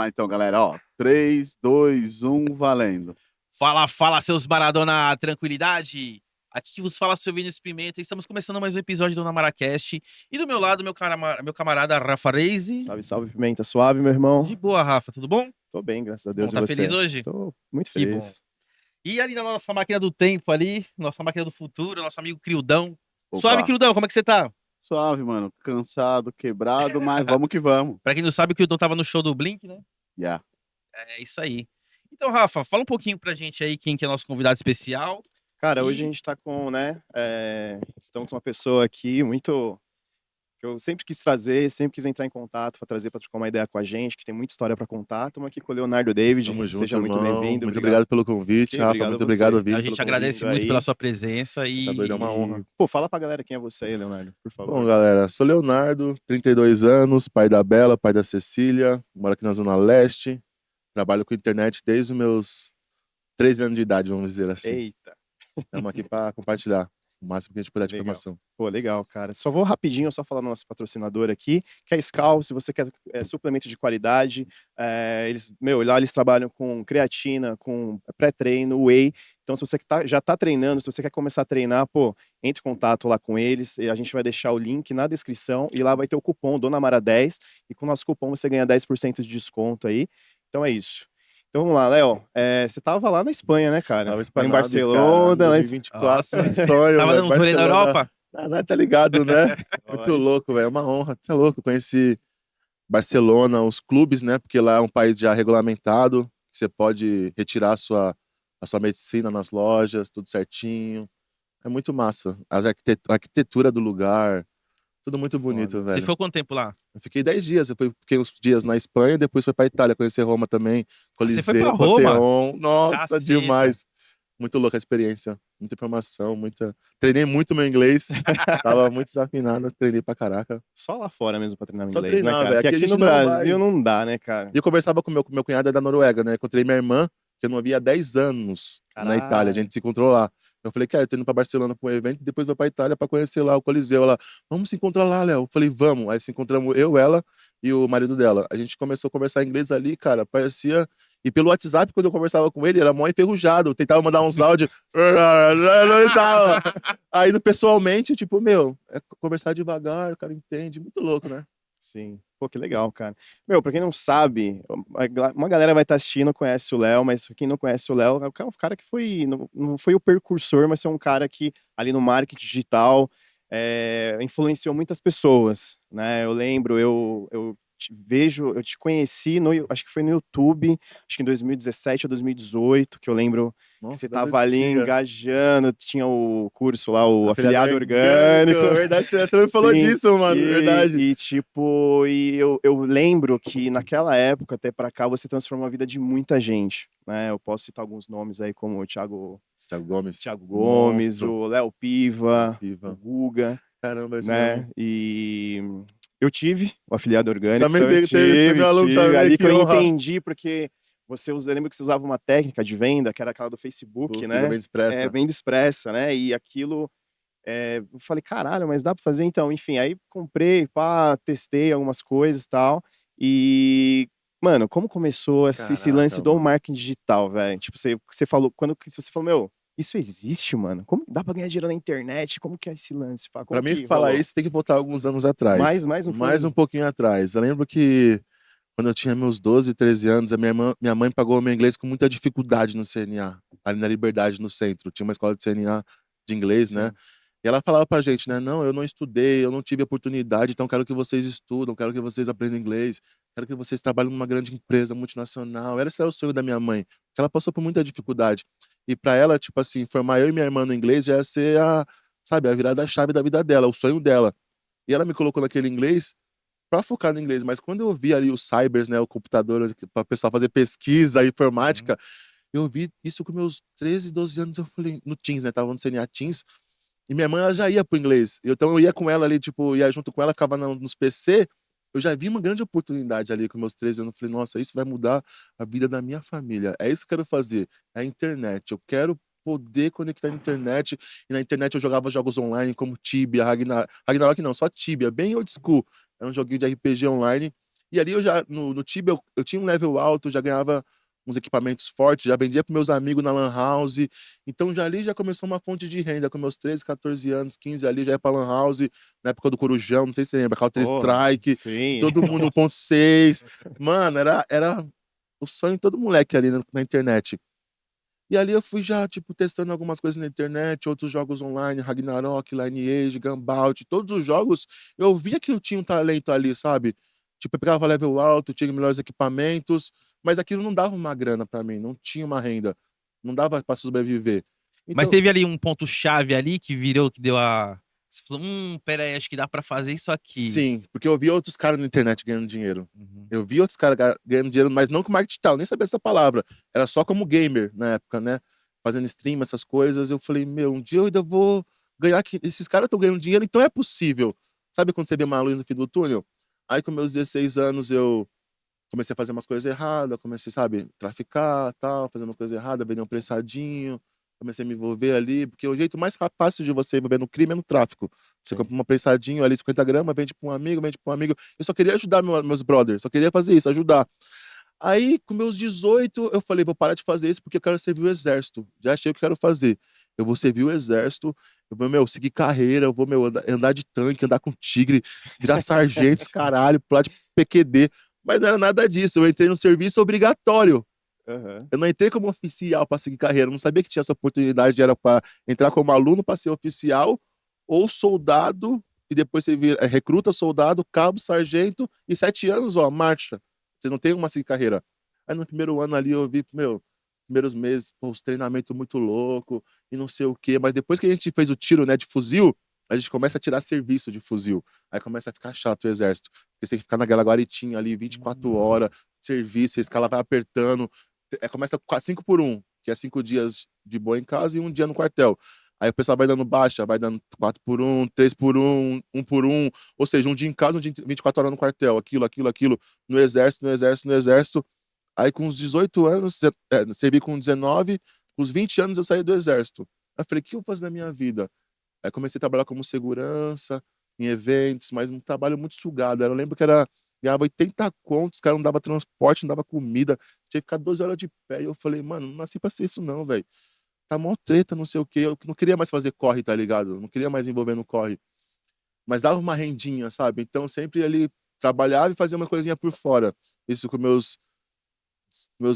Vamos lá então, galera. Ó, 3, 2, 1, valendo. Fala, fala, seus Maradona, tranquilidade? Aqui que vos fala seu Vinícius Pimenta. Estamos começando mais um episódio do Namaracast. E do meu lado, meu camarada Rafa Reise. Salve, salve, Pimenta. Suave, meu irmão? De boa, Rafa, tudo bom? Tô bem, graças a Bom, Deus. E tá feliz você? hoje? Tô muito Que bom. feliz. E ali na nossa máquina do tempo ali, nossa máquina do futuro, nosso amigo Crildão. Suave, Opa, Crildão, como é que você tá? suave, mano. Cansado, quebrado, mas vamos que vamos. Pra quem não sabe, o Crildão tava no show do Blink, né? Yeah. É isso aí. Então, Rafa, fala um pouquinho pra gente aí quem que é nosso convidado especial. Cara, hoje a E gente tá com, né? Estamos com uma pessoa aqui muito. Que eu sempre quis trazer, sempre quis entrar em contato para trazer para trocar uma ideia com a gente, que tem muita história para contar. Estamos aqui com o Leonardo David. Tamo junto, Seja muito irmão. bem-vindo. Muito obrigado pelo convite, Rafa. Obrigado a Muito obrigado, você. Vini, a pelo gente agradece convite. muito aí. pela sua presença Tá doido, é uma honra. Pô, fala pra galera quem é você aí, Leonardo, por favor. Bom, galera, sou Leonardo, 32 anos, pai da Bela, pai da Cecília, moro aqui na Zona Leste, trabalho com internet desde os meus 13 anos de idade, vamos dizer assim. Eita. Estamos aqui para compartilhar o máximo que a gente puder de Legal. informação. Pô, legal, cara. Só vou rapidinho, só falar do nosso patrocinador aqui, que é a Skol. Se você quer suplemento de qualidade, lá eles trabalham com creatina, com pré-treino, whey. Então, se você já tá treinando, se você quer começar a treinar, pô, entre em contato lá com eles. E a gente vai deixar o link na descrição e lá vai ter o cupom DONAMARA10. E com o nosso cupom você ganha 10% de desconto aí. Então é isso. Então vamos lá, Léo. Você tava lá na Espanha, né, cara? Tava Em espanado, Barcelona. cara, 2024, Nossa. sonho, Tava velho, dando um rolê na Barcelona. Europa? Tá ligado, né? Muito Nós. louco, velho. É uma honra. Você é louco. Conheci Barcelona, os clubes, né? Porque lá é um país já regulamentado. Você pode retirar a sua medicina nas lojas, tudo certinho. É muito massa. A arquitetura do lugar, tudo muito bonito, Foda. Você velho. ficou quanto tempo lá? Eu fiquei 10 dias. Fiquei uns dias na Espanha, depois fui pra Itália, conhecer Roma também. Você foi pra Coliseu, Roma? Panteão. Nossa, Caceta. demais. Muito louca a experiência. Muita informação, muita. Treinei muito meu inglês. Tava muito desafinado, treinei pra caraca. Só lá fora mesmo pra treinar Só inglês, né, treinar, cara? velho. Porque Aqui a aqui gente no não Brasil vai. não dá, né, cara? E eu conversava com meu cunhado é da Noruega, né? Encontrei minha irmã, que eu não via há 10 anos na Itália. A Caralho. gente se encontrou lá. Eu falei, cara, eu tô indo pra Barcelona pra um evento, depois vou pra Itália pra conhecer lá o Coliseu. Ela, vamos se encontrar lá, Léo. Eu falei, vamos. Aí se encontramos eu, ela e o marido dela. A gente começou a conversar inglês ali, cara, parecia... E pelo WhatsApp, quando eu conversava com ele, era mó enferrujado. Eu tentava mandar uns áudios. Aí, pessoalmente, tipo, meu, é conversar devagar, o cara entende. Muito louco, né? Sim. Pô, que legal, cara. Meu, pra quem não sabe, uma galera vai estar assistindo, conhece o Léo, mas quem não conhece o Léo, é um cara que foi, não foi o precursor, mas é um cara que, ali no marketing digital, influenciou muitas pessoas, né? Eu lembro, eu te vejo, eu te conheci, acho que foi no YouTube, acho que em 2017 ou 2018, que eu lembro que Nossa, você das tava ali antigas. engajando, tinha o curso lá, o afiliado Afiliado orgânico. Verdade, você não me falou Sim, disso, mano. Verdade. eu lembro que naquela época, até pra cá, você transformou a vida de muita gente, né? Eu posso citar alguns nomes aí, como o Thiago Gomes. Thiago Gomes, Monstro. o Léo Piva, o Piva. Guga, Caramba, é isso né? mesmo. E eu tive o afiliado orgânico, Também então eu foi meu aluno tive. também, Ali que que eu honra. entendi, porque eu lembro que você usava uma técnica de venda, que era aquela do Facebook, Da né? Venda Expressa. Venda expressa, né? E aquilo eu falei, caralho, mas dá pra fazer então? Enfim, aí comprei, pá, testei algumas coisas e tal. E, mano, como começou esse lance Caraca, do mano. marketing digital, velho? Tipo, você falou, quando você falou, meu, isso existe, mano? Como dá pra ganhar dinheiro na internet? Como que é esse lance? Pá? Pra Como mim, que falar rolou? isso tem que voltar alguns anos atrás. Mais um Mais um fundo. pouquinho atrás. Eu lembro que quando eu tinha meus 12, 13 anos, minha mãe pagou o meu inglês com muita dificuldade no CNA, ali na Liberdade, no centro. Tinha uma escola de CNA de inglês, né? Sim. E ela falava pra gente, né? Não, eu não estudei, eu não tive oportunidade, então quero que vocês estudam, quero que vocês aprendam inglês, quero que vocês trabalhem numa grande empresa multinacional. Esse era o sonho da minha mãe, porque ela passou por muita dificuldade. E pra ela, tipo assim, formar eu e minha irmã no inglês já ia ser sabe, a virada-chave da vida dela, o sonho dela. E ela me colocou naquele inglês para focar no inglês, mas quando eu vi ali os cybers, né, o computador para o pessoal fazer pesquisa, informática, eu vi isso com meus 13, 12 anos, eu falei, no Teams, né, tava no CNA Teams, e minha mãe, ela já ia pro inglês, então eu ia com ela ali, tipo, ia junto com ela, ficava nos PC, eu já vi uma grande oportunidade ali com meus 13 anos, eu falei, nossa, isso vai mudar a vida da minha família, é isso que eu quero fazer, é a internet, eu quero poder conectar na internet, e na internet eu jogava jogos online como Tibia, Ragnarok não, só Tibia, bem old school, era um joguinho de RPG online. E ali eu já, no Tibia, eu tinha um level alto, já ganhava uns equipamentos fortes, já vendia para meus amigos na Lan House. Então já ali já começou uma fonte de renda. Com meus 13, 14 anos, 15 ali, já ia pra Lan House, na época do Corujão, não sei se você lembra, Pô, Counter-Strike, que sim. todo mundo 1.6. Mano, era o sonho de todo moleque ali na internet. E ali eu fui já, tipo, testando algumas coisas na internet, outros jogos online, Ragnarok, Lineage, Gunbout, todos os jogos, eu via que eu tinha um talento ali, sabe? Tipo, eu pegava level alto, tinha melhores equipamentos, mas aquilo não dava uma grana pra mim, não tinha uma renda, não dava pra sobreviver. Mas Então, teve ali um ponto-chave ali que virou, que deu a. Você falou, pera aí, acho que dá pra fazer isso aqui. sim, porque eu via outros caras na internet ganhando dinheiro. Uhum. Eu vi outros caras ganhando dinheiro, mas não com marketing digital, nem sabia essa palavra. Era só como gamer na época, né? Fazendo stream, essas coisas. Eu falei, meu, um dia eu ainda vou ganhar aqui. Esses caras estão ganhando dinheiro, então é possível. Sabe quando você vê uma luz no fim do túnel? Aí com meus 16 anos eu comecei a fazer umas coisas erradas, comecei, sabe, traficar, tal, fazer uma coisa errada, vender um prensadinho, comecei a me envolver ali, porque o jeito mais fácil de você envolver no crime é no tráfico. Você Sim. compra um prensadinho ali, 50 gramas, vende pra um amigo, vende pra um amigo. Eu só queria ajudar meus brothers, só queria fazer isso, ajudar. Aí, com meus 18, eu falei, vou parar de fazer isso porque eu quero servir o exército. Já achei o que eu quero fazer. Eu vou servir o exército, eu vou, meu, seguir carreira, eu vou, meu, andar de tanque, andar com tigre, virar sargento, caralho, pular de PQD. Mas não era nada disso, eu entrei no serviço obrigatório. Aham. Eu não entrei como oficial para seguir carreira, eu não sabia que tinha essa oportunidade, era para entrar como aluno para ser oficial, ou soldado, e depois você vira recruta, soldado, cabo, sargento, e 7 anos, ó, marcha. Você não tem uma seguir carreira. Aí no primeiro ano ali eu vi, meu, primeiros meses, pô, os treinamentos muito louco, e não sei o quê, mas depois que a gente fez o tiro, né, de fuzil, a gente começa a tirar serviço de fuzil. Aí começa a ficar chato o exército. Porque você tem que ficar naquela guaritinha ali 24 horas, serviço, a escala vai apertando, começa 5 por 1, que é 5 dias de boa em casa e um dia no quartel. Aí o pessoal vai dando baixa, vai dando 4 por 1, 3 por 1, 1 por 1, ou seja, um dia em casa, um dia 24 horas no quartel, aquilo, no exército, no exército, no exército. Aí com os 18 anos, servi com 19, com os 20 anos eu saí do exército. Aí eu falei, o que eu vou fazer na minha vida? Aí comecei a trabalhar como segurança, em eventos, mas um trabalho muito sugado. Eu lembro que ganhava 80 contos, cara, não dava transporte, não dava comida, tinha que ficar 12 horas de pé. E eu falei, mano, não nasci pra ser isso não, velho. Tá mó treta, não sei o quê. Eu não queria mais fazer corre, tá ligado? Eu não queria mais envolver no corre. Mas dava uma rendinha, sabe? Então sempre ali trabalhava e fazia uma coisinha por fora. Isso com meus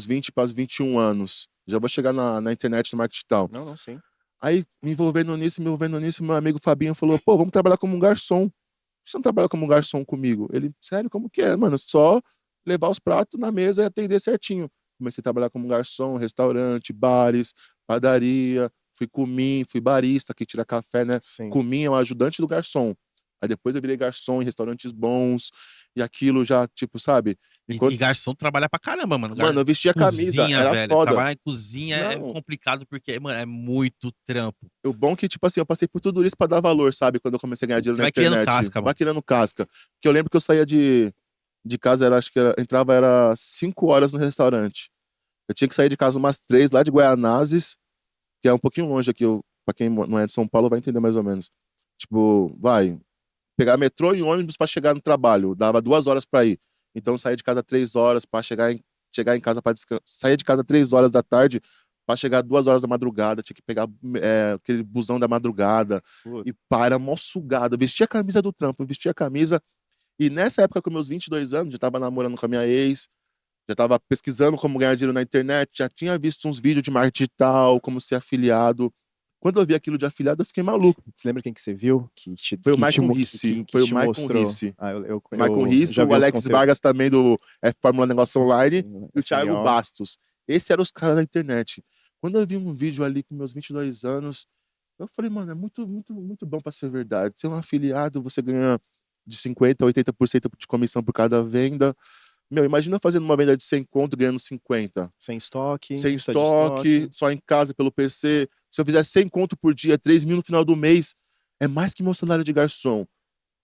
20 para os 21 anos. Já vou chegar na internet, no marketing digital. Não, não, sim. Aí, me envolvendo nisso, meu amigo Fabinho falou, pô, vamos trabalhar como um garçom. Por que você não trabalha como um garçom comigo? Ele, sério, como que é, mano? Só levar os pratos na mesa e atender certinho. Comecei a trabalhar como garçom, restaurante, bares, padaria, fui barista, que tira café, né? Sim. Comi, é um ajudante do garçom. Aí depois eu virei garçom em restaurantes bons, e aquilo já, tipo, sabe? E garçom trabalha pra caramba, mano. Mano, eu vestia a camisa, Cozinha, era velho. foda. Trabalhar em cozinha é Não, complicado porque, mano, é muito trampo. o bom é que, tipo assim, eu passei por tudo isso pra dar valor, sabe? Quando eu comecei a ganhar dinheiro Você na vai criando internet. casca, Vai mano. criando casca. Porque eu lembro que eu saía de casa, acho que entrava, era 5 horas no restaurante. Eu tinha que sair de casa umas 3, lá de Guaianazes, que é um pouquinho longe aqui, pra quem não é de São Paulo vai entender mais ou menos. Tipo, vai, pegar metrô e ônibus pra chegar no trabalho, dava 2 horas pra ir. Então eu saía de casa 3 horas pra chegar em casa para descansar. Saía de casa 3 horas da tarde pra chegar 2 horas da madrugada, tinha que pegar aquele busão da madrugada. Putz. E pá, era mó sugado. Eu vestia a camisa do trampo, eu vestia a camisa. E nessa época, com meus 22 anos, já tava namorando com a minha ex, já tava pesquisando como ganhar dinheiro na internet, já tinha visto uns vídeos de marketing digital, como ser afiliado. Quando eu vi aquilo de afiliado, eu fiquei maluco. Você lembra quem que você viu? Foi o Que te, Maicon mo- Risse. que Foi o te Maicon mostrou? Risse. Ah, O Maicon eu Risse, já o vi os Alex conteúdos. Vargas também do Fórmula Negócio Online Sim, e o Thiago FNO. Bastos. Esses eram os caras da internet. Quando eu vi um vídeo ali com meus 22 anos, eu falei, mano, é muito, muito, muito bom pra ser verdade. Ser um afiliado, você ganha de 50% a 80% de comissão por cada venda. Meu, imagina fazendo uma venda de 100 conto ganhando 50. Sem estoque, Sem precisa de estoque, só em casa pelo PC. Se eu fizer 100 conto por dia, 3 mil no final do mês, é mais que meu salário de garçom.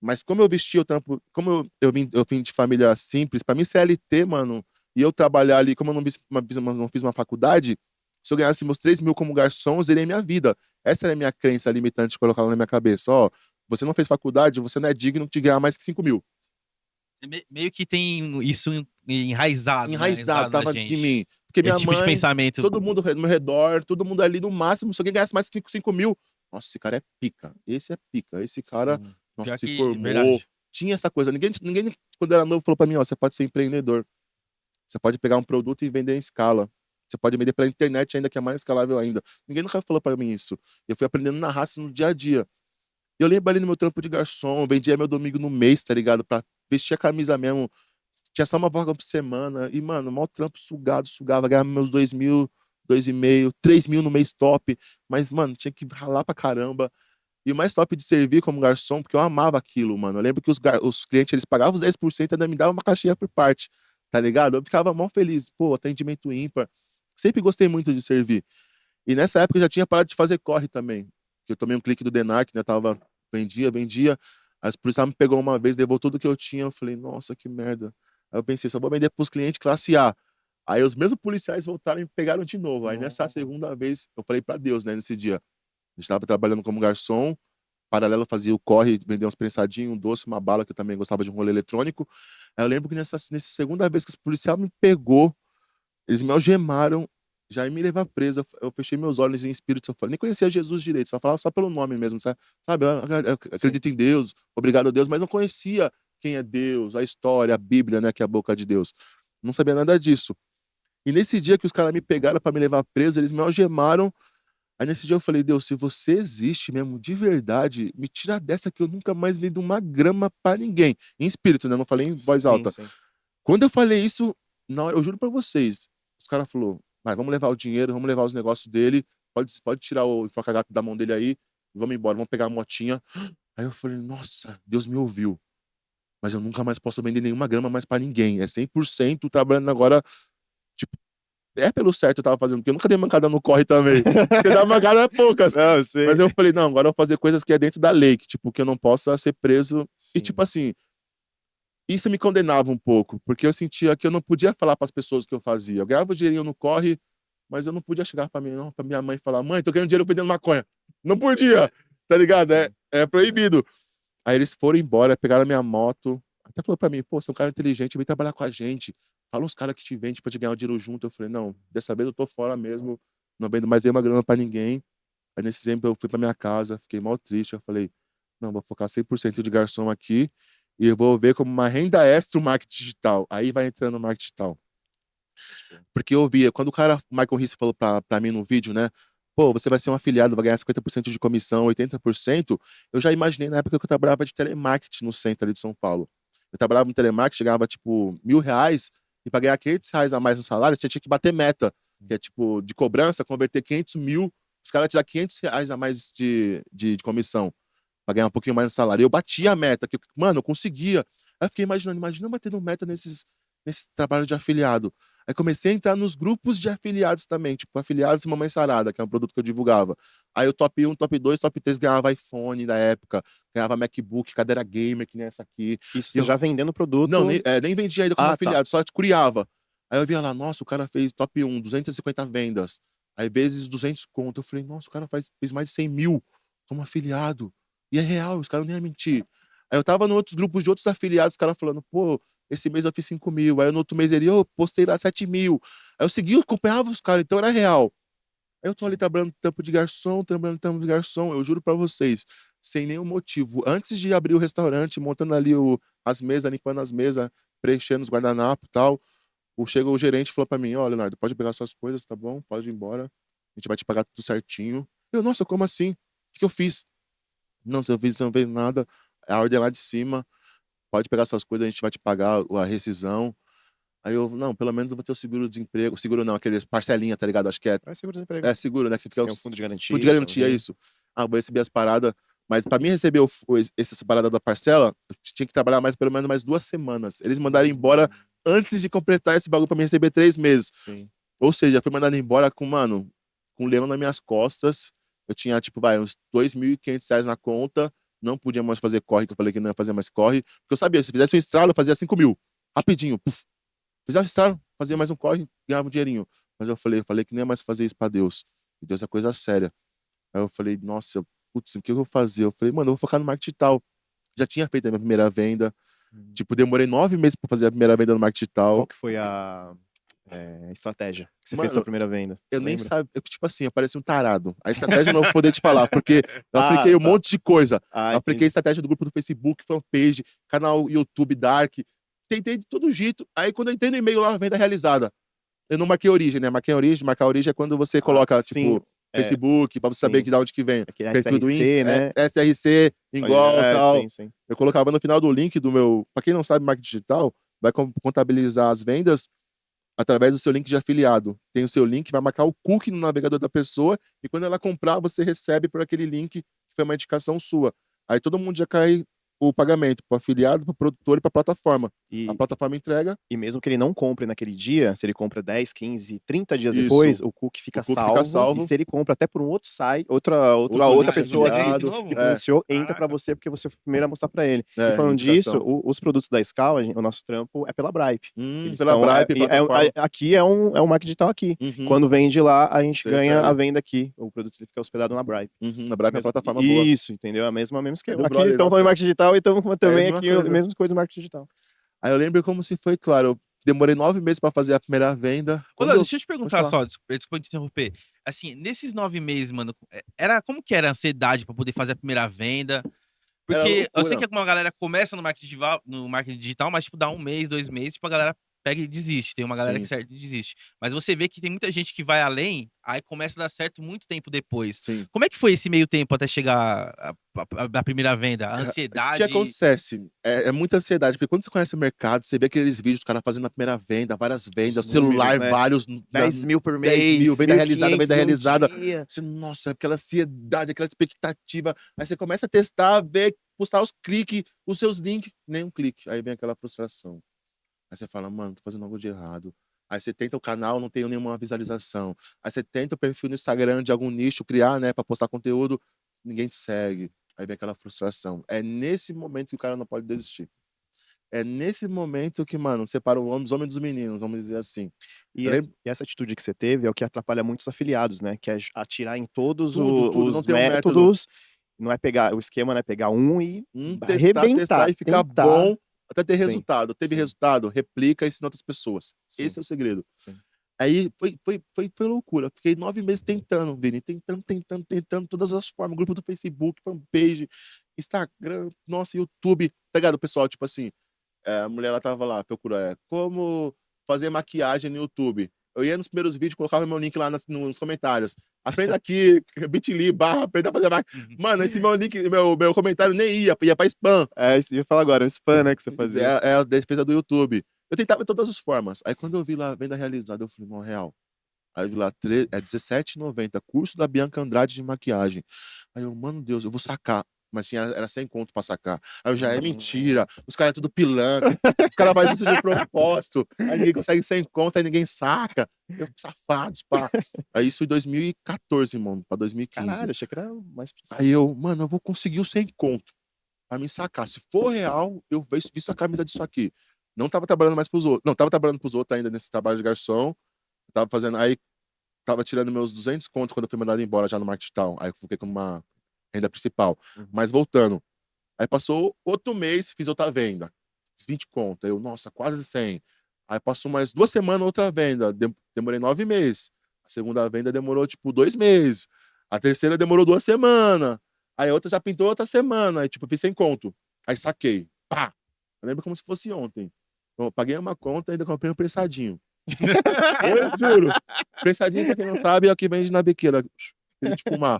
Mas como eu vesti o trampo, como eu vim de família simples, pra mim CLT, mano, e eu trabalhar ali, como eu não fiz uma faculdade, se eu ganhasse meus 3 mil como garçom, eu zerei minha vida. Essa era a minha crença limitante de colocar na minha cabeça. Ó, você não fez faculdade, você não é digno de ganhar mais que 5 mil. Meio que tem isso enraizado, né? Enraizado, Enraizado na tava de gente. mim. Porque minha Esse tipo de mãe, pensamento. todo mundo no meu redor, todo mundo ali no máximo, se alguém ganhasse mais que 5 mil, nossa, esse cara é pica. Esse é pica. Esse cara, Sim. nossa, Pior se que, formou. verdade. Tinha essa coisa. Ninguém, quando era novo, falou pra mim, ó, você pode ser empreendedor. Você pode pegar um produto e vender em escala. Você pode vender pela internet ainda, que é mais escalável ainda. Ninguém nunca falou pra mim isso. Eu fui aprendendo na raça no dia a dia. Eu lembro ali no meu trampo de garçom, vendia meu domingo no mês, tá ligado? Pra vestir a camisa mesmo. Tinha só uma vaga por semana. E, mano, mó trampo sugava. Ganhava meus 2.000, 2.500, 3.000 no mês top. Mas, mano, tinha que ralar pra caramba. E o mais top de servir como garçom, porque eu amava aquilo, mano. Eu lembro que os clientes, eles pagavam os 10% e ainda me davam uma caixinha por parte, tá ligado? Eu ficava mó feliz. Pô, atendimento ímpar. Sempre gostei muito de servir. E nessa época eu já tinha parado de fazer corre também. Que eu tomei um clique do Denark, né? Vendia. Aí por isso ela me pegou uma vez, levou tudo que eu tinha. Eu falei, nossa, que merda. Aí eu pensei, só vou vender pros clientes classe A. Aí os mesmos policiais voltaram e me pegaram de novo. Aí nessa segunda vez, eu falei pra Deus, né, nesse dia. Eu estava trabalhando como garçom, paralelo eu fazia o corre, vender uns prensadinhos, um doce, uma bala, que eu também gostava de um rolê eletrônico. Aí eu lembro que nessa segunda vez que esse policial me pegou, eles me algemaram, já ia me levar preso. Eu fechei meus olhos em espírito, eu falei, nem conhecia Jesus direito, só falava só pelo nome mesmo, sabe? Eu Sim. acredito em Deus, obrigado a Deus, mas não conhecia quem é Deus, a história, a Bíblia, né, que é a boca de Deus. Não sabia nada disso. E nesse dia que os caras me pegaram para me levar preso, eles me algemaram. Aí nesse dia eu falei, Deus, se você existe mesmo de verdade, me tira dessa que eu nunca mais vendo uma grama pra ninguém. Em espírito, né? Não falei em voz Sim, alta. sim. Quando eu falei isso, na hora, eu juro pra vocês, os caras falaram, vai, vamos levar o dinheiro, vamos levar os negócios dele, pode tirar o enforca-gato da mão dele aí, vamos embora, vamos pegar a motinha. Aí eu falei, nossa, Deus me ouviu. Mas eu nunca mais posso vender nenhuma grama mais pra ninguém. É 100% trabalhando agora, tipo, é pelo certo eu tava fazendo, porque eu nunca dei mancada no corre também. Porque dar mancada é poucas. Não, eu sei. Mas eu falei, não, agora eu vou fazer coisas que é dentro da lei, que, tipo, que eu não possa ser preso. E, Sim. tipo assim, isso me condenava um pouco, porque eu sentia que eu não podia falar para as pessoas o que eu fazia. Eu ganhava o dinheirinho no corre, mas eu não podia chegar para mim, não, para minha mãe e falar, mãe, tô ganhando dinheiro vendendo maconha. Não podia, tá ligado? É, Sim. é proibido. Aí eles foram embora, pegaram a minha moto, até falou para mim, pô, você é um cara inteligente, vem trabalhar com a gente. Fala uns caras que te vendem pra te ganhar o dinheiro junto. Eu falei, não, dessa vez eu tô fora mesmo, não vendo mais nenhuma grana pra ninguém. Aí nesse tempo eu fui pra minha casa, fiquei mal triste. Eu falei, não, vou focar 100% de garçom aqui e eu vou ver como uma renda extra o marketing digital. Aí vai entrando no marketing digital. Porque eu via, quando o cara, o Michael Risse falou pra mim no vídeo, né? Pô, você vai ser um afiliado, vai ganhar 50% de comissão, 80%. Eu já imaginei na época que eu trabalhava de telemarketing no centro ali de São Paulo. Eu trabalhava no telemarketing, ganhava tipo R$ 1.000, e para ganhar R$ 500 a mais no salário, você tinha que bater meta, que é tipo de cobrança, converter 500 mil, os caras te dão R$ 500 a mais de comissão, para ganhar um pouquinho mais no salário. E eu batia a meta, que, mano, eu conseguia. Aí eu fiquei imaginando, imagina eu batendo meta nesse trabalho de afiliado. Aí comecei a entrar nos grupos de afiliados também, tipo afiliados de Mamãe Sarada, que é um produto que eu divulgava. Aí o top 1, top 2, top 3 ganhava iPhone da época, ganhava MacBook, cadeira gamer, que nem essa aqui. Isso E você eu, já vendendo não, produto. nem vendia ainda como Ah, tá. afiliado, só criava. Aí eu via lá, nossa, o cara fez top 1, 250 vendas. Aí vezes 200 conto. Eu falei, nossa, o cara fez mais de 100 mil como afiliado. E é real, os caras não iam mentir. Aí eu tava em outros grupos de outros afiliados, os caras falando, pô, esse mês eu fiz 5 mil. Aí no outro mês ele, eu postei lá 7 mil. Aí eu seguia, eu acompanhava os caras, então era real. Aí eu tô ali Sim. trabalhando tampo de garçom, trabalhando tampo de garçom, eu juro pra vocês, sem nenhum motivo. Antes de abrir o restaurante, montando ali as mesas, limpando as mesas, preenchendo os guardanapos e tal, chegou o gerente e falou pra mim, ó, Leonardo, pode pegar suas coisas, tá bom? Pode ir embora. A gente vai te pagar tudo certinho. Eu, nossa, como assim? O que eu fiz? Não, você não fez nada. A ordem é lá de cima. Pode pegar suas coisas, a gente vai te pagar a rescisão. Aí eu, não, pelo menos eu vou ter o seguro-desemprego. Seguro não, aqueles parcelinha, tá ligado? Acho que é, É seguro-desemprego. é seguro, né? Que fica o Tem um fundo de fundo de garantia garantia, é também. isso. Ah, vou receber as paradas. Mas pra mim receber essa parada da parcela, eu tinha que trabalhar mais pelo menos mais 2 semanas. Eles mandaram embora antes de completar esse bagulho pra mim receber 3 meses. Sim. Ou seja, fui mandado embora com, mano, com um leão nas minhas costas. Eu tinha, tipo, vai, uns R$ 2.500 na conta. Não podia mais fazer corre, que eu falei que não ia fazer mais corre. Porque eu sabia, se fizesse um estralo, eu fazia 5 mil. Rapidinho, puf. Fizesse um estralo, fazia mais um corre, ganhava um dinheirinho. Mas eu falei que não ia mais fazer isso pra Deus. E Deus é coisa séria. Aí eu falei, nossa, putz, o que eu vou fazer? Eu falei, mano, eu vou focar no marketing digital. Já tinha feito a minha primeira venda. Tipo, demorei 9 meses pra fazer a primeira venda no marketing digital. Qual que foi a estratégia que você fez Mano, sua primeira venda? Eu Você nem lembra? sabia, tipo assim, eu parecia um tarado. A estratégia eu não vou poder te falar, porque eu Ah, apliquei um tá. monte de coisa. Ah, Eu apliquei entendi. estratégia do grupo do Facebook, fanpage, canal YouTube Dark. Tentei de todo jeito. Aí quando eu entrei no e-mail lá, venda realizada. Eu não marquei origem, né? Marquei origem, marcar origem é quando você coloca, Sim, tipo, Facebook, pra você saber sim. que da onde que vem. Aquele Perfil do Insta, SRC, né? SRC, igual, tal. Sim, sim. Eu colocava no final do link do meu... Pra quem não sabe, marketing digital, vai contabilizar as vendas através do seu link de afiliado. Tem o seu link, vai marcar o cookie no navegador da pessoa e quando ela comprar, você recebe por aquele link que foi uma indicação sua. Aí todo mundo já cai o pagamento para o afiliado, para o produtor e para a plataforma. A E, plataforma entrega, e mesmo que ele não compre naquele dia, se ele compra 10, 15, 30 dias isso, depois, o cookie fica o cookie fica salvo. E salvo, se ele compra até por um outro site, outro outra link de pessoa você ganha de que afiliado, novo? influenciou, entra Caraca. para você porque você foi o primeiro a mostrar para ele. E falando disso, indicação. os produtos da Scal, o nosso trampo é pela Bripe. Eles Pela estão. Bripe, plataforma. Aqui é um marketing digital aqui. Uhum, Quando vende lá, a gente você ganha a recebe. venda aqui. O produto fica hospedado na Bripe. A Bripe é uma plataforma boa. Isso, entendeu? A mesma É esquema. do Aqui brother, estamos falando nossa. em marketing digital e estamos É a também mesma aqui a coisa. mesma coisa no marketing digital. Aí eu lembro como se foi, claro, eu demorei 9 meses para fazer a primeira venda. Ô, Quando Léo, eu... deixa eu te Pode perguntar falar. só, desculpa te interromper. Assim, nesses 9 meses, mano, como que era a ansiedade pra poder fazer a primeira venda? Era Porque eu sei loucura. que alguma galera começa no marketing digital, mas, tipo, dá um mês, 2 meses, tipo, a galera pega e desiste. Tem uma galera que Sim, certo desiste. Mas você vê que tem muita gente que vai além, aí começa a dar certo muito tempo depois. sim. Como é que foi esse meio tempo até chegar a primeira venda? A O que ansiedade? acontece? É muita ansiedade, porque quando você conhece o mercado, você vê aqueles vídeos, os caras fazendo a primeira venda, várias vendas, Os celular, números, né? vários. 10 mil por 10 mês, mil, venda realizada, 1.500 venda em um realizada. dia. Você, nossa, aquela ansiedade, aquela expectativa. Aí você começa a testar, ver, postar os cliques, os seus links, nenhum clique. Aí vem aquela frustração. Aí você fala, mano, tô fazendo algo de errado. Aí você tenta o canal, não tem nenhuma visualização. Aí você tenta o perfil no Instagram de algum nicho, criar, né, pra postar conteúdo, ninguém te segue. Aí vem aquela frustração. É nesse momento que o cara não pode desistir. É nesse momento que, mano, separa os homens dos meninos, vamos dizer assim. E Eu lembro essa atitude que você teve é o que atrapalha muitos afiliados, né? Que é atirar em todos tudo, não os tem um método. métodos. Não é pegar, o esquema não é pegar um e Testar arrebentar, e ficar tentar. bom até ter Sim, resultado. Teve sim, resultado, replica e ensina outras pessoas. sim, Esse é o segredo. sim. Aí foi loucura. Fiquei 9 meses tentando, Vini. Tentando todas as formas. Grupo do Facebook, fanpage, Instagram, nossa, YouTube. Tá ligado, pessoal? Tipo assim, a mulher ela tava lá, procura como fazer maquiagem no YouTube. Eu ia nos primeiros vídeos, colocava meu link lá nos comentários. Aprenda aqui, bit.ly, aprenda a fazer maquiagem. Uhum. Mano, esse meu link, meu comentário nem ia pra spam. É, isso que eu ia falar agora, o spam, né, que você fazia. É a defesa do YouTube. Eu tentava de todas as formas. Aí quando eu vi lá a venda realizada, eu falei, não, real. Aí eu vi lá, é R$17,90, curso da Bianca Andrade de maquiagem. Aí eu, mano, Deus, eu vou sacar. Mas era 100 conto pra sacar. Aí eu já, é mentira. Os caras é tudo pilantra. Os caras fazem isso de propósito. Aí ninguém consegue 100 conto, aí ninguém saca. Eu, safados, pá. Aí isso em 2014, mano, pra 2015. Caralho, achei que era mais. Aí eu, mano, eu vou conseguir os 100 conto pra me sacar. Se for real, eu visto a camisa disso aqui. Não tava trabalhando mais pros outros. Não, tava trabalhando pros outros ainda nesse trabalho de garçom. Tava fazendo, aí tava tirando meus 200 conto quando eu fui mandado embora já no marketing tal. Aí eu fiquei com uma renda principal. Mas voltando. Aí passou outro mês, fiz outra venda. Fiz 20 conto. Aí eu, nossa, quase 100. Aí passou mais 2 semanas outra venda. Demorei 9 meses. A segunda venda demorou, tipo, 2 meses. A terceira demorou 2 semanas. Aí a outra já pintou outra semana. Aí, tipo, eu fiz 100 conto. Aí saquei. Pá! Eu lembro como se fosse ontem. Eu paguei uma conta e ainda comprei um prensadinho. Eu juro. Prensadinho, pra quem não sabe, é o que vende na biqueira. Aquele de fumar.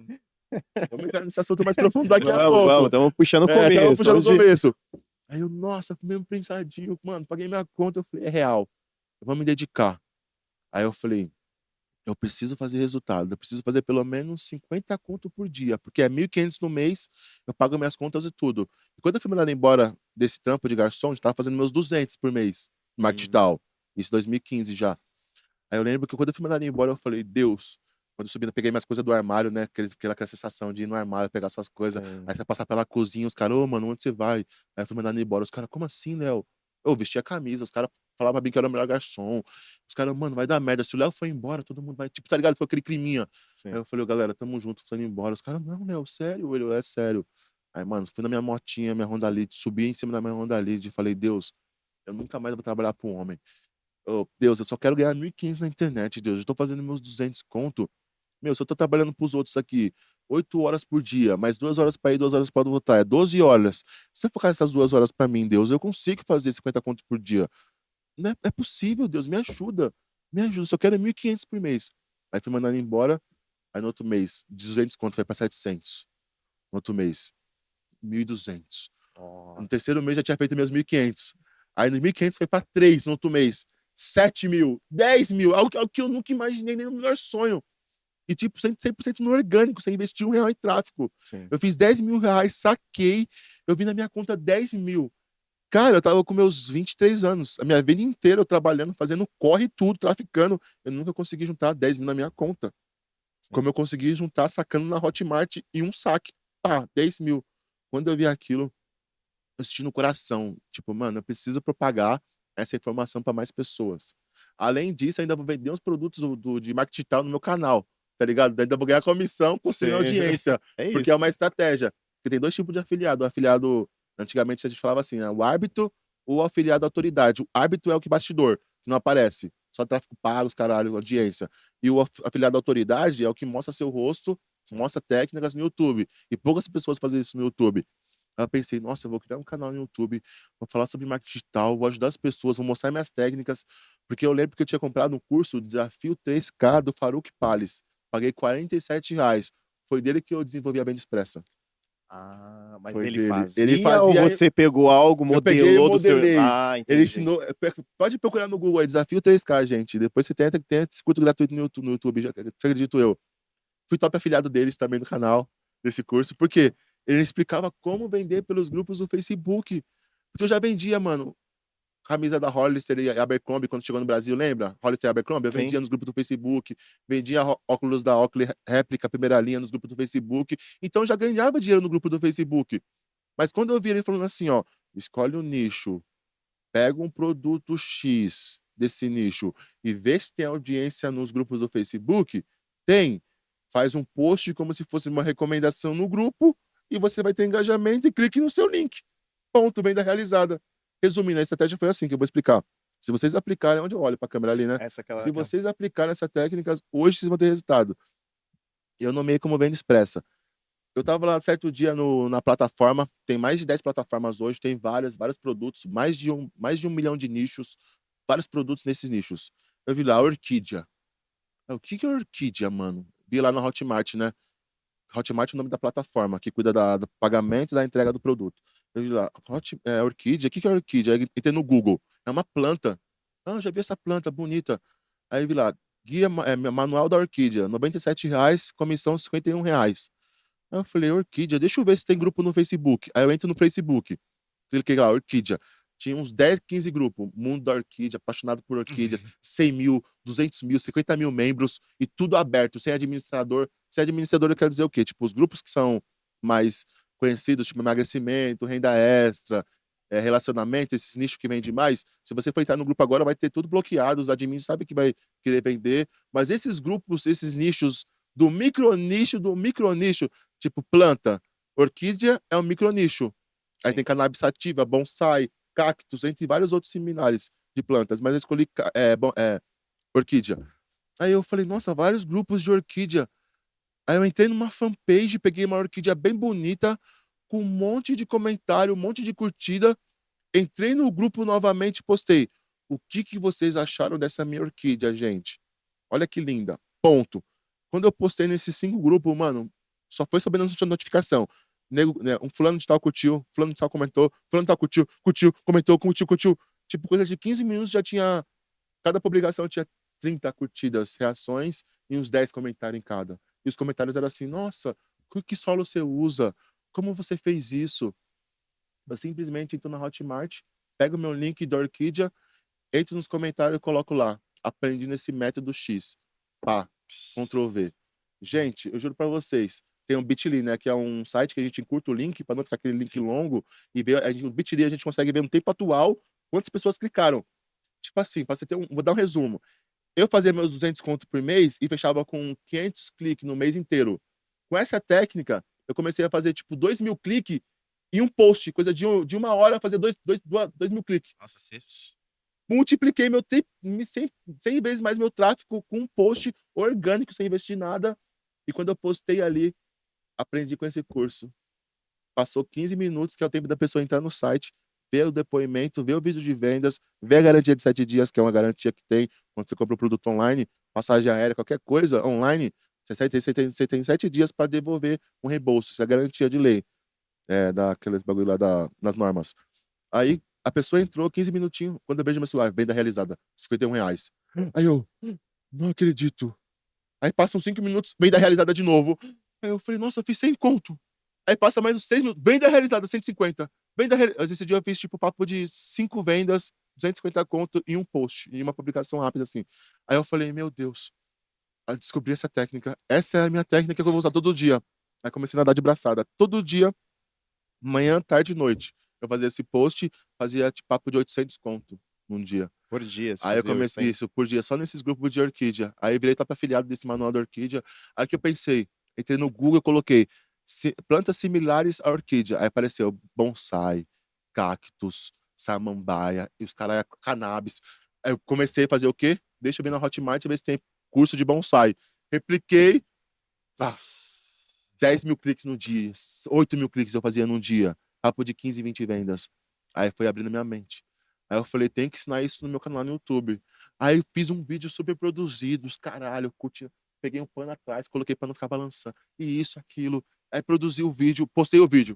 Vamos entrar nesse assunto mais profundo daqui a pouco. Vamos, estamos puxando o começo. Tava puxando hoje... o começo. Aí eu, nossa, comi um prensadinho, mano, paguei minha conta. Eu falei, é real. Eu vou me dedicar. Aí eu falei, eu preciso fazer resultado. Eu preciso fazer pelo menos 50 conto por dia, porque é 1.500 no mês, eu pago minhas contas e tudo. E quando eu fui mandado embora desse trampo de garçom, eu tava fazendo meus 200 por mês, no marketing digital. Isso em 2015 já. Aí eu lembro que quando eu fui mandado embora, eu falei, Deus, quando eu subi, eu peguei minhas coisas do armário, né? Aquela sensação de ir no armário, pegar suas coisas. Sim. Aí você passar pela cozinha, os caras, ô, mano, onde você vai? Aí eu fui mandado embora. Os caras, como assim, Léo? Eu vesti a camisa, os caras falavam pra mim que eu era o melhor garçom. Os caras, mano, vai dar merda. Se o Léo for embora, todo mundo vai. Tipo, tá ligado? Foi aquele climinha. Sim. Aí eu falei, galera, tamo junto, tô indo embora. Os caras, não, Léo, sério? Ele, é sério. Aí, mano, fui na minha motinha, minha Honda Lead, subi em cima da minha Honda Lead e falei, Deus, eu nunca mais vou trabalhar para um homem. Deus, eu só quero ganhar 1.500 na internet, Deus. Eu tô fazendo meus 200 conto. Meu, se eu tô trabalhando pros outros aqui 8 horas por dia, mais 2 horas pra ir, 2 horas pra voltar, é 12 horas. Se eu focar essas 2 horas pra mim, Deus, eu consigo fazer 50 conto por dia. Não é possível, Deus, me ajuda. Me ajuda, só quero 1.500 por mês. Aí fui mandando embora. Aí no outro mês, de 200 conto foi pra 700. No outro mês, 1.200. No terceiro mês já tinha feito meus 1.500. Aí no 1.500 foi pra 3 no outro mês. 7.000, 10.000, algo que eu nunca imaginei nem no melhor sonho. E tipo, 100% no orgânico, sem investir R$1 em tráfego. Sim. Eu fiz R$10.000, saquei, eu vi na minha conta 10.000. Cara, eu tava com meus 23 anos, a minha vida inteira eu trabalhando, fazendo corre tudo, traficando. Eu nunca consegui juntar 10.000 na minha conta. Sim. Como eu consegui juntar sacando na Hotmart em um saque. Pá, 10.000. Quando eu vi aquilo, eu senti no coração. Tipo, mano, eu preciso propagar essa informação para mais pessoas. Além disso, ainda vou vender uns produtos de marketing digital no meu canal, tá ligado? Ainda vou ganhar comissão construindo Sim. audiência. É Porque isso. é uma estratégia. Porque tem 2 tipos de afiliado. O afiliado, antigamente a gente falava assim, né? O árbitro ou o afiliado autoridade. O árbitro é o que bastidor, que não aparece. Só tráfego pago, os caralho, audiência. E o afiliado autoridade é o que mostra seu rosto, mostra técnicas no YouTube. E poucas pessoas fazem isso no YouTube. Aí eu pensei, nossa, eu vou criar um canal no YouTube, vou falar sobre marketing digital, vou ajudar as pessoas, vou mostrar minhas técnicas, porque eu lembro que eu tinha comprado um curso, o Desafio 3K do Faruq Pales. Paguei R$47. Foi dele que eu desenvolvi a Venda Expressa. Ah, mas Foi ele dele. Ele fazia ou fazia, você pegou algo, eu peguei e modelou do seu... modelei. Ah, Ele entendi. ensinou. Pode procurar no Google aí, Desafio 3K, gente. Depois você tenta esse curso gratuito no YouTube, já acredito eu. Fui top afiliado deles também no canal, desse curso, porque ele explicava como vender pelos grupos do Facebook. Porque eu já vendia, mano, camisa da Hollister e Abercrombie quando chegou no Brasil, lembra? Hollister e Abercrombie, eu Sim. vendia nos grupos do Facebook, vendia óculos da Oakley réplica, primeira linha nos grupos do Facebook. Então eu já ganhava dinheiro no grupo do Facebook. Mas quando eu vi ele falando assim, ó, escolhe um nicho, pega um produto X desse nicho e vê se tem audiência nos grupos do Facebook, tem. Faz um post como se fosse uma recomendação no grupo e você vai ter engajamento e clique no seu link. Ponto, venda realizada. Resumindo, a estratégia foi assim que eu vou explicar. Se vocês aplicarem, onde eu olho para a câmera ali, né? Essa aquela... Se vocês aplicarem essa técnica, hoje vocês vão ter resultado. Eu nomeei como venda expressa. Eu tava lá certo dia na plataforma, tem mais de 10 plataformas hoje, tem vários produtos, mais de 1 milhão de nichos, vários produtos nesses nichos. Eu vi lá, Orquídea. O que é Orquídea, mano? Vi lá na Hotmart, né? Hotmart é o nome da plataforma, que cuida do pagamento e da entrega do produto. Eu vi lá, Orquídea, o que é Orquídea? Aí entrei no Google, é uma planta. Ah, já vi essa planta, bonita. Aí vi lá, manual da Orquídea, R$97, comissão R$51. Aí eu falei, Orquídea, deixa eu ver se tem grupo no Facebook. Aí eu entro no Facebook, cliquei lá, Orquídea. Tinha uns 10, 15 grupos. Mundo da Orquídea, apaixonado por orquídeas, 100 mil, 200 mil, 50 mil membros, e tudo aberto, sem administrador. Sem administrador, eu quero dizer o quê? Tipo, os grupos que são mais conhecidos, tipo emagrecimento, renda extra, relacionamento, esses nichos que vendem mais. Se você for entrar no grupo agora, vai ter tudo bloqueado, os admins sabem que vai querer vender. Mas esses grupos, esses nichos, do micronicho, tipo planta, orquídea é um micronicho. Aí Sim. tem cannabis sativa, bonsai, cactos, entre vários outros similares de plantas, mas eu escolhi orquídea. Aí eu falei, nossa, vários grupos de orquídea. Aí eu entrei numa fanpage, peguei uma orquídea bem bonita, com um monte de comentário, um monte de curtida. Entrei no grupo novamente e postei. O que vocês acharam dessa minha orquídea, gente? Olha que linda. Ponto. Quando eu postei nesses 5 grupos, mano, só foi sabendo a notificação. Um fulano de tal curtiu, fulano de tal comentou, fulano de tal curtiu, comentou, curtiu. Tipo, coisa de 15 minutos já tinha... Cada publicação tinha 30 curtidas, reações e uns 10 comentários em cada. E os comentários eram assim, nossa, que solo você usa? Como você fez isso? Eu simplesmente entro na Hotmart, pego o meu link da Orquídea, entro nos comentários e coloco lá. Aprendi nesse método X. Pá, Ctrl V. Gente, eu juro pra vocês, tem um Bitly, né, que é um site que a gente encurta o link, pra não ficar aquele link longo, e ver, o Bitly a gente consegue ver no tempo atual quantas pessoas clicaram. Tipo assim, pra você ter vou dar um resumo. Eu fazia meus 200 conto por mês e fechava com 500 cliques no mês inteiro. Com essa técnica, eu comecei a fazer, tipo, 2.000 cliques em um post. Coisa de 1 hora, fazer 2.000 cliques. Nossa, você... Multipliquei 100 vezes mais meu tráfego com um post orgânico, sem investir nada. E quando eu postei ali, aprendi com esse curso. Passou 15 minutos, que é o tempo da pessoa entrar no site, ver o depoimento, ver o vídeo de vendas, ver a garantia de 7 dias, que é uma garantia que tem quando você compra o produto online, passagem aérea, qualquer coisa online, você tem 7 dias para devolver um reembolso. Isso é garantia de lei, daqueles bagulho lá nas normas. Aí a pessoa entrou 15 minutinhos, quando eu vejo meu celular, venda realizada, R$ 51. Aí eu, não acredito. Aí passam 5 minutos, venda realizada de novo. Aí eu falei, nossa, eu fiz 100 conto. Aí passa mais uns 6 minutos, venda realizada, 150. Esse dia eu fiz, tipo, papo de 5 vendas, 250 conto em um post, em uma publicação rápida, assim. Aí eu falei, meu Deus, eu descobri essa técnica. Essa é a minha técnica que eu vou usar todo dia. Aí comecei a nadar de braçada. Todo dia, manhã, tarde e noite. Eu fazia esse post, fazia, tipo, papo de 800 conto num dia. Por dia, você Aí eu fazia comecei 800. isso por dia, só nesses grupos de orquídea. Aí virei top afiliado desse manual da orquídea. Aí que eu pensei, entrei no Google e coloquei plantas similares à orquídea. Aí apareceu bonsai, cactus, samambaia, e os caras, cannabis. Aí eu comecei a fazer o quê? Deixa eu ver na Hotmart, ver se tem curso de bonsai. Repliquei, 10.000 cliques no dia, 8.000 cliques eu fazia num dia. Papo de 15, 20 vendas. Aí foi abrindo minha mente. Aí eu falei, tem que ensinar isso no meu canal no YouTube. Aí eu fiz um vídeo super produzido, os caralho, curti, peguei um pano atrás, coloquei pra não ficar balançando. E isso, aquilo. Aí produzi o vídeo, postei o vídeo.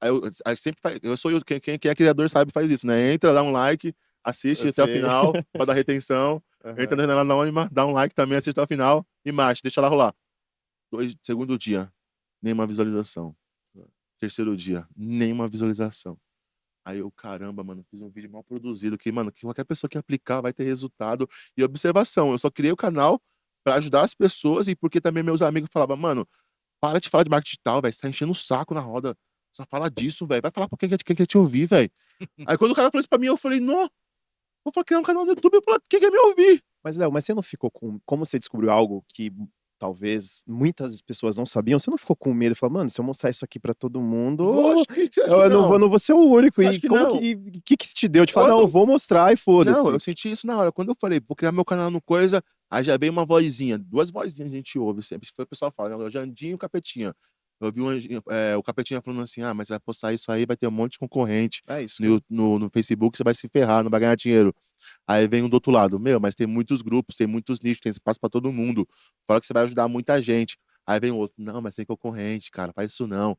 Aí sempre eu sou eu, quem é criador sabe faz isso, né? Entra, dá um like, assiste Eu até o sei. final, pra dar retenção. Entra na janela anônima, dá um like também, assiste até o final e marcha, deixa lá rolar. Segundo dia, nenhuma visualização. Terceiro dia, nenhuma visualização. Aí eu, caramba, mano, fiz um vídeo mal produzido, que, mano, que qualquer pessoa que aplicar vai ter resultado. E observação, eu só criei o canal pra ajudar as pessoas e porque também meus amigos falavam, mano, para de falar de marketing digital, velho, você tá enchendo o saco na roda. Só fala disso, velho, vai falar pra quem quer te ouvir, velho. Aí quando o cara falou isso pra mim, eu falei, não, vou criar um canal no YouTube, eu falei, quem quer me ouvir? Mas, Léo, mas você não ficou com... Como você descobriu algo que talvez muitas pessoas não sabiam, você não ficou com medo? Falou, mano, se eu mostrar isso aqui pra todo mundo, Lógico que você acha eu que não, não. não vou ser o único. Você E acha que como não? que te deu de falar, não, eu vou mostrar e Não, foda-se? eu senti isso na hora. Quando eu falei, vou criar meu canal no coisa, aí já veio uma vozinha, 2 vozinhas a gente ouve sempre. O pessoal fala, né? O Jandinho e o Capetinha. Eu ouvi o Capetinha falando assim, mas vai postar isso aí, vai ter um monte de concorrente É isso. no Facebook, você vai se ferrar, não vai ganhar dinheiro. Aí vem um do outro lado, mas tem muitos grupos, tem muitos nichos, tem espaço pra todo mundo. Fala que você vai ajudar muita gente. Aí vem outro, não, mas tem concorrente, cara, faz isso não.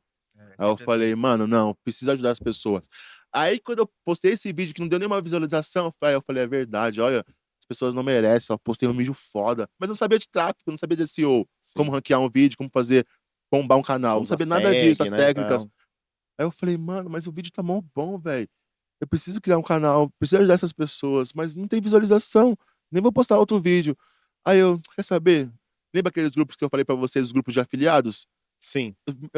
Aí eu falei, mano, não, precisa ajudar as pessoas. Aí quando eu postei esse vídeo que não deu nenhuma visualização, eu falei, é verdade, olha, as pessoas não merecem, eu postei um vídeo foda. Mas eu não sabia de tráfego, não sabia de SEO, como ranquear um vídeo, como fazer, bombar um canal, não sabia nada disso, as técnicas. Aí eu falei, mano, mas o vídeo tá mó bom, velho. Eu preciso criar um canal, preciso ajudar essas pessoas, mas não tem visualização, nem vou postar outro vídeo. Aí eu, quer saber? Lembra aqueles grupos que eu falei pra vocês, os grupos de afiliados? Sim.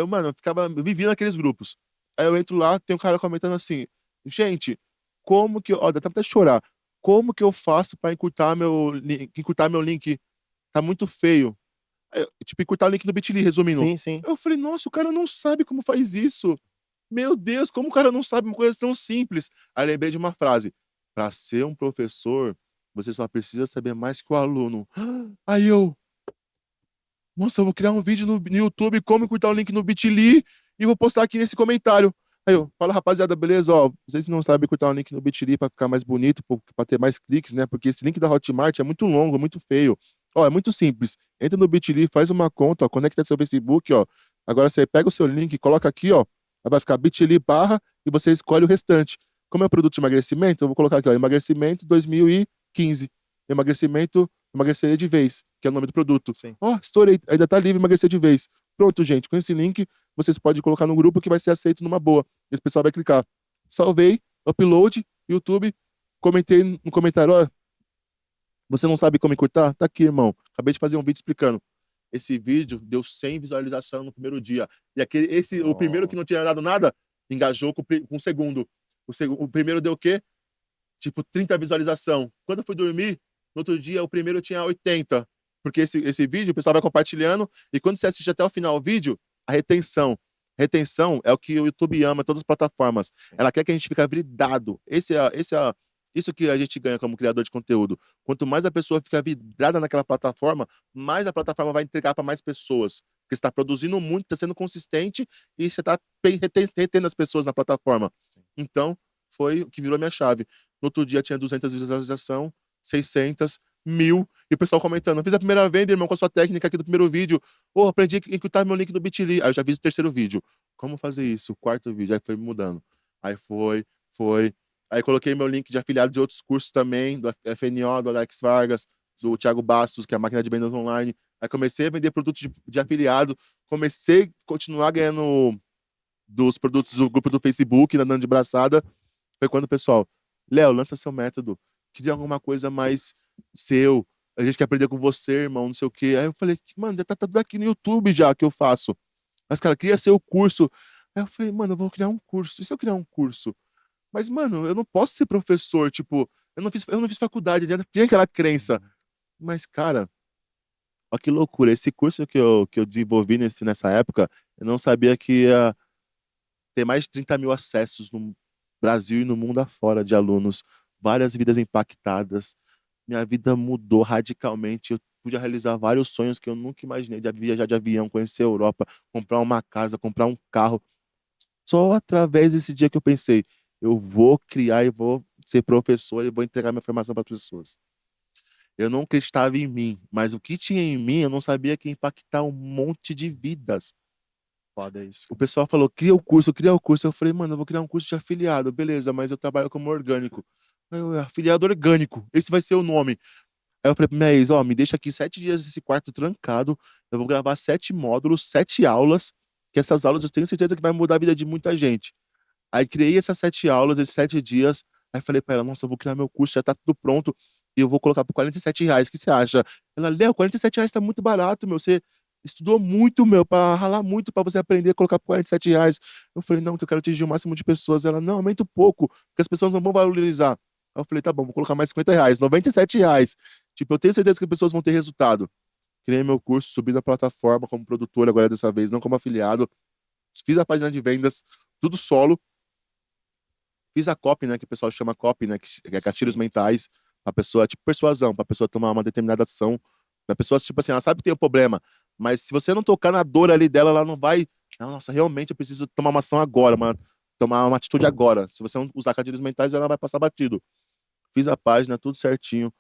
Mano, eu vivia naqueles grupos. Aí eu entro lá, tem um cara comentando assim, gente, como que, ó, dá até chorar, como que eu faço pra encurtar meu link? Tá muito feio. Tipo, encurtar o link no Bitly, resumindo. Sim, sim. Eu falei, nossa, o cara não sabe como faz isso. Meu Deus, como o cara não sabe uma coisa tão simples? Aí lembrei de uma frase, pra ser um professor, você só precisa saber mais que o aluno. Aí eu, nossa, eu vou criar um vídeo no YouTube, como encurtar o link no Bitly, e vou postar aqui nesse comentário. Aí eu, fala rapaziada, beleza, ó, vocês não sabem encurtar o link no Bitly pra ficar mais bonito, pra ter mais cliques, né, porque esse link da Hotmart é muito longo, é muito feio. Ó, é muito simples, entra no Bitly, faz uma conta, ó, conecta seu Facebook, ó, agora você pega o seu link, coloca aqui, ó, vai ficar Bitly barra, e você escolhe o restante. Como é um produto de emagrecimento, eu vou colocar aqui, ó, emagrecimento 2015, emagrecer de vez, que é o nome do produto. Ó, estourei, ainda tá livre emagrecer de vez. Pronto, gente, com esse link, vocês podem colocar no grupo que vai ser aceito numa boa. Esse pessoal vai clicar. Salvei, upload, YouTube, comentei no comentário, ó, você não sabe como encurtar? Tá aqui, irmão. Acabei de fazer um vídeo explicando. Esse vídeo deu 100 visualizações no primeiro dia. E o primeiro que não tinha dado nada, engajou com o segundo. O primeiro deu o quê? Tipo, 30 visualização. Quando eu fui dormir, no outro dia, o primeiro tinha 80. Porque esse vídeo, o pessoal vai compartilhando, e quando você assiste até o final o vídeo, a retenção. Retenção é o que o YouTube ama, todas as plataformas. Sim. Ela quer que a gente fique vidrado. Isso que a gente ganha como criador de conteúdo. Quanto mais a pessoa fica vidrada naquela plataforma, mais a plataforma vai entregar para mais pessoas. Porque você está produzindo muito, está sendo consistente e você está retendo as pessoas na plataforma. Então, foi o que virou a minha chave. No outro dia tinha 200 visualizações, 600, 1000, e o pessoal comentando: fiz a primeira venda, irmão, com a sua técnica aqui do primeiro vídeo. Aprendi a encriptar meu link do Bitly. Aí eu já fiz o terceiro vídeo. Como fazer isso? O quarto vídeo. Aí foi mudando. Aí foi. Aí coloquei meu link de afiliado de outros cursos também, do FNO, do Alex Vargas, do Thiago Bastos, que é a máquina de vendas online. Aí comecei a vender produtos de afiliado, comecei a continuar ganhando dos produtos do grupo do Facebook, nadando de braçada. Foi quando o pessoal: Léo, lança seu método, queria alguma coisa mais seu, a gente quer aprender com você, irmão, não sei o quê. Aí eu falei: mano, já tá tudo aqui no YouTube já que eu faço. Mas, cara, queria ser o curso. Aí eu falei: mano, eu vou criar um curso. E se eu criar um curso? Mas, mano, eu não posso ser professor, tipo, eu não fiz faculdade, tinha aquela crença. Mas, cara, olha que loucura. Esse curso que eu desenvolvi nessa época, eu não sabia que ia ter mais de 30 mil acessos no Brasil e no mundo afora de alunos, várias vidas impactadas. Minha vida mudou radicalmente. Eu pude realizar vários sonhos que eu nunca imaginei, de viajar de avião, conhecer a Europa, comprar uma casa, comprar um carro. Só através desse dia que eu pensei: eu vou criar e vou ser professor e vou entregar minha formação para as pessoas. Eu não acreditava em mim, mas o que tinha em mim eu não sabia que ia impactar um monte de vidas. Foda isso. O pessoal falou: cria o curso, cria o curso. Eu falei: mano, eu vou criar um curso de afiliado, beleza, mas eu trabalho como orgânico. Afiliado orgânico, esse vai ser o nome. Aí eu falei pra minha ex: me deixa aqui 7 dias nesse quarto trancado, eu vou gravar 7 módulos, 7 aulas, que essas aulas eu tenho certeza que vai mudar a vida de muita gente. Aí criei essas 7 aulas, esses 7 dias. Aí falei pra ela: nossa, eu vou criar meu curso, já tá tudo pronto. E eu vou colocar por R$ 47. O que você acha? Ela: Léo, R$ 47 tá muito barato, meu. Você estudou muito, meu, pra ralar muito pra você aprender a colocar por R$ 47. Eu falei: não, que eu quero atingir o máximo de pessoas. Ela: não, aumenta um pouco, porque as pessoas não vão valorizar. Aí eu falei: tá bom, vou colocar mais R$ 50, R$ 97. Tipo, eu tenho certeza que as pessoas vão ter resultado. Criei meu curso, subi na plataforma como produtor agora dessa vez, não como afiliado. Fiz a página de vendas, tudo solo. Fiz a copy, né, que o pessoal chama copy, né, que é gatilhos mentais, pra pessoa, tipo persuasão, pra pessoa tomar uma determinada ação. Pra pessoa, tipo assim, ela sabe que tem o problema, mas se você não tocar na dor ali dela, ela não vai: nossa, realmente eu preciso tomar uma ação agora, tomar uma atitude agora. Se você não usar gatilhos mentais, ela vai passar batido. Fiz a página, tudo certinho.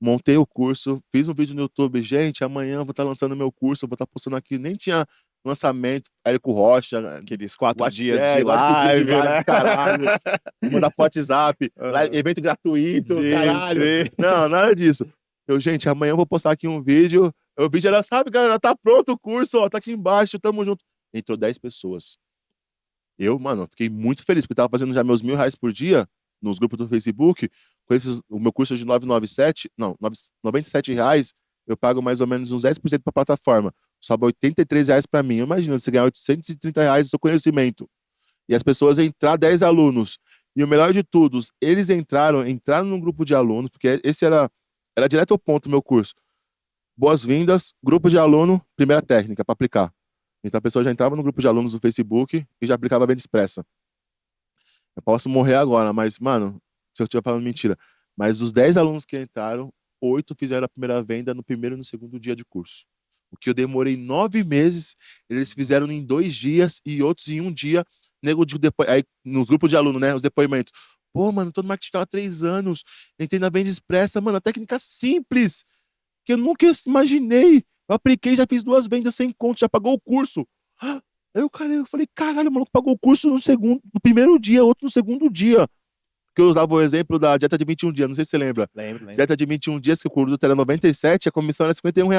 Montei o curso, fiz um vídeo no YouTube. Gente, amanhã eu vou estar lançando meu curso, eu vou estar postando aqui. Nem tinha lançamento, Érico Rocha, Aqueles 4 WhatsApp, dias de 4 dias de live, né? caralho. Vou mandar pro WhatsApp, Aham. evento gratuito, os Sim, caralho. sim. Não, nada disso. Gente, amanhã eu vou postar aqui um vídeo. O vídeo era: sabe, galera, tá pronto o curso, ó, tá aqui embaixo, tamo junto. Entrou 10 pessoas. Mano, fiquei muito feliz, porque eu tava fazendo já meus R$ 1.000 por dia nos grupos do Facebook. O meu curso é de 997, não, R$ 97, eu pago mais ou menos uns 10% pra plataforma. Sobe R$ 83 pra mim. Imagina, você ganhar R$ 830 do seu conhecimento. E as pessoas entrar 10 alunos. E o melhor de tudo, eles entraram num grupo de alunos, porque esse era direto ao ponto do meu curso. Boas-vindas, grupo de aluno, primeira técnica para aplicar. Então a pessoa já entrava no grupo de alunos do Facebook e já aplicava a venda expressa. Eu posso morrer agora, mas, mano, se eu estiver falando mentira. Mas dos 10 alunos que entraram, 8 fizeram a primeira venda no primeiro e no segundo dia de curso. O que eu demorei 9 meses, eles fizeram em 2 dias e outros em 1 dia. Aí, nos grupos de aluno, né? Os depoimentos: pô, mano, tô no marketing há 3 anos, entrei na venda expressa, mano, a técnica simples, que eu nunca imaginei. Eu apliquei, já fiz 2 vendas sem conto, já pagou o curso. Aí eu falei: caralho, o maluco pagou o curso no primeiro dia, outro no segundo dia. Que eu usava o exemplo da dieta de 21 dias, não sei se você lembra. Lembro. Dieta de 21 dias, que o produto era 97, a comissão era R$ 51.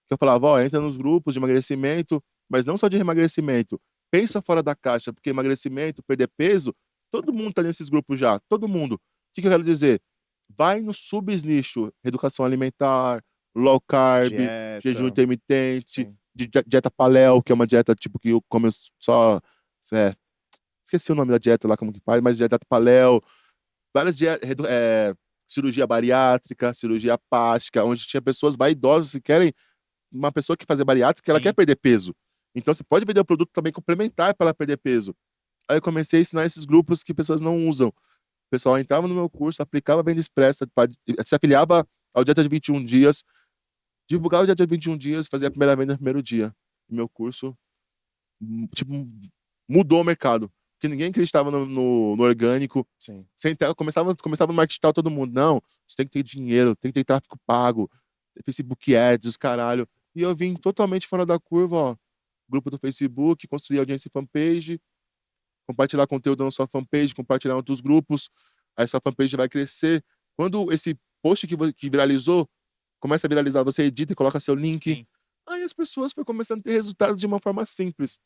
Que eu falava: entra nos grupos de emagrecimento, mas não só de emagrecimento. Pensa fora da caixa, porque emagrecimento, perder peso, todo mundo tá nesses grupos já, todo mundo. O que eu quero dizer? Vai no subnicho: educação alimentar, low carb, Dieta. jejum intermitente, Sim. dieta paleo, que é uma dieta tipo que eu como só... esqueci o nome da dieta lá, como que faz, mas dieta paleo, várias cirurgia bariátrica, cirurgia plástica, onde tinha pessoas vaidosas que querem, uma pessoa que fazer bariátrica, ela Sim. quer perder peso. Então você pode vender o produto também complementar para ela perder peso. Aí eu comecei a ensinar esses grupos que pessoas não usam. O pessoal entrava no meu curso, aplicava a venda expressa, se afiliava ao Dieta de 21 dias, divulgava o Dieta de 21 dias, fazia a primeira venda no primeiro dia. E meu curso, tipo, mudou o mercado. Porque ninguém acreditava no orgânico. Sim. Começava no marketing digital todo mundo. Não, você tem que ter dinheiro, tem que ter tráfego pago, Facebook Ads, os caralho. E eu vim totalmente fora da curva, ó. Grupo do Facebook, construir audiência e fanpage, compartilhar conteúdo na sua fanpage, compartilhar em outros grupos. Aí sua fanpage vai crescer. Quando esse post que viralizou, começa a viralizar, você edita e coloca seu link. Sim. Aí as pessoas foram começando a ter resultados de uma forma simples.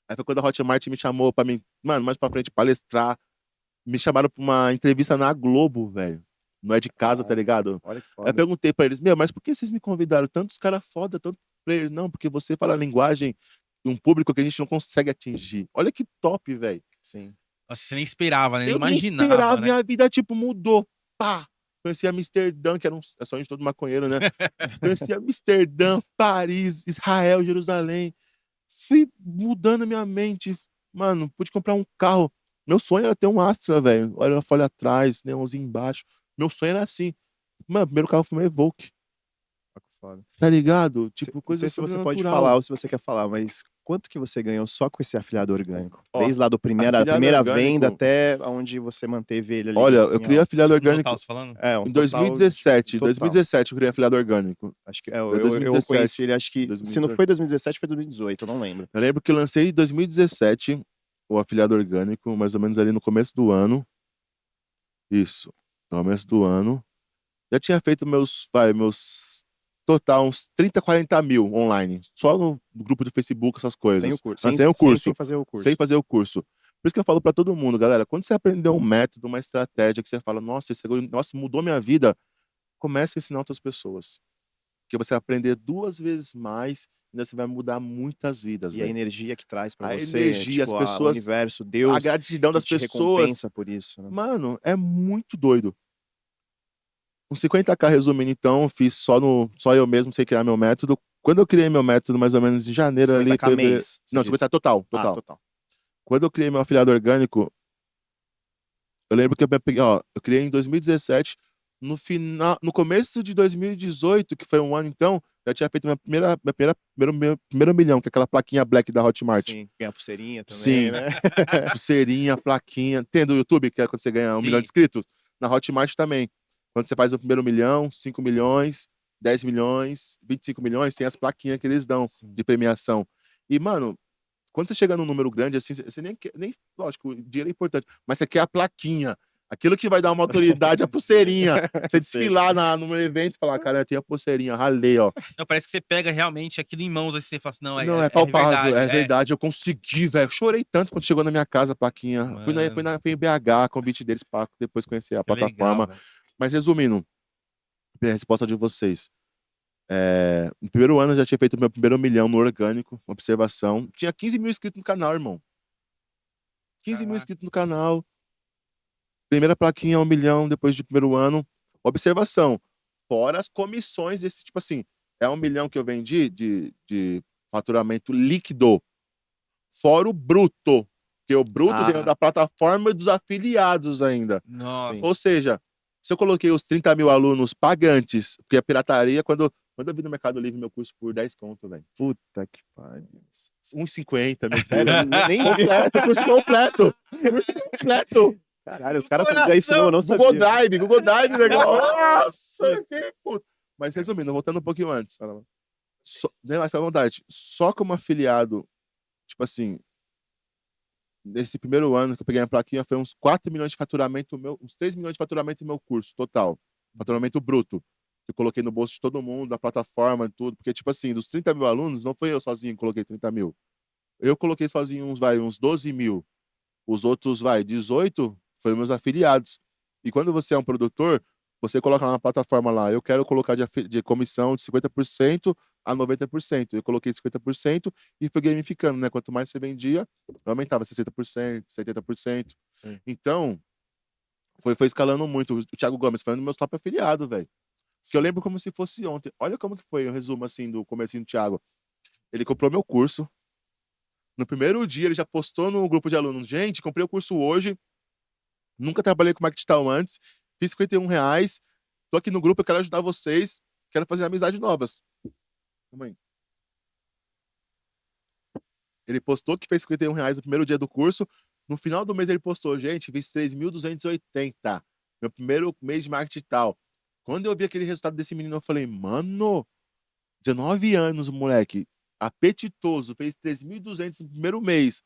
Aí foi quando a Hotmart me chamou pra mim, mano, mais pra frente, palestrar. Me chamaram pra uma entrevista na Globo, velho. Não é de casa, tá Caralho, ligado? Olha que Aí eu foda. perguntei pra eles, mas por que vocês me convidaram? Tantos caras foda, tanto player. Não, porque você fala a linguagem de um público que a gente não consegue atingir. Olha que top, velho. Sim. Nossa, você nem esperava, né? Nem Eu nem imaginava, esperava, né? minha vida, tipo, mudou. Pá! Conheci Amsterdã, que era é sonho de todo maconheiro, né? Conheci Amsterdã, Paris, Israel, Jerusalém. Fui mudando a minha mente. Mano, pude comprar um carro. Meu sonho era ter um Astra, velho. Olha a folha atrás, neonzinho embaixo. Meu sonho era assim. Mano, primeiro carro foi um Evoque. Olha que foda. Tá ligado? Se- Tipo, Não coisa sei se você pode sobrenatural. falar ou se você quer falar, mas quanto que você ganhou só com esse afiliado orgânico? Ó, Desde lá a afiliado primeira orgânico- venda até onde você manteve ele ali. Olha, eu em criei alta? afiliado No orgânico total, você falando? É, um em total, 2017. Em total. 2017 eu criei afiliado orgânico. Acho que Foi eu 2017. conheci ele, acho que se não 2018. foi 2017, foi 2018, eu não lembro. Eu lembro que eu lancei em 2017 o afiliado orgânico, mais ou menos ali no começo do ano. Isso, no começo do ano. Já tinha feito meus total, uns 30, 40 mil online. Só no grupo do Facebook, essas coisas. Sem o curso. Sem o curso. Sem fazer o curso. Sem fazer o curso. Por isso que eu falo pra todo mundo, galera, quando você aprender um método, uma estratégia que você fala, nossa, nossa, mudou minha vida, comece a ensinar outras pessoas. Porque você vai aprender 2 vezes mais, e ainda você vai mudar muitas vidas, E a velho. energia que traz pra A você, energia, as tipo, o pessoas, universo, a Deus, gratidão que das te pessoas. recompensa por isso, né? Mano, é muito doido. Com 50k resumindo, então, fiz só eu mesmo, sei criar meu método. Quando eu criei meu método, mais ou menos em janeiro ali, 50k fevereiro. mês, você Não, disse. 50 total, Ah, total. total. Quando eu criei meu afiliado orgânico, eu lembro que eu peguei, ó, eu criei em 2017, no começo de 2018, que foi um ano então, já tinha feito meu primeiro milhão, que é aquela plaquinha black da Hotmart. Sim, ganhar pulseirinha também, Sim. né? Pulseirinha, plaquinha. Tem do YouTube, que é quando você ganha 1 milhão de Sim. inscritos? Na Hotmart também. Quando você faz o primeiro milhão, 5 milhões, 10 milhões, 25 milhões, tem as plaquinhas que eles dão de premiação. E, mano, quando você chega num número grande, assim, você nem lógico, o dinheiro é importante, mas você quer a plaquinha. Aquilo que vai dar uma autoridade, a pulseirinha. Você desfilar no evento e falar, cara, eu tenho a pulseirinha, ralei, ó. Não, parece que você pega realmente aquilo em mãos, assim, você fala assim, não, Não, é palpável, verdade. é verdade. Eu consegui, velho. Chorei tanto quando chegou na minha casa a plaquinha. Fui em BH, convite deles para depois conhecer a Que plataforma. legal, velho. Mas resumindo, a resposta de vocês. No primeiro ano eu já tinha feito meu primeiro milhão no orgânico, observação. Tinha 15 mil inscritos no canal, irmão. 15 mil Caraca. inscritos no canal. Primeira plaquinha, 1 milhão depois do primeiro ano. Observação. Fora as comissões desse, tipo assim, é 1 milhão que eu vendi de faturamento líquido. Fora o bruto. Porque o bruto dentro da plataforma e dos afiliados ainda. Nossa. Sim. Ou seja, se eu coloquei os 30 mil alunos pagantes, porque a pirataria, quando eu vi no Mercado Livre meu curso por 10 conto, velho. Puta que pariu. 1,50 meu Sério, curso. nem vi. Completo, curso completo. Curso completo. Caralho, os caras faziam isso mesmo, eu não sabia. Google Drive, legal. Nossa, que puto. Mas resumindo, voltando um pouquinho antes. Fica à vontade. Só como afiliado, tipo assim, nesse primeiro ano que eu peguei a plaquinha, foi uns 4 milhões de faturamento meu, uns 3 milhões de faturamento no meu curso, total. Faturamento bruto. Eu coloquei no bolso de todo mundo, na plataforma, tudo. Porque, tipo assim, dos 30 mil alunos, não foi eu sozinho que coloquei 30 mil. Eu coloquei sozinho uns 12 mil. Os outros, 18, foram meus afiliados. E quando você é um produtor, você coloca lá na plataforma lá, eu quero colocar de comissão de 50% a 90%. Eu coloquei 50% e fui gamificando, né? Quanto mais você vendia, eu aumentava 60%, 70%. Sim. Então, foi escalando muito. O Thiago Gomes foi um dos meus top afiliados, velho. Que eu lembro como se fosse ontem. Olha como que foi o resumo, assim, do comecinho do Thiago. Ele comprou meu curso. No primeiro dia, ele já postou no grupo de alunos. Gente, comprei o curso hoje. Nunca trabalhei com marketing digital antes. Fiz R$ 51. Tô aqui no grupo, eu quero ajudar vocês. Quero fazer amizades novas. Calma aí. Ele postou que fez R$ 51 no primeiro dia do curso. No final do mês ele postou, gente, fiz 3.280. Meu primeiro mês de marketing digital. Quando eu vi aquele resultado desse menino, eu falei, mano, 19 anos, o moleque, apetitoso, fez 3.200 no primeiro mês.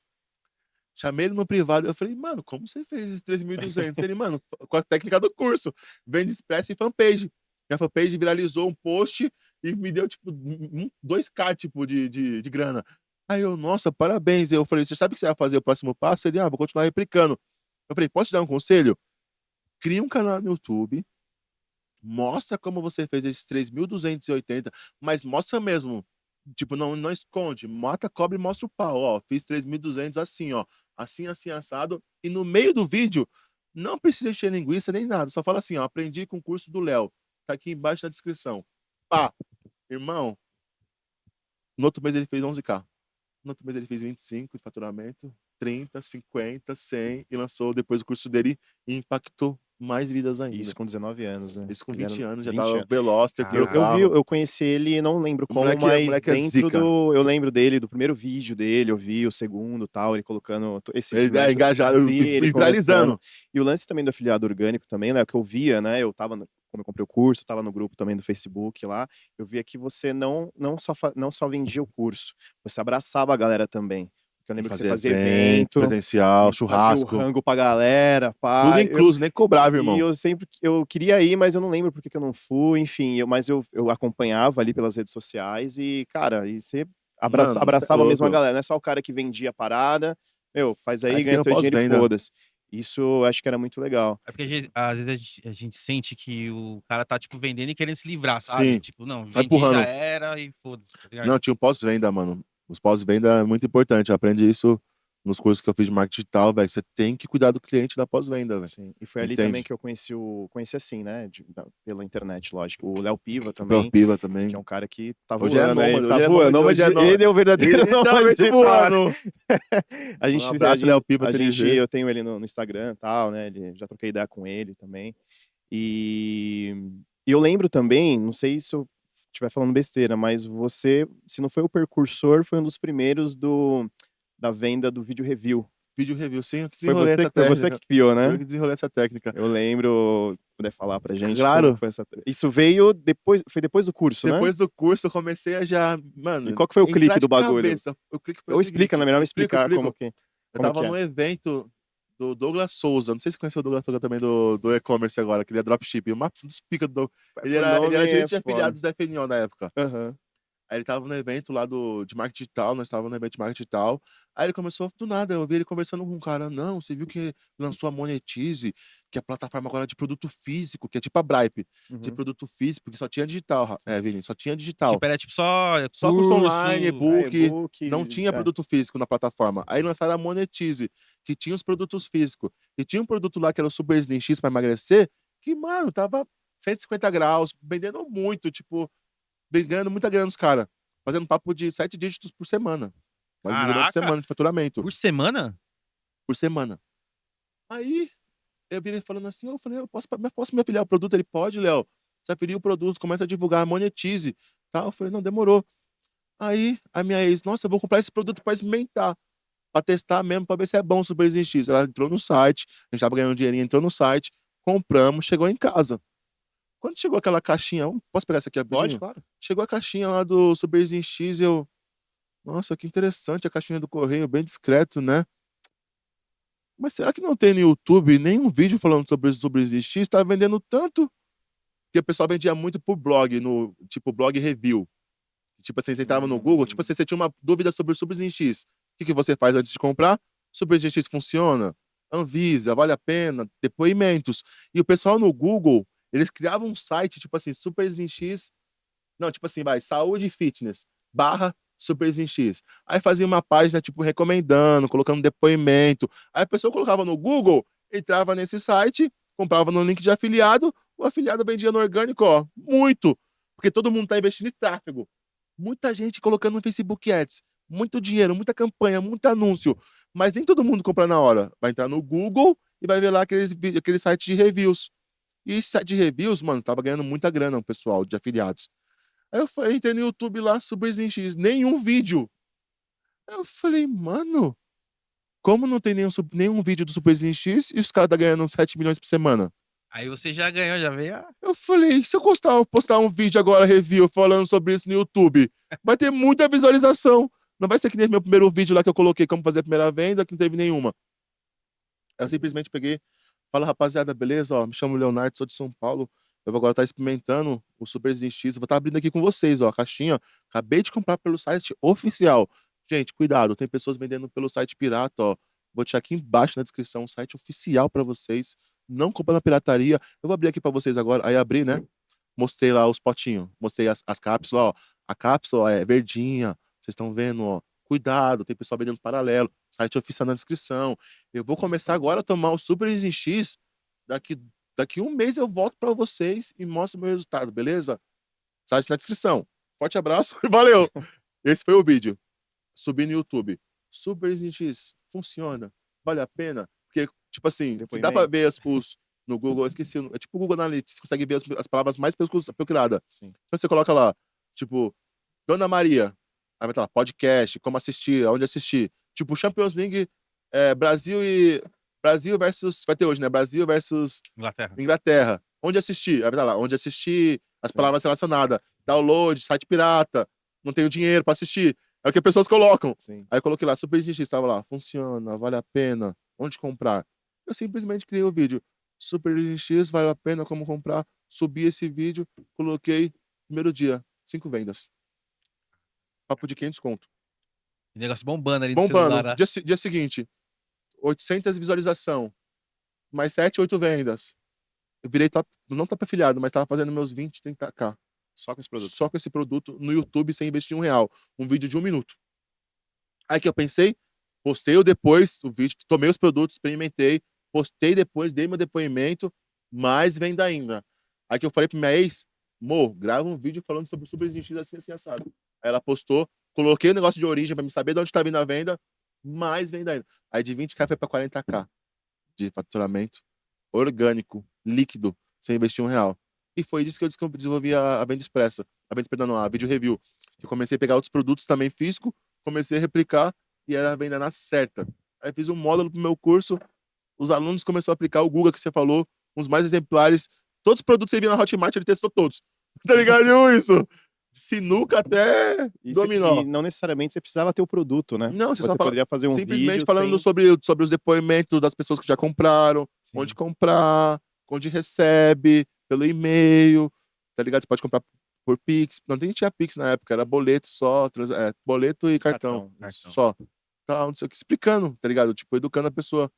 Chamei ele no privado, eu falei, mano, como você fez esses 3.200? Ele, mano, com a técnica do curso, vende expresso e fanpage. Minha fanpage viralizou um post e me deu, tipo, 2K, tipo, de grana. Aí eu, nossa, parabéns. Eu falei, você sabe o que você vai fazer o próximo passo? Ele, vou continuar replicando. Eu falei, posso te dar um conselho? Cria um canal no YouTube, mostra como você fez esses 3.280, mas mostra mesmo. Tipo, não esconde. Mata a cobra e mostra o pau. Ó, fiz 3.200 assim, ó. Assim, assim, assado. E no meio do vídeo, não precisa encher linguiça nem nada. Só fala assim, ó. Aprendi com o curso do Léo. Tá aqui embaixo na descrição. Pá, irmão. No outro mês ele fez 11K. No outro mês ele fez 25 de faturamento. 30, 50, 100. E lançou depois o curso dele e impactou mais vidas ainda. Isso com 19 anos, né? Isso com Ele 20 era anos, já 20 tava anos. veloz, terminou o Eu vi, carro. eu conheci ele, não lembro O como, moleque mas é dentro zica. eu lembro dele, do primeiro vídeo dele, eu vi o segundo tal, ele colocando esse Ele é método, engajado, vi ele viralizando. conversando. E o lance também do afiliado orgânico também, né, que eu via, né, como eu comprei o curso, eu tava no grupo também do Facebook lá, eu via que você não só vendia o curso, você abraçava a galera também. Porque eu lembro que você fazia evento, presencial, fazia o churrasco. rango pra galera, pá. Tudo incluso, nem cobrava, E irmão. eu queria ir, mas eu não lembro por que eu não fui, enfim, mas eu acompanhava ali pelas redes sociais e, cara, e você Mano, cê é abraçava mesmo a louco. galera, não é só o cara que vendia a parada, faz aí, Aí ganha tem o teu dinheiro e pós-venda. foda-se. Isso eu acho que era muito legal. É porque às vezes a gente sente que o cara tá, tipo, vendendo e querendo se livrar, sabe? Sim, Tipo, não, sai vendi, já empurrando. era e foda-se, tá ligado? Não, tinha o pós-venda, mano. Os pós-venda é muito importante. Aprendi isso nos cursos que eu fiz de marketing digital, velho. Você tem que cuidar do cliente da pós-venda, velho. Sim. E foi ali também Entende? que eu conheci assim, né, pela internet, lógico. O Léo Piva O também, Piva que também. é um cara que tá Hoje é voando aí, nômade, tá hoje é voando, nômade, hoje é nômade. ele é o verdadeiro nômade Literalmente digital. voando. A gente, Um abraço, Léo Piva, se ele vê. eu tenho ele no Instagram e tal, né? Já troquei ideia com ele também. E eu lembro também, não sei se eu estiver falando besteira, mas você, se não foi o precursor, foi um dos primeiros da venda do vídeo review. Vídeo review, sim, eu que Foi desenrolei essa você técnica. que criou, Eu né? que desenrolei essa técnica. Eu lembro, se puder falar pra gente Claro. como foi essa. Isso veio depois, foi depois do curso, né? Depois do curso, eu comecei a já, mano, E qual que foi o entrar clique de do bagulho? cabeça. O clique foi Ou o explica, seguinte, né? Melhor me explico. explicar como que Eu como tava que é. num evento do Douglas Souza. Não sei se você conheceu o Douglas Souza também do e-commerce agora, que ele é dropship. Uma dos pica do. Ele Por era nome gerente de é foda. afiliados da FNO na época. Aham. Aí ele tava no evento lá de marketing digital, nós estávamos no evento de marketing digital. Aí ele começou do nada, eu vi ele conversando com um cara. Não, você viu que lançou a Monetize, que é a plataforma agora de produto físico, que é tipo a Bripe, de Uhum. produto físico, porque só tinha digital, Virgem, só tinha digital. Tipo, era tipo só Só curso curso, online, e-book, e-book, não tinha produto físico na plataforma. Aí lançaram a Monetize, que tinha os produtos físicos. E tinha um produto lá que era o Super Slim X para emagrecer, que, mano, tava 150 graus, vendendo muito, tipo, ganhando muita grana nos caras. Fazendo papo de 7 dígitos por semana. Quase R$ 1.000 por Caraca, semana de faturamento. por semana? Por semana. Aí, eu vi ele falando assim, eu falei, eu posso me afiliar ao produto? Ele pode, Léo. Você afilia o produto, começa a divulgar, monetize. Tá? Eu falei, não, demorou. Aí, a minha ex, nossa, eu vou comprar esse produto pra experimentar. Pra testar mesmo, pra ver se é bom o Super Slim X. Ela entrou no site, a gente tava ganhando dinheirinho, entrou no site, compramos, chegou em casa. Quando chegou aquela caixinha, posso pegar essa aqui rapidinho? Pode, claro. Chegou a caixinha lá do Super Slim X, eu... Nossa, que interessante a caixinha do correio, bem discreto, né? Mas será que não tem no YouTube nenhum vídeo falando sobre Slim X? Tá vendendo tanto? Porque o pessoal vendia muito por blog, no tipo blog review. Tipo assim, você entrava no Google, tipo assim, você tinha uma dúvida sobre o Super Slim X. O que você faz antes de comprar? Super Slim X funciona? Anvisa, vale a pena? Depoimentos. E o pessoal no Google, eles criavam um site, tipo assim, Super Slim X... Não, tipo assim, saúde e fitness, /Super Slim X. Aí fazia uma página, tipo, recomendando, colocando depoimento. Aí a pessoa colocava no Google, entrava nesse site, comprava no link de afiliado, o afiliado vendia no orgânico, ó, muito. Porque todo mundo tá investindo em tráfego. Muita gente colocando no Facebook Ads. Muito dinheiro, muita campanha, muito anúncio. Mas nem todo mundo compra na hora. Vai entrar no Google e vai ver lá aqueles sites de reviews. E esse site de reviews, mano, tava ganhando muita grana o pessoal de afiliados. Aí eu falei, entrei no YouTube lá, Superzinho X, nenhum vídeo. Aí eu falei, mano, como não tem nenhum vídeo do Superzinho X e os caras tá ganhando 7 milhões por semana? Aí você já ganhou, já veio. Eu falei, se eu postar um vídeo agora, review, falando sobre isso no YouTube, vai ter muita visualização. Não vai ser que nem meu primeiro vídeo lá que eu coloquei como fazer a primeira venda, que não teve nenhuma. Aí eu simplesmente peguei, fala, rapaziada, beleza? Ó, me chamo Leonardo, sou de São Paulo. Eu vou agora estar experimentando o Superzinho X. Vou estar abrindo aqui com vocês, ó, a caixinha. Acabei de comprar pelo site oficial. Gente, cuidado, tem pessoas vendendo pelo site pirata, ó. Vou deixar aqui embaixo na descrição um site oficial para vocês. Não compra na pirataria. Eu vou abrir aqui para vocês agora. Aí abri, né? Mostrei lá os potinhos. Mostrei as cápsulas, ó. A cápsula ó, é verdinha. Vocês estão vendo, ó. Cuidado, tem pessoal vendendo paralelo. Site oficial na descrição. Eu vou começar agora a tomar o Superzinho X. Daqui um mês eu volto para vocês e mostro o meu resultado, beleza? Site na descrição. Forte abraço e valeu! Esse foi o vídeo. Subi no YouTube. Superzinho X, funciona? Vale a pena? Porque, tipo assim, se dá pra ver no Google, eu esqueci, é tipo o Google Analytics, você consegue ver as palavras mais procuradas. Sim. Então você coloca lá, tipo, Dona Maria, aí vai estar lá, podcast, como assistir, aonde assistir. Tipo, Champions League, Brasil versus, vai ter hoje, né? Brasil versus Inglaterra. Onde assistir? Aí vai estar lá, onde assistir, as palavras relacionadas. Download, site pirata, não tenho dinheiro pra assistir. É o que as pessoas colocam. Sim. Aí eu coloquei lá, Super GX, estava lá, funciona, vale a pena, onde comprar? Eu simplesmente criei o vídeo. Super GX, vale a pena, como comprar? Subi esse vídeo, coloquei, primeiro dia, 5 vendas. Papo de 500 conto. Negócio bombando ali no celular. Bombando. Dia seguinte, 800 visualização, mais 7, 8 vendas. Eu virei não top afiliado, mas tava fazendo meus 20, 30k. Só com esse produto. Só com esse produto no YouTube sem investir R$1. Um vídeo de 1 minuto. Aí que eu pensei, postei depois o vídeo, tomei os produtos, experimentei, postei depois, dei meu depoimento, mais venda ainda. Aí que eu falei pra minha ex, grava um vídeo falando sobre o Superzinho X assim, assim, assado. Aí ela postou, coloquei o negócio de origem pra me saber de onde tá vindo a venda, mais venda ainda. Aí de 20k foi pra 40k de faturamento orgânico, líquido, sem investir R$1. E foi disso que eu desenvolvi a venda expressa. A vídeo review. Eu comecei a pegar outros produtos também físico, comecei a replicar e era a venda na certa. Aí fiz um módulo pro meu curso, os alunos começaram a aplicar o Google que você falou, uns mais exemplares. Todos os produtos que você viu na Hotmart, ele testou todos. Tá ligado isso? De sinuca até dominó. E não necessariamente você precisava ter o produto, né? Não, você poderia fazer um simplesmente vídeo falando sobre os depoimentos das pessoas que já compraram, Sim. onde comprar, onde recebe, pelo e-mail, tá ligado? Você pode comprar por Pix. Não tinha Pix na época, era boleto só, boleto e cartão. Só. Tá, não sei o que, explicando, tá ligado? Tipo, educando a pessoa.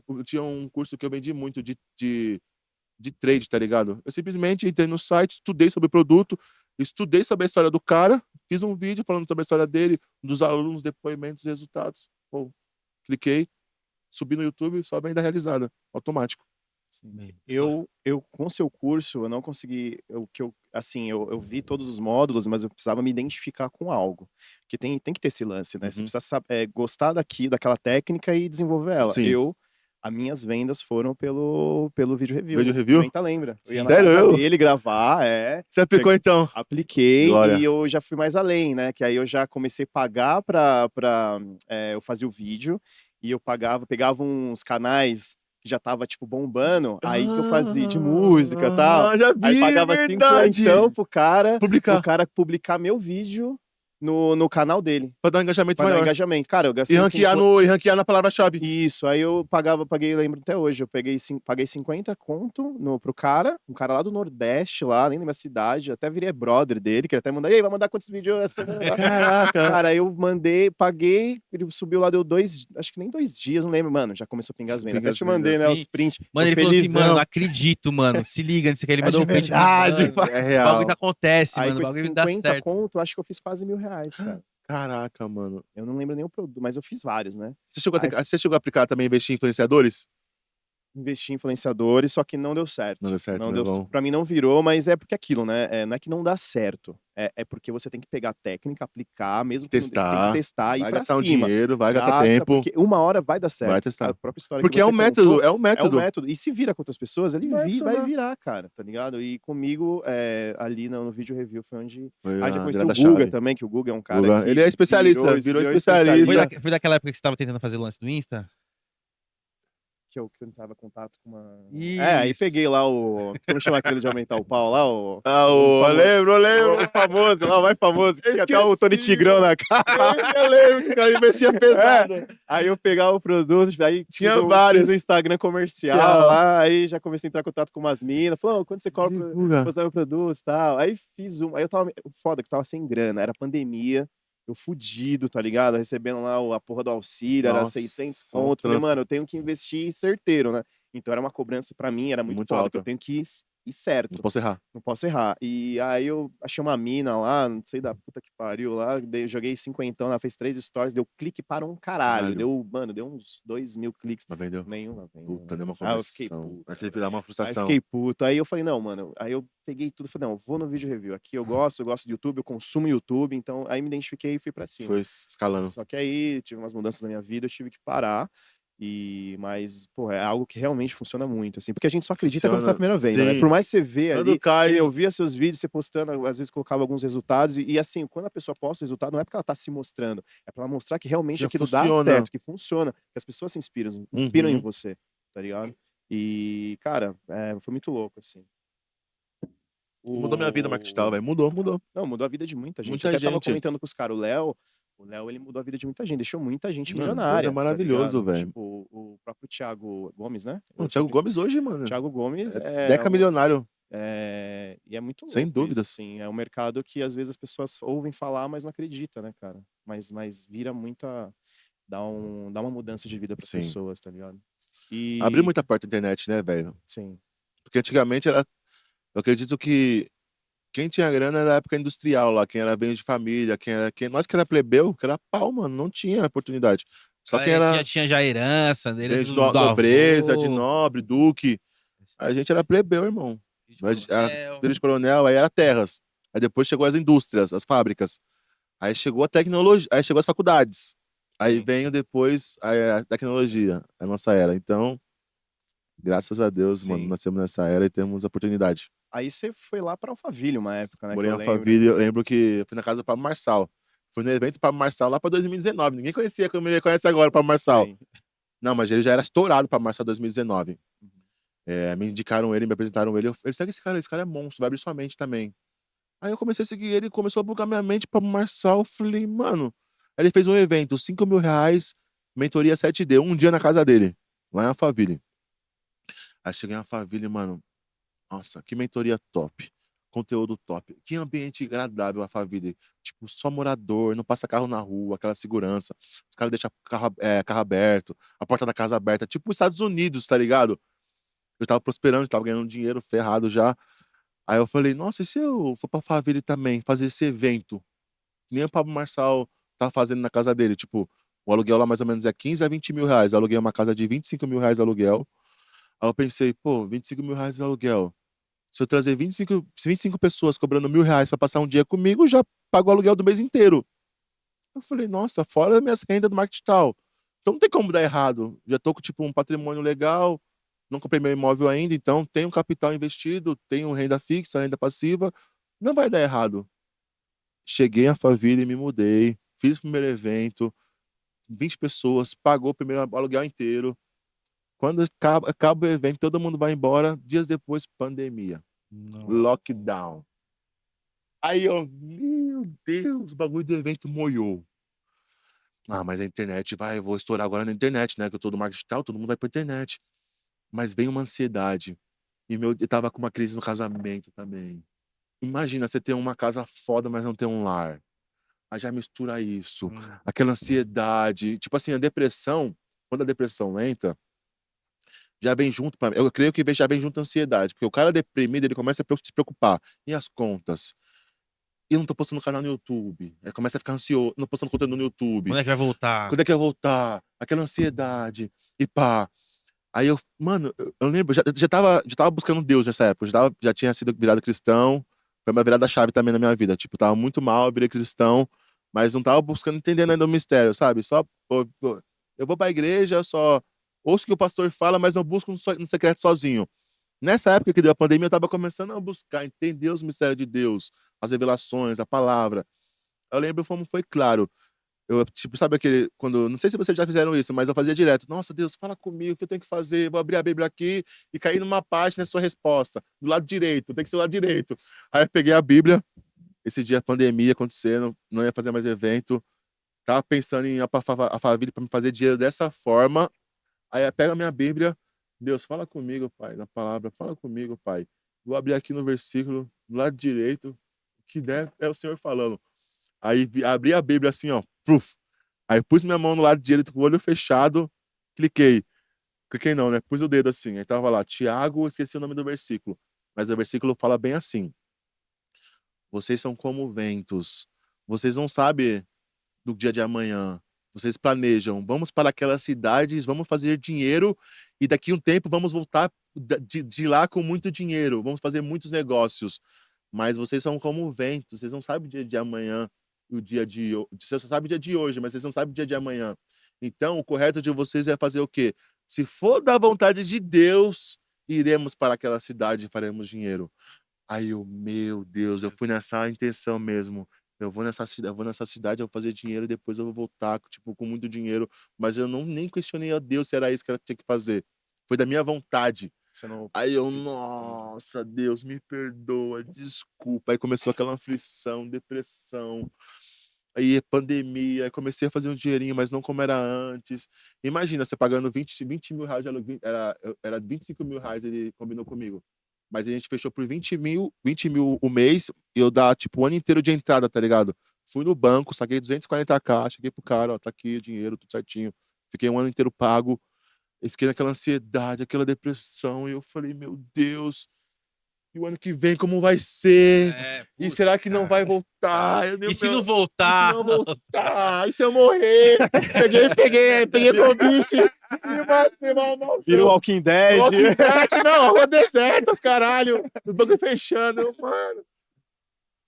Eu tinha um curso que eu vendi muito de trade, tá ligado? Eu simplesmente entrei no site, estudei sobre o produto, estudei sobre a história do cara, fiz um vídeo falando sobre a história dele, dos alunos, depoimentos, resultados. Pô, cliquei, subi no YouTube, só venda realizada, automático. Sim. Eu com o seu curso, eu não consegui, eu vi todos os módulos, mas eu precisava me identificar com algo, porque tem que ter esse lance, né? Você precisa gostar daquela técnica e desenvolver ela. Sim. As minhas vendas foram pelo vídeo review. Vídeo review? 90 lembra? Eu ia na Sério? casa dele gravar, Você aplicou então? Apliquei. Glória. E eu já fui mais além, né? Que aí eu já comecei a pagar eu fazia o vídeo e eu pegava uns canais que já tava, tipo, bombando, aí que eu fazia de música e tal. Já vi, Aí pagava verdade. 50 pro cara publicar meu vídeo no canal dele. Pra dar um engajamento Pra dar maior. engajamento. Cara, eu gastei E ranquear na palavra-chave. Isso, aí eu paguei, lembro até hoje, eu paguei 50 conto pro cara, um cara lá do Nordeste, lá, nem lembro a cidade, até virei brother dele, que ele até mandou, e aí, vai mandar quantos vídeos essa semana? Caraca. Cara, eu mandei, paguei, ele subiu lá, deu acho que nem 2 dias, não lembro, mano, já começou a pingar as vendas. Até te mandei, né, os prints. Mano, ele falou assim, mano, não acredito, mano, se liga nisso aqui, ele mandou um print. Verdade, mano, é o real. bagulho acontece, aí mano, o com bagulho dá 50 certo. conto, acho que eu fiz quase R$1.000, cara. Caraca, mano. Eu não lembro nem o produto, mas eu fiz vários, né? Você chegou a aplicar também, investir em influenciadores? investi em influenciadores, só que não deu certo. Não deu certo, Não né? deu, Bom. pra mim não virou, mas é porque aquilo, né? Não é que não dá certo. É porque você tem que pegar a técnica, aplicar, mesmo que não, você tem que Testar. testar e ir Vai pra gastar um cima. dinheiro, vai gastar Gasta, tempo. porque uma hora vai dar certo. Vai testar. A própria história Porque que é você um método, contou, é um é um método. método. E se vira com outras pessoas, ele Vai vai funcionar. virar, cara, tá ligado? E comigo, ali no vídeo review foi onde... Foi Aí já a conheci o virada Guga chave. também, que o Guga é um cara Guga, que ele é especialista, virou especialista. Foi, Foi da, foi daquela época que você tava tentando fazer o lance do Insta? que eu entrava em contato com uma... aí Isso. peguei lá o... Como chama aquele de aumentar o pau lá? O Eu lembro. o famoso lá, o mais famoso, que tinha até o Tony Esqueci, Tigrão na cara. Eu lembro que os caras investiam pesado. Aí eu pegava o produto, aí Tinha fiz vários. o Instagram comercial Tchau. lá, aí já comecei a entrar em contato com umas minas, falou, quando você coloca Divulga. postar meu produto e tal. Aí fiz aí eu tava, foda que eu tava sem grana, era pandemia, eu fudido, tá ligado? Recebendo lá a porra do auxílio, era Nossa, 600 um conto. Falei, trampo. mano, eu tenho que investir certeiro, né? Então era uma cobrança pra mim, era muito Muito foda, alta. que eu tenho que ir certo. Não posso errar. Não posso errar. E aí eu achei uma mina lá, não sei da puta que pariu lá, joguei 50, ela fez 3 stories, deu clique para um caralho. Caralho. Deu uns 2.000 cliques. Mas vendeu. Nenhuma. Puta, deu uma Ah, eu fiquei conversão. puto. Aí você dá uma Aí frustração. fiquei puto. Aí eu falei, não, mano. Aí eu peguei tudo e falei, não, eu vou no vídeo review. Aqui eu gosto de YouTube, eu consumo YouTube. Então aí me identifiquei e fui pra cima. Foi escalando. Só que aí tive umas mudanças na minha vida, eu tive que parar. Mas, pô, é algo que realmente funciona muito, assim, porque a gente só acredita quando sai a Funciona. primeira vez, né? Sim. Por mais que você vê Quando ali, cai- eu via seus vídeos, você postando, às vezes colocava alguns resultados, e assim, quando a pessoa posta o resultado, não é porque ela tá se mostrando, é pra ela mostrar que realmente Já aquilo dá funciona. certo, que funciona, que as pessoas se inspiram em Uhum. você, tá ligado? E, cara, foi muito louco, assim. Mudou minha vida, Market Digital, velho. Mudou. Não, mudou a vida de muita gente. Muita Até tava gente. comentando com os caras, o Léo, ele mudou a vida de muita gente, deixou muita gente Mano, milionária. Deus é maravilhoso, tá ligado? velho. Tipo, o próprio Thiago Gomes, né? O Thiago Gomes hoje, mano. Thiago Gomes Deca milionário. e é muito louco Sem isso, dúvidas. assim. É um mercado que às vezes as pessoas ouvem falar, mas não acreditam, né, cara? Mas vira muita... Dá uma mudança de vida para as Sim. pessoas, tá ligado? E... Abriu muita porta à internet, né, velho? Sim. Porque antigamente era. Eu acredito que quem tinha grana era a época industrial lá, quem era bem de família, nós que era plebeu, que era pau, mano, não tinha oportunidade. Só quem era Tinha já herança dele, bem de do nobreza, avô. de nobre, duque. A gente era plebeu, irmão. Filho de coronel, aí era terras. Aí depois chegou as indústrias, as fábricas. Aí chegou a tecnologia, aí chegou as faculdades. Aí Sim. veio depois a tecnologia, a nossa era. Então, graças a Deus, Sim. mano, nascemos nessa era e temos a oportunidade. Aí você foi lá pra Alphaville uma época, né? Morei que em eu lembro. Alphaville, eu lembro que fui na casa do Pablo Marçal. Fui no evento do Pablo Marçal lá pra 2019. Ninguém conhecia, como ele conhece agora o Pablo Marçal. Sim. Não, mas ele já era estourado para Marçal 2019. Uhum. Me indicaram ele, me apresentaram ele. Ele segue esse cara é monstro, vai abrir sua mente também. Aí eu comecei a seguir ele, começou a bugar minha mente para Marçal. Falei, mano. Aí ele fez um evento, R$5.000, mentoria 7D, um dia na casa dele, lá em Alphaville. Aí cheguei em Alphaville, mano. Nossa, que mentoria top. Conteúdo top. Que ambiente agradável a Alphaville. Tipo, só morador, não passa carro na rua, aquela segurança. Os caras deixam carro aberto, a porta da casa aberta. Tipo os Estados Unidos, tá ligado? Eu tava prosperando, tava ganhando dinheiro, ferrado já. Aí eu falei, nossa, e se eu for pra Alphaville também, fazer esse evento? Que nem o Pablo Marçal tá fazendo na casa dele. Tipo, o aluguel lá mais ou menos é 15 a 20 mil reais. Eu aluguei uma casa de 25 mil reais de aluguel. Aí eu pensei, pô, 25 mil reais de aluguel. Se eu trazer 25 pessoas cobrando R$1.000 pra passar um dia comigo, já pago o aluguel do mês inteiro. Eu falei, nossa, fora minhas rendas do marketing tal. Então não tem como dar errado. Já tô com tipo um patrimônio legal, não comprei meu imóvel ainda, então tenho capital investido, tenho renda fixa, renda passiva. Não vai dar errado. Cheguei em Alphaville e me mudei. Fiz o primeiro evento, 20 pessoas, pagou o primeiro aluguel inteiro. Quando acaba o evento, todo mundo vai embora. Dias depois, pandemia. Nossa. Lockdown. Aí eu, meu Deus, o bagulho do evento moiou. Ah, mas a internet eu vou estourar agora na internet, né? Que eu tô do marketing digital, todo mundo vai pra internet. Mas veio uma ansiedade. E eu tava com uma crise no casamento também. Imagina você ter uma casa foda, mas não ter um lar. Aí já mistura isso. Aquela ansiedade. Tipo assim, a depressão, quando a depressão entra, já vem junto, eu creio que já vem junto a ansiedade, porque o cara deprimido, ele começa a se preocupar. E as contas? E eu não tô postando canal no YouTube. Aí começa a ficar ansioso, não postando conteúdo no YouTube. Quando é que vai voltar? Quando é que eu vou voltar? Aquela ansiedade. E pá. Aí eu, mano, eu lembro, já tava buscando Deus nessa época, já tinha sido virado cristão, foi uma virada chave também na minha vida. Tipo, tava muito mal, eu virei cristão, mas não tava buscando entender ainda o mistério, sabe? Só, pô, eu vou pra igreja, só ouço o que o pastor fala, mas não busco no secreto sozinho. Nessa época que deu a pandemia, eu tava começando a buscar, entender os mistérios de Deus, as revelações, a palavra. Eu lembro como foi claro. Eu, tipo, sabe aquele, quando, não sei se vocês já fizeram isso, mas eu fazia direto. Nossa, Deus, fala comigo, o que eu tenho que fazer? Vou abrir a Bíblia aqui e cair numa página, é sua resposta. Do lado direito, tem que ser o lado direito. Aí eu peguei a Bíblia, esse dia a pandemia acontecendo, não ia fazer mais evento. Tava pensando em a família para me fazer dinheiro dessa forma. Aí eu pego a minha Bíblia, Deus, fala comigo, Pai, na palavra, fala comigo, Pai. Vou abrir aqui no versículo, do lado direito, o que der é o Senhor falando. Aí abri a Bíblia assim, ó, proof. Aí pus minha mão no lado direito com o olho fechado, cliquei. Cliquei não, né? Pus o dedo assim. Aí tava lá, Tiago, esqueci o nome do versículo. Mas o versículo fala bem assim: vocês são como ventos. Vocês não sabem do dia de amanhã. Vocês planejam, vamos para aquelas cidades, vamos fazer dinheiro e daqui a um tempo vamos voltar de lá com muito dinheiro, vamos fazer muitos negócios. Mas vocês são como ventos, vocês não sabem o dia de amanhã, o dia de você só sabe o dia de hoje, mas vocês não sabem o dia de amanhã. Então, o correto de vocês é fazer o quê? Se for da vontade de Deus, iremos para aquela cidade e faremos dinheiro. Aí eu, meu Deus, eu fui nessa intenção mesmo. Eu vou nessa cidade, eu vou fazer dinheiro e depois eu vou voltar, tipo, com muito dinheiro. Mas eu não nem questionei a Deus se era isso que ela tinha que fazer. Foi da minha vontade. Você não. Aí eu, nossa, Deus, me perdoa, desculpa. Aí começou aquela aflição, depressão. Aí pandemia, aí comecei a fazer um dinheirinho, mas não como era antes. Imagina, você pagando 20 mil reais de aluguel, era 25 mil reais, ele combinou comigo. Mas a gente fechou por 20 mil o mês, e eu dar, tipo, o ano inteiro de entrada, tá ligado? Fui no banco, saquei 240k, cheguei pro cara, ó, tá aqui o dinheiro, tudo certinho. Fiquei um ano inteiro pago, e fiquei naquela ansiedade, aquela depressão, e eu falei, meu Deus, e o ano que vem como vai ser? E Putz, será que não vai cara. voltar? E se não E se voltar? não voltar? E se eu morrer? Peguei Covid e uma Vira o maldição. Walking Dead. Walking Dead, não, rua deserta, os caralho. O banco fechando, mano.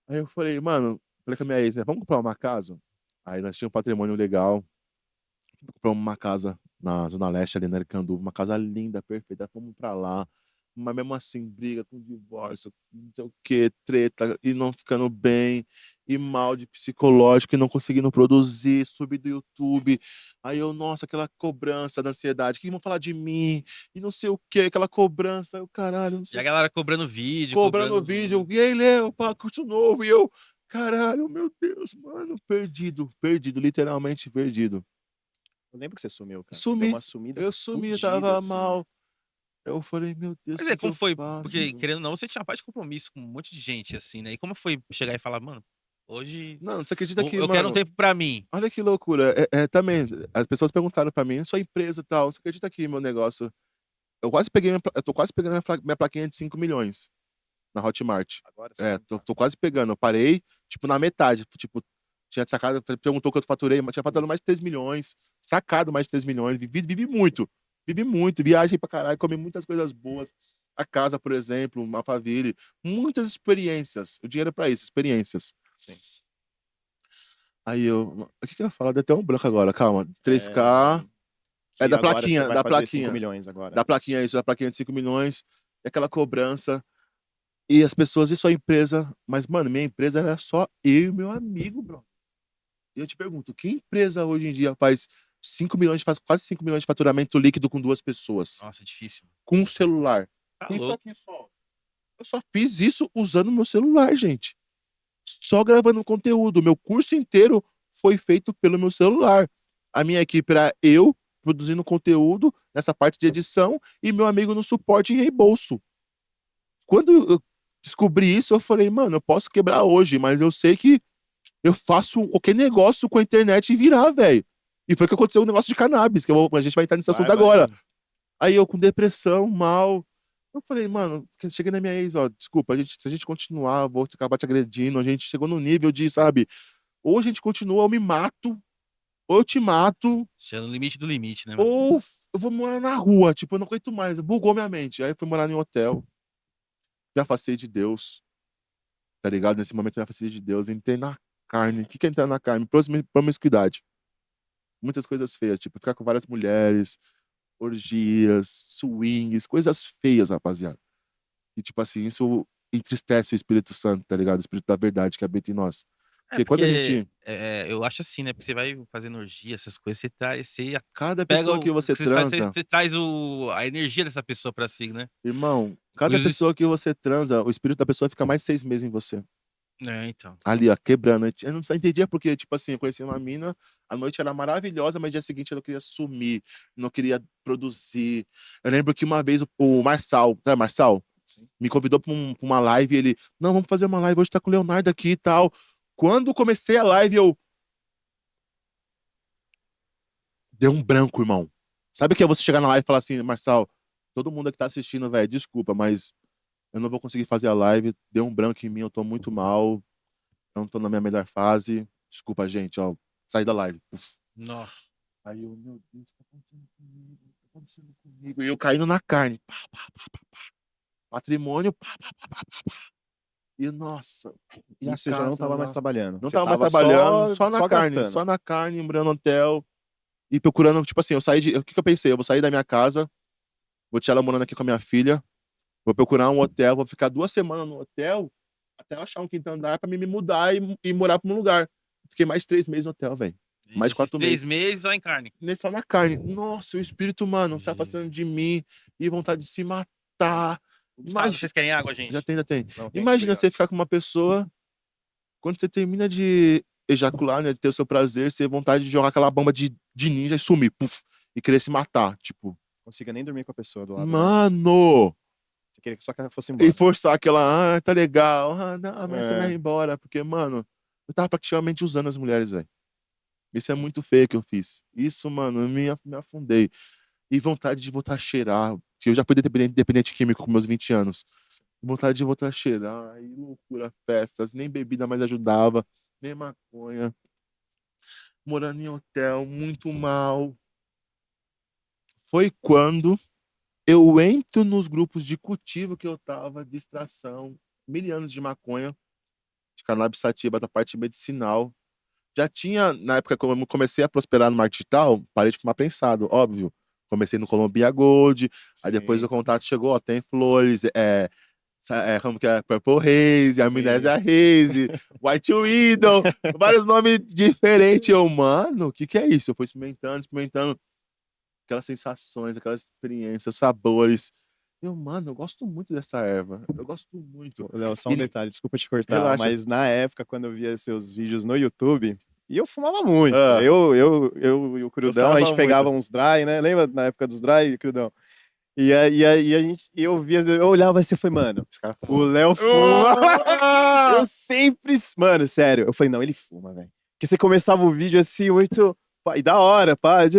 Aí eu falei com a minha ex, né? Vamos comprar uma casa? Aí nós tínhamos um patrimônio legal. Compramos uma casa na Zona Leste, ali na Aricanduva, uma casa linda, perfeita. Fomos pra lá. Mas mesmo assim, briga com divórcio, não sei o que, treta, e não ficando bem, e mal de psicológico, e não conseguindo produzir, subir do YouTube. Aí eu, nossa, aquela cobrança da ansiedade, que vão falar de mim, e não sei o que, aquela cobrança, eu, caralho, não E sei a o que, galera cobrando vídeo, cobrando vídeo, e aí, Léo, pá, curso novo, e eu, caralho, meu Deus, mano, perdido, literalmente perdido. Eu lembro que você sumiu, cara. Você deu Sumi, uma sumida eu sumi, eu fudida, tava assim. mal. Eu falei, meu Deus, Mas o é, que como eu foi? Porque, faço? querendo ou não, você tinha parte de compromisso com um monte de gente, assim, né? E como foi chegar e falar, mano, hoje Não, você acredita que, eu quero um mano, tempo pra mim? olha que loucura. Também, as pessoas perguntaram pra mim, sua empresa e tal, você acredita que meu negócio. Eu tô quase pegando minha plaquinha de 5 milhões na Hotmart. Agora sim. É, tô quase pegando. Eu parei, tipo, na metade. Tipo, tinha sacado, perguntou quanto eu faturei, mas tinha faturado mais de 3 milhões, sacado mais de 3 milhões, vivi muito. Vivi muito, viagem pra caralho, comi muitas coisas boas. A casa, por exemplo, uma Alphaville, muitas experiências. O dinheiro é pra isso, experiências. Sim. Aí eu. O que que eu ia falar? Deu até um branco agora, calma. 3K. É Que agora você vai da fazer 5 plaquinha. milhões agora. Da plaquinha, isso, da plaquinha de 5 milhões. E aquela cobrança. E as pessoas, e sua empresa. Mas, mano, minha empresa era só eu e meu amigo, bro. E eu te pergunto, que empresa hoje em dia faz 5 milhões, faz quase 5 milhões de faturamento líquido com 2 pessoas? Nossa, difícil. Com um celular. Tá Com isso louco. aqui só. Eu só fiz isso usando meu celular, gente. Só gravando conteúdo. Meu curso inteiro foi feito pelo meu celular. A minha equipe era eu produzindo conteúdo nessa parte de edição e meu amigo no suporte e reembolso. Quando eu descobri isso, eu falei, mano, eu posso quebrar hoje, mas eu sei que eu faço qualquer negócio com a internet e virar, velho. E foi o que aconteceu o negócio de cannabis, a gente vai entrar nesse assunto agora. Aí eu com depressão, mal. Eu falei, mano, cheguei na minha ex, ó, desculpa, se a gente continuar, eu vou acabar te agredindo. A gente chegou no nível de, sabe, ou a gente continua, eu me mato, ou eu te mato, Chega no limite do limite, né, mano? ou eu vou morar na rua. Tipo, eu não aguento mais. Bugou minha mente. Aí eu fui morar em um hotel. Me afastei de Deus, tá ligado? Nesse momento eu me afastei de Deus. Entrei na carne. O que é entrar na carne? Promiscuidade. Muitas coisas feias. Tipo, ficar com várias mulheres, orgias, swings, coisas feias, rapaziada. E, tipo assim, isso entristece o Espírito Santo, tá ligado? O Espírito da verdade que habita em nós. Porque quando a gente... eu acho assim, né? Porque você vai fazendo orgia, essas coisas, você Cada pega pessoa que você transa... você traz a energia dessa pessoa pra si, né? Irmão, cada Os- pessoa que você transa, o espírito da pessoa fica mais 6 meses em você. Então. Ali, ó, quebrando. Eu não entendia porque, tipo assim, eu conheci uma mina, a noite era maravilhosa, mas dia seguinte eu não queria sumir, não queria produzir. Eu lembro que uma vez o Marçal, sabe Marçal? Me convidou pra uma live e ele, não, vamos fazer uma live, hoje tá com o Leonardo aqui e tal. Quando comecei a live, eu... Deu um branco, irmão. Sabe o que é você chegar na live e falar assim, Marçal, todo mundo que tá assistindo, velho, desculpa, mas eu não vou conseguir fazer a live, deu um branco em mim, eu tô muito mal, eu não tô na minha melhor fase. Desculpa, gente, ó, saí da live. Uf. Nossa. Aí eu, meu Deus, o que tá acontecendo comigo? O que tá acontecendo comigo? E eu caindo na carne. Pá, pá, pá, pá, pá. Patrimônio, pá, pá, pá, pá, pá, pá. E nossa, e E a você já não casa tava mais lá? trabalhando. Não Você tava mais tava trabalhando, só na só carne, gastando. só na carne, morando no hotel. E procurando, tipo assim, eu saí de. O que que eu pensei? Eu vou sair da minha casa, vou tirar ela morando aqui com a minha filha, vou procurar um hotel, vou ficar 2 semanas no hotel, até eu achar um quinto andar pra mim me mudar e morar pra um lugar. Fiquei mais de 3 meses no hotel, velho. E Mais de nesses 4 3 meses. meses só em carne. Só na carne. Nossa, o espírito, mano, se afastando de mim e vontade de se matar. Vocês querem água, gente? Já tem. Não, tem, Imagina obrigado. você ficar com uma pessoa, quando você termina de ejacular, né, de ter o seu prazer, você ter vontade de jogar aquela bomba de ninja e sumir, puf, e querer se matar, tipo, Não consiga nem dormir com a pessoa do lado. Né? mano! Você queria que só que ela fosse E embora. forçar aquela, tá legal, não, mas você É. vai embora, porque, mano, eu tava praticamente usando as mulheres, velho. Isso é muito feio que eu fiz. Isso, mano, eu me afundei. E vontade de voltar a cheirar. Que eu já fui dependente químico com meus 20 anos. Vontade de voltar a cheirar. E loucura, festas. Nem bebida mais ajudava. Nem maconha. Morando em hotel, muito mal. Foi quando eu entro nos grupos de cultivo que eu tava, de extração, 1.000 anos de maconha, de cannabis sativa da parte medicinal. Já tinha, na época que eu comecei a prosperar no marketing digital, parei de fumar prensado, óbvio. Comecei no Columbia Gold, aí depois Sim. o contato chegou, ó, tem flores, como que é? Purple Haze, Amnésia Haze, White Widow, vários nomes diferentes. Eu, mano, o que é isso? Eu fui experimentando aquelas sensações, aquelas experiências, sabores. Eu, mano, eu gosto muito dessa erva. Eu gosto muito. Léo, só um E- detalhe, desculpa te cortar, Relaxa. mas na época, quando eu via seus vídeos no YouTube, e eu fumava muito. Ah. Eu e o Crudão, a Gostava gente pegava muito. uns dry, né? Lembra na época dos dry, Crudão? E a gente, eu via, eu olhava assim, eu falei, mano, Esse cara o Léo fuma. Ah! Eu sempre, mano, sério, eu falei, não, ele fuma, velho. Porque você começava o vídeo assim, muito, pá, e da hora, pá. Eu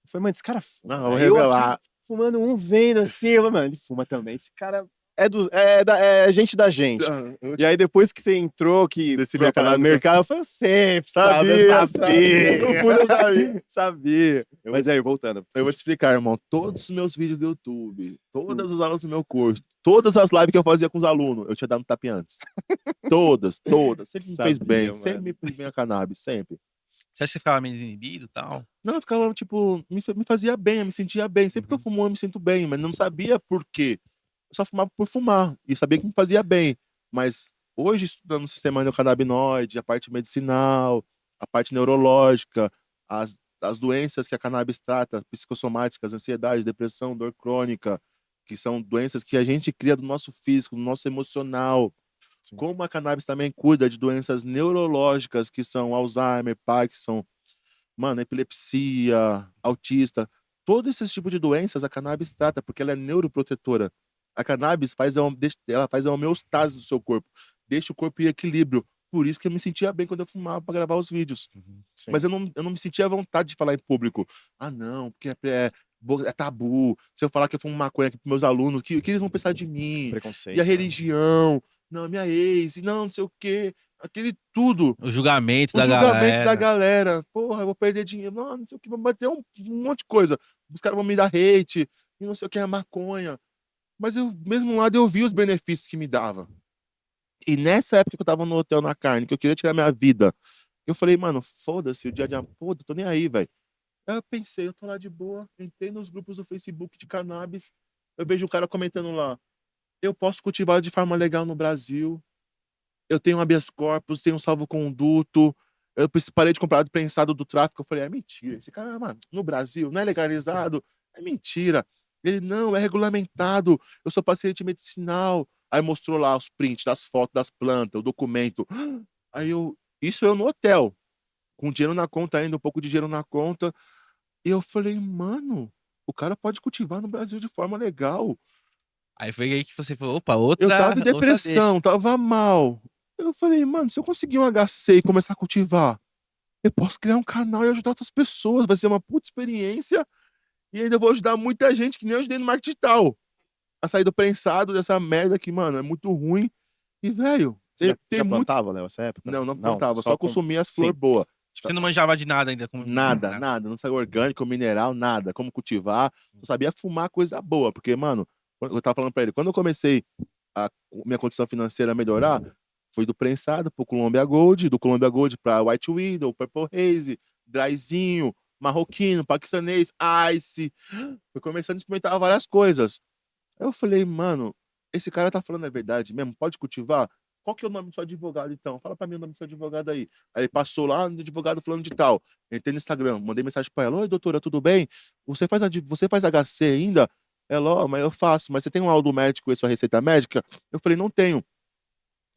falei, mano, esse cara fuma. Não, vou velho. Eu revelar. aqui, fumando um, vendo assim, eu falei, mano, ele fuma também. Esse cara é gente da gente. Eu E aí, depois que você entrou, que Desse foi para o mercado, mercado, eu falei, eu sempre Sabia. sabia. No fundo eu sabia. Sabia. Eu Mas aí, voltando. Eu vou te explicar, irmão. Todos os meus vídeos do YouTube, todas as aulas do meu curso, todas as lives que eu fazia com os alunos, eu tinha dado um tapinha antes. Todas. Sempre me fez Sabia, bem. mano. Sempre me fez bem a cannabis, sempre. Você acha que você ficava meio inibido e tal? Não, eu ficava, tipo, me fazia bem, eu me sentia bem. Sempre que eu fumo, eu me sinto bem, mas não sabia por quê. Eu só fumava por fumar. E sabia que me fazia bem. Mas hoje, estudando o sistema endocannabinoide, a parte medicinal, a parte neurológica, as doenças que a cannabis trata, psicossomáticas, ansiedade, depressão, dor crônica, que são doenças que a gente cria do nosso físico, do nosso emocional. Sim. Como a cannabis também cuida de doenças neurológicas, que são Alzheimer, Parkinson, mano, epilepsia, autista, todos esses tipos de doenças a cannabis trata, porque ela é neuroprotetora. A cannabis ela faz a homeostase do seu corpo, deixa o corpo em equilíbrio. Por isso que eu me sentia bem quando eu fumava para gravar os vídeos. Sim. Mas eu não me sentia à vontade de falar em público. Ah, não, porque é tabu. Se eu falar que eu fumo maconha aqui pros meus alunos, o que eles vão pensar de mim? Preconceito. E a né? religião? Não, minha ex, e não sei o quê. aquele tudo. O julgamento O da julgamento da galera. galera. Porra, eu vou perder dinheiro. Não sei o que, vou bater um monte de coisa. Os caras vão me dar hate, e não sei o que é maconha. Mas eu, mesmo lado, eu vi os benefícios que me dava. E nessa época que eu tava no hotel na carne, que eu queria tirar minha vida, eu falei, mano, foda-se, o dia de pô, tô nem aí, velho. Aí eu pensei, eu tô lá de boa, entrei nos grupos do Facebook de cannabis, eu vejo o cara comentando lá, eu posso cultivar de forma legal no Brasil, eu tenho um habeas corpus, tenho um salvo-conduto, parei de comprar prensado do tráfico. Eu falei, é mentira, esse cara, mano, no Brasil, não é legalizado, é mentira. Ele, não, é regulamentado, eu sou paciente medicinal. Aí mostrou lá os prints das fotos das plantas, o documento. Aí isso eu no hotel, com dinheiro na conta ainda, um pouco de dinheiro na conta. E eu falei, mano, o cara pode cultivar no Brasil de forma legal. Aí foi aí que você falou, opa, Eu tava em outra deixa. depressão, tava mal. Eu falei, mano, se eu conseguir um HC e começar a cultivar, eu posso criar um canal e ajudar outras pessoas. Vai ser uma puta experiência. E ainda vou ajudar muita gente que nem eu ajudei no marketing digital. A sair do prensado dessa merda que, mano, é muito ruim. E, velho, Você tem já muito. plantava, Léo, nessa época? Não, não plantava, só consumia as Sim. flores boas. Tipo, você não manjava de nada ainda. Como... Nada. Não sabia orgânico, mineral, nada. Como cultivar. Só sabia fumar coisa boa. Porque, mano, eu tava falando pra ele, quando eu comecei a minha condição financeira a melhorar, foi do prensado pro Columbia Gold, do Columbia Gold pra White Widow, Purple Haze, Dryzinho, marroquino, paquistanês, Ice. Fui começando a experimentar várias coisas. Aí eu falei, mano, esse cara tá falando a verdade mesmo? Pode cultivar? Qual que é o nome do seu advogado, então? Fala pra mim o nome do seu advogado aí. Aí ele passou lá no advogado falando de tal. Entrei no Instagram, mandei mensagem pra ela. Oi, doutora, tudo bem? Você faz HC ainda? Ela, ó, mas eu faço. Mas você tem um laudo médico e sua receita médica? Eu falei, não tenho.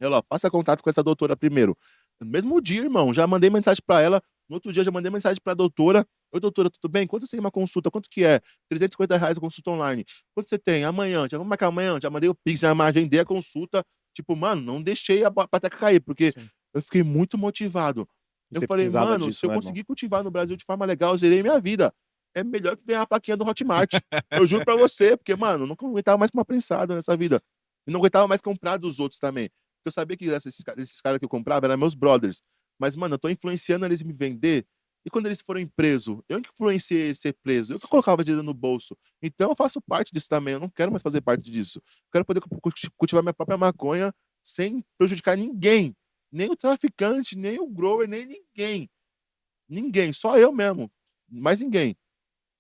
Ela, ó, passa contato com essa doutora primeiro. No mesmo dia, irmão, já mandei mensagem pra ela. No outro dia, já mandei mensagem pra doutora. Oi, doutora, tudo bem? Quanto você tem uma consulta? Quanto que é? R$ 350 a consulta online. Quanto você tem? Amanhã. Já vamos marcar amanhã? Já mandei o Pix, já agendei a consulta. Tipo, mano, não deixei a pateca cair, porque Sim. eu fiquei muito motivado. E Eu você falei, precisava mano, se disso, eu né, irmão? conseguir cultivar no Brasil de forma legal, eu zerei minha vida. É melhor que ganhar a plaquinha do Hotmart. Eu juro pra você, porque, mano, eu não aguentava mais uma prensada nessa vida. E não aguentava mais comprar dos outros também. Porque eu sabia que esses caras que eu comprava eram meus brothers. Mas, mano, eu tô influenciando eles a me vender. E quando eles forem presos, eu que influenciei eles a ser preso. Eu que colocava dinheiro no bolso. Então eu faço parte disso também. Eu não quero mais fazer parte disso. Eu quero poder cultivar minha própria maconha sem prejudicar ninguém. Nem o traficante, nem o grower, nem ninguém. Ninguém. Só eu mesmo. Mais ninguém.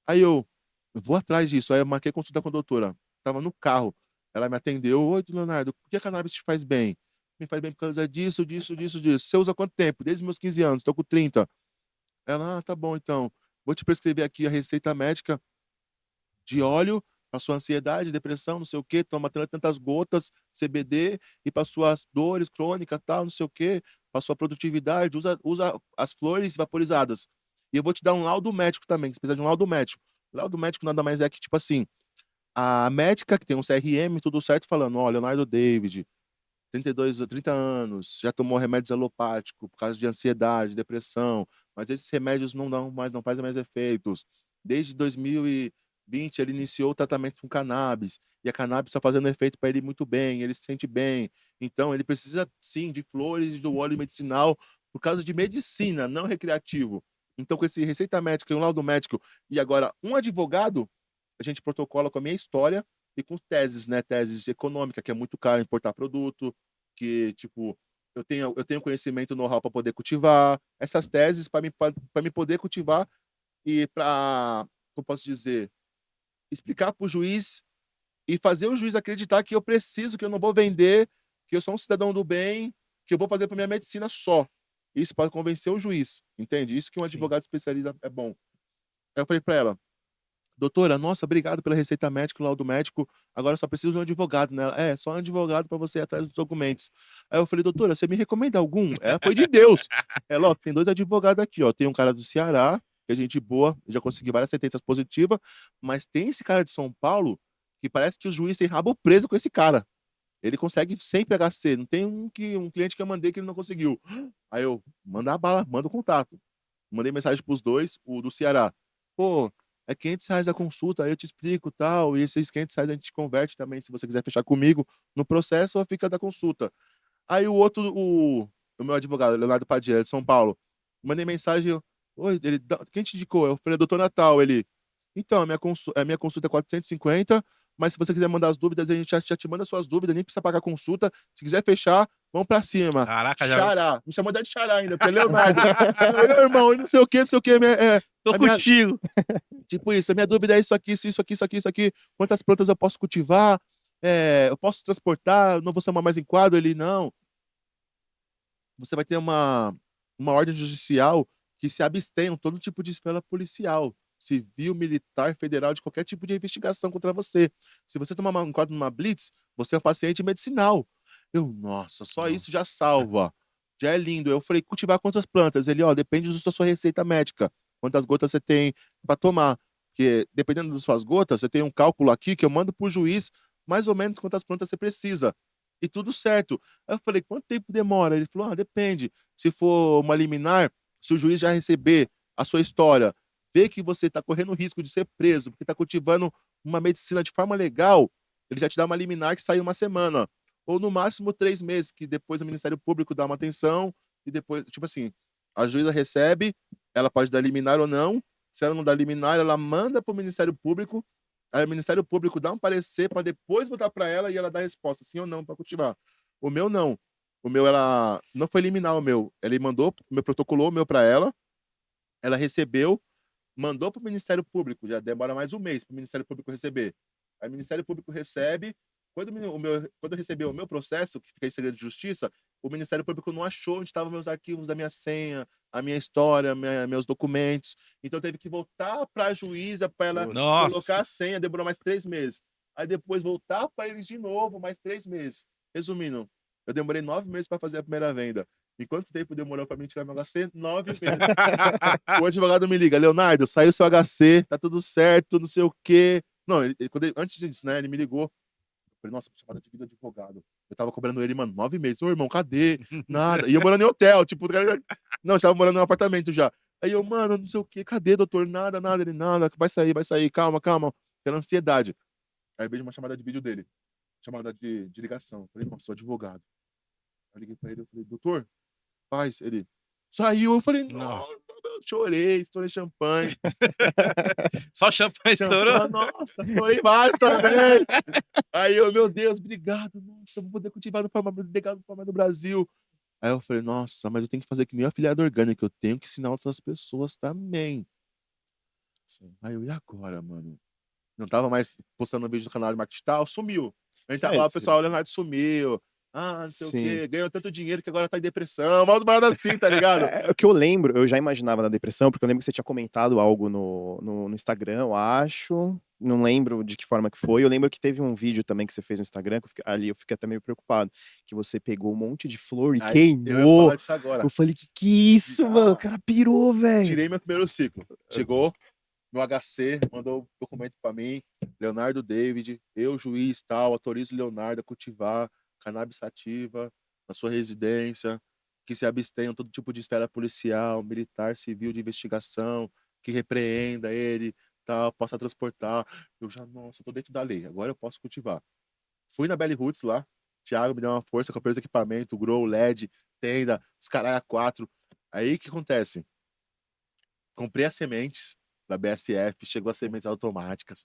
Aí eu vou atrás disso. Aí eu marquei consulta com a doutora. Tava no carro. Ela me atendeu. Oi, Leonardo, por que a cannabis te faz bem? Me faz bem por causa disso, disso, disso, disso. Você usa há quanto tempo? Desde meus 15 anos, tô com 30. Ela, tá bom, então. Vou te prescrever aqui a receita médica de óleo para sua ansiedade, depressão, não sei o quê, toma tantas gotas, CBD, e para suas dores crônicas, tal, não sei o quê, para sua produtividade, usa as flores vaporizadas. E eu vou te dar um laudo médico também, que você precisa de um laudo médico. O laudo médico nada mais é que, tipo assim, a médica que tem um CRM, tudo certo, falando, ó, Leonardo David, 30 anos, já tomou remédios alopáticos por causa de ansiedade, depressão, mas esses remédios não fazem mais efeitos. Desde 2020 ele iniciou o tratamento com cannabis, e a cannabis está fazendo efeito para ele muito bem, ele se sente bem. Então ele precisa sim de flores e do óleo medicinal por causa de medicina, não recreativo. Então com esse receita médica e um laudo médico e agora um advogado, a gente protocola com a minha história e com teses, né? Teses econômica, que é muito caro importar produto, que, tipo, eu tenho conhecimento, know-how para poder cultivar, essas teses para me poder cultivar e para, como posso dizer, explicar para o juiz e fazer o juiz acreditar que eu preciso, que eu não vou vender, que eu sou um cidadão do bem, que eu vou fazer para minha medicina só. Isso para convencer o juiz, entende? Isso que um Sim. advogado especialista é bom. Aí eu falei para ela, doutora, nossa, obrigado pela receita médica, o laudo médico. Agora eu só preciso de um advogado, né? É, só um advogado para você ir atrás dos documentos. Aí eu falei, doutora, você me recomenda algum? Ela foi de Deus. Ela, ó, tem 2 advogados aqui, ó. Tem um cara do Ceará, que é gente boa, já consegui várias sentenças positivas, mas tem esse cara de São Paulo que parece que o juiz tem rabo preso com esse cara. Ele consegue sempre HC. Não tem um cliente que eu mandei que ele não conseguiu. Aí eu, manda a bala, manda o contato. Mandei mensagem pros dois, o do Ceará. Pô, é R$ 500 a consulta, aí eu te explico tal, e esses R$ 500 a gente converte também, se você quiser fechar comigo no processo, ou fica da consulta. Aí o outro, o meu advogado, Leonardo Padilha, de São Paulo. Mandei mensagem, oi, ele, quem te indicou? Eu falei, doutor Natal. Ele, então, a minha consulta é 450, mas se você quiser mandar as dúvidas, a gente já te manda suas dúvidas, nem precisa pagar a consulta. Se quiser fechar, vamos pra cima. Caraca, já. Xará. Me chamou de Xará ainda, porque é Leonardo. Meu irmão, não sei o que, não sei o que. Tô contigo. Tipo isso, a minha dúvida é isso aqui, isso aqui, isso aqui, isso aqui. Quantas plantas eu posso cultivar? Eu posso transportar? Não vou ser mais em quadro? Ele, não. Você vai ter uma ordem judicial que se abstenham todo tipo de esfera policial, civil, militar, federal, de qualquer tipo de investigação contra você. Se você tomar um quadro numa blitz, você é um paciente medicinal. Eu, nossa, só isso já salva. Já é lindo. Eu falei, cultivar quantas plantas? Ele, ó, depende da sua receita médica. Quantas gotas você tem para tomar. Porque dependendo das suas gotas, você tem um cálculo aqui que eu mando pro juiz mais ou menos quantas plantas você precisa. E tudo certo. Aí eu falei, quanto tempo demora? Ele falou, depende. Se for uma liminar, se o juiz já receber a sua história, ver que você está correndo risco de ser preso, porque está cultivando uma medicina de forma legal, ele já te dá uma liminar que sai uma semana. Ou no máximo 3 meses, que depois o Ministério Público dá uma atenção, e depois, tipo assim, a juíza recebe, ela pode dar liminar ou não. Se ela não dá liminar, ela manda para o Ministério Público. Aí o Ministério Público dá um parecer para depois voltar para ela e ela dá a resposta, sim ou não, para cultivar. O meu não. O meu, ela não foi liminar o meu. Ele mandou, o meu protocolou o meu para ela recebeu, mandou para o Ministério Público, já demora mais um mês para o Ministério Público receber. Aí o Ministério Público recebe, quando recebeu o meu processo, que fica em segredo de justiça, o Ministério Público não achou onde estavam meus arquivos da minha senha, a minha história, meus documentos. Então teve que voltar para a juíza para ela colocar a senha, demorou mais 3 meses. Aí depois voltar para eles de novo, mais 3 meses. Resumindo, eu demorei 9 meses para fazer a primeira venda. E quanto tempo demorou para mim tirar meu HC? 9 meses. O advogado me liga, Leonardo, saiu seu HC, tá tudo certo, não sei o quê. Não, antes disso, né, ele me ligou. Eu falei, nossa, chamada de vida de advogado. Eu tava cobrando ele, mano, 9 meses. Ô, irmão, cadê? Nada. E eu morando em hotel, tipo, não, eu tava morando em um apartamento já. Aí eu, mano, não sei o quê, cadê, doutor? Nada, nada. Ele, nada, vai sair, calma, calma. Era ansiedade. Aí vejo uma chamada de vídeo dele. Chamada de ligação. Eu falei, nossa, sou advogado. Eu liguei pra ele, eu falei, doutor, paz. Ele, saiu. Eu falei, nossa, eu chorei, estourei champanhe. Só champanhe estourou? Nossa, estourei vários também. Aí eu, meu Deus, obrigado. Nossa, eu vou poder cultivar no Farmácia do Brasil. Aí eu falei, nossa, mas eu tenho que fazer que nem a afiliada orgânica. Eu tenho que ensinar outras pessoas também. Aí eu, e agora, mano? Não tava mais postando vídeo no canal de marketing tal, sumiu. A gente tava lá, o pessoal, o Leonardo sumiu. Não sei o quê, ganhou tanto dinheiro que agora tá em depressão. Mas paradas assim, tá ligado? O que eu lembro, eu já imaginava na depressão, porque eu lembro que você tinha comentado algo no Instagram, eu acho. Não lembro de que forma que foi. Eu lembro que teve um vídeo também que você fez no Instagram, que ali eu fiquei até meio preocupado. Que você pegou um monte de flor e queimou. Eu ia falar disso agora. Eu falei, que isso, mano? O cara pirou, velho. Tirei meu primeiro ciclo. Chegou no HC, mandou o documento pra mim. Leonardo David, eu, juiz, tal, autorizo o Leonardo a cultivar cannabis sativa na sua residência, que se abstenham todo tipo de esfera policial, militar, civil, de investigação, que repreenda ele, tal, possa transportar. Eu já, nossa, eu tô dentro da lei, agora eu posso cultivar. Fui na Belly Roots lá, Thiago me deu uma força, comprei os equipamentos, grow, LED, tenda, os caralho A4. Aí o que acontece? Comprei as sementes da BSF, chegou as sementes automáticas,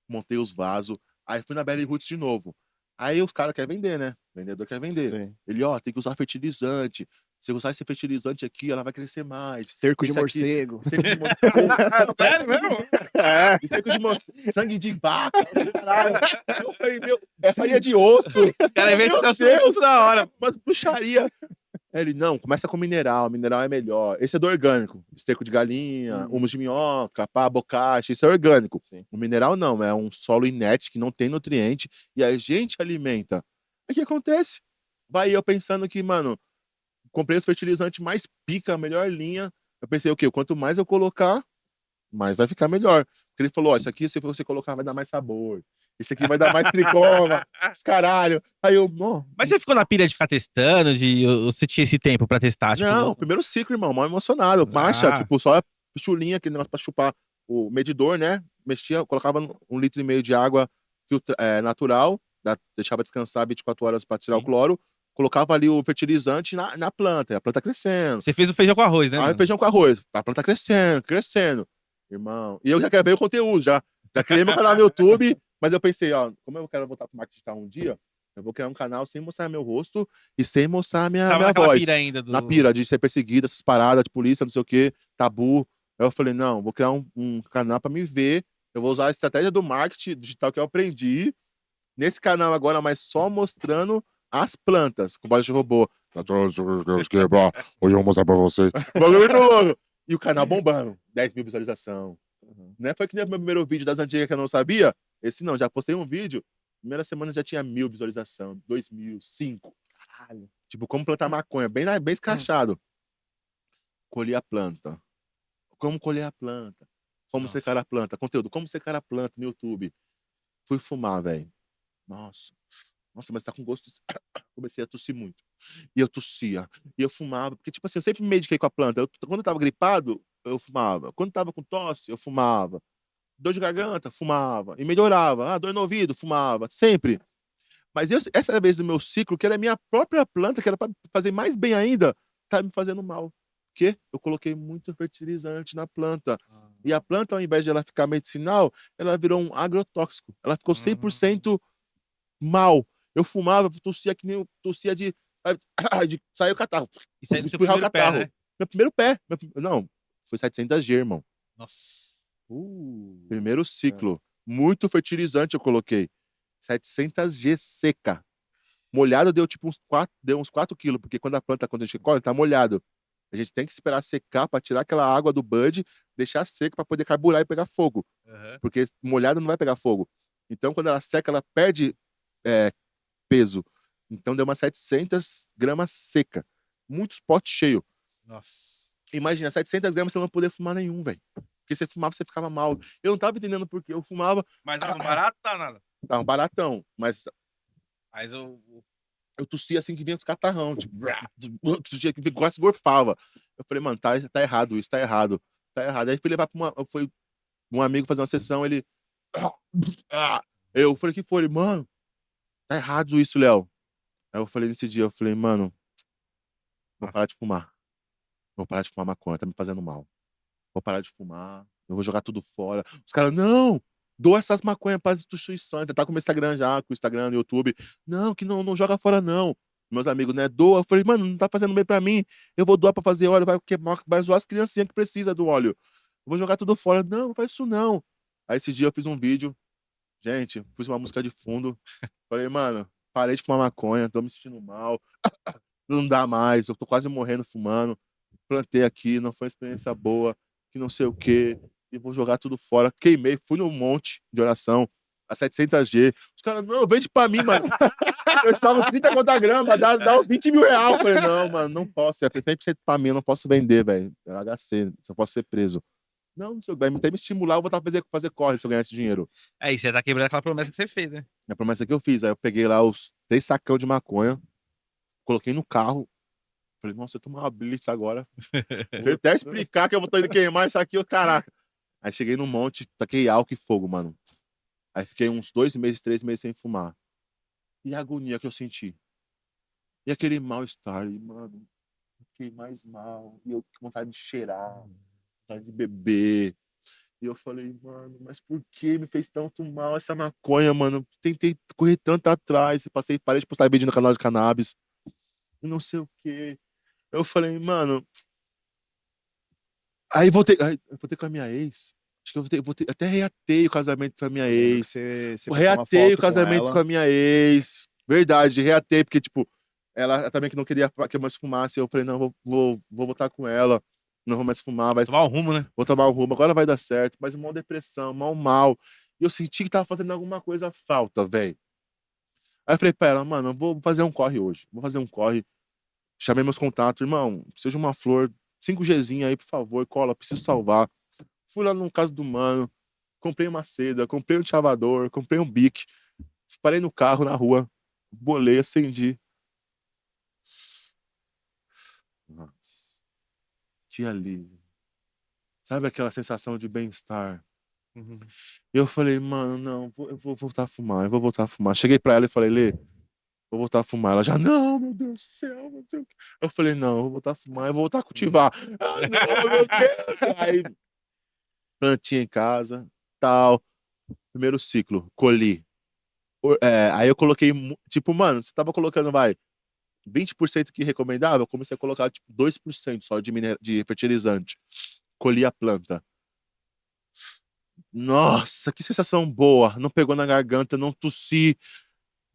montei os vasos, aí fui na Belly Roots de novo. Aí os caras querem vender, né? O vendedor quer vender. Sim. Ele, tem que usar fertilizante. Se usar esse fertilizante aqui, ela vai crescer mais. Esterco de morcego. Esterco de morcego. Sério mesmo? Esterco de morcego. Sangue de vaca. Caralho. Eu falei, farinha de osso. Cara, meu Deus da hora. Mas puxaria. Aí ele, não, começa com mineral é melhor. Esse é do orgânico. Esterco de galinha, humus de minhoca, pá, bocacha, isso é orgânico. Sim. O mineral não, é um solo inerte que não tem nutriente e a gente alimenta. Aí o que acontece? Vai eu pensando que, mano, comprei os fertilizantes mais pica, a melhor linha. Eu pensei, o quê? Quanto mais eu colocar, mais vai ficar melhor. Porque ele falou, isso aqui se você colocar vai dar mais sabor. Isso aqui vai dar mais tricoma, os caralho. Aí eu, Mas você ficou na pilha de ficar testando? Você tinha esse tempo pra testar? Tipo, não, primeiro ciclo, irmão, mal emocionado. Marcha, tipo, só a chulinha, aquele negócio pra chupar o medidor, né? Mexia, colocava 1,5 litro de água natural, deixava descansar 24 horas pra tirar o cloro. colocava ali o fertilizante na planta, e a planta crescendo. Você fez o feijão com arroz, né, Aí mano? feijão com arroz, a planta crescendo, crescendo. Irmão, e eu já gravei o conteúdo, já criei meu canal no YouTube, mas eu pensei, ó, como eu quero voltar pro marketing digital um dia, eu vou criar um canal sem mostrar meu rosto e sem mostrar a Você tava minha naquela voz. pira ainda do... Na pira de ser perseguido, essas paradas de polícia, não sei o que, tabu. Aí eu falei, não, vou criar um canal pra me ver. Eu vou usar a estratégia do marketing digital que eu aprendi nesse canal agora, mas só mostrando as plantas, com voz de robô. Hoje eu vou mostrar pra vocês. Bagulho muito louco. E o canal bombando. 10 mil visualização. Né? Foi que nem o meu primeiro vídeo das antigas que eu não sabia. Esse não, já postei um vídeo. Primeira semana já tinha 1.000 visualização. 2.000, 5. Caralho. Tipo, como plantar maconha. Bem escrachado. Colher a planta. Como colher a planta. Como Nossa. secar a planta. Conteúdo. Como secar a planta no YouTube. Fui fumar, velho. Nossa, mas tá com gosto. Comecei a tossir muito. E eu tossia. E eu fumava. Porque, tipo assim, eu sempre me mediquei com a planta. Quando eu tava gripado, eu fumava. Quando eu tava com tosse, eu fumava. Dor de garganta, fumava. E melhorava. Ah, dor no ouvido, fumava. Sempre. Mas essa vez do meu ciclo, que era a minha própria planta, que era pra fazer mais bem ainda, tá me fazendo mal. Por quê? Eu coloquei muito fertilizante na planta. E a planta, ao invés de ela ficar medicinal, ela virou um agrotóxico. Ela ficou 100% mal. Eu fumava, tossia que nem eu tossia de sair o catarro. Isso aí do seu Espirrar o primeiro pé, catarro. né? Meu primeiro pé. Não, foi 700G, irmão. Nossa. Primeiro ciclo. Muito fertilizante eu coloquei. 700G seca. Molhado deu tipo uns 4 quilos, porque quando a gente colhe, tá molhado. A gente tem que esperar secar para tirar aquela água do bud, deixar seco para poder carburar e pegar fogo. Uhum. Porque molhado não vai pegar fogo. Então, quando ela seca, ela perde peso. Então, deu umas 700 gramas seca. Muitos potes cheios. Nossa. Imagina, 700 gramas você não poder fumar nenhum, velho. Porque você fumava, você ficava mal. Eu não tava entendendo por quê. Eu fumava, Mas tava barato, tá nada. tava um baratão. Mas Mas eu... eu tossia assim que vinha os catarrão. Tipo, tossia que quase gorfava. Eu falei, mano, tá errado isso, tá errado. Tá errado. Aí fui levar pra foi um amigo fazer uma sessão, ele... Eu falei, que foi? Ele, mano, tá errado isso, Léo. Aí eu falei nesse dia, eu falei, mano, vou parar de fumar. Vou parar de fumar maconha, tá me fazendo mal. Vou parar de fumar, eu vou jogar tudo fora. Os caras, não, doa essas maconhas para as instituições. Tá com o meu Instagram já, com o Instagram no YouTube. Não, que não joga fora, não. Meus amigos, né, doa. Eu falei, mano, não tá fazendo bem pra mim. Eu vou doar pra fazer óleo, vai queimar, vai zoar as criancinhas que precisam do óleo. Eu vou jogar tudo fora. Não, não faz isso não. Aí esse dia eu fiz um vídeo, gente, pus uma música de fundo. Falei, mano, parei de fumar maconha, tô me sentindo mal. Não dá mais, eu tô quase morrendo fumando. Plantei aqui, não foi uma experiência boa, que não sei o quê. E vou jogar tudo fora. Queimei, fui num monte de oração, a 700G. Os caras, não, vende pra mim, mano. Eles pagam 30 conta grama, dá uns 20 mil reais. Eu falei, não, mano, não posso. É 100% pra mim, eu não posso vender, velho. É HC, só posso ser preso. Não, seu vai me estimular, eu vou fazer corre se eu ganhar esse dinheiro. Aí você tá quebrando aquela promessa que você fez, né? A promessa que eu fiz, aí eu peguei lá os 3 sacão de maconha, coloquei no carro. Falei, nossa, eu tomar uma blitz agora. Se eu até explicar que eu vou tô indo queimar isso aqui, caraca. Aí cheguei num monte, taquei álcool e fogo, mano. Aí fiquei uns 2 meses, 3 meses sem fumar. E a agonia que eu senti. E aquele mal-estar, e, mano, fiquei mais mal. E eu com vontade de cheirar, vontade de beber. E eu falei, mano, mas por que me fez tanto mal essa maconha, mano? Tentei correr tanto atrás. Parei de postar vídeo no canal de cannabis. E não sei o quê. Eu falei, mano. Aí voltei com a minha ex. Acho que eu voltei, até reatei o casamento com a minha Eu lembro que ex. você Eu postou uma reatei o foto com casamento com ela. a minha ex. Verdade, reatei, porque, tipo, ela também que não queria que eu mais fumasse. Eu falei, não, vou voltar com ela. Não vou mais fumar, Tomar um rumo, né? vou tomar o rumo, agora vai dar certo. Mas uma depressão, mal. E eu senti que tava fazendo alguma coisa falta, velho. Aí eu falei pra ela, mano, eu vou fazer um corre hoje. Vou fazer um corre. Chamei meus contatos, irmão, seja uma flor, 5Gzinho aí, por favor, cola, preciso salvar. Fui lá no caso do mano, comprei uma seda, comprei um chavador, comprei um bique, parei no carro, na rua, bolei, acendi. Nossa, que alívio. Sabe aquela sensação de bem-estar? Uhum. E eu falei, mano, não, eu vou voltar a fumar, eu vou voltar a fumar. Cheguei pra ela e falei, Lê, vou voltar a fumar. Ela já, não, meu Deus do céu, não sei o quê. Eu falei, não, eu vou voltar a fumar, eu vou voltar a cultivar. Ah, não, meu Deus. Aí, plantinha em casa, tal. Primeiro ciclo, colhi. Aí eu coloquei, tipo, mano, você tava colocando, vai, 20% que recomendava, eu comecei a colocar, tipo, 2% só de fertilizante. Colhi a planta. Nossa, que sensação boa. Não pegou na garganta, não tossi.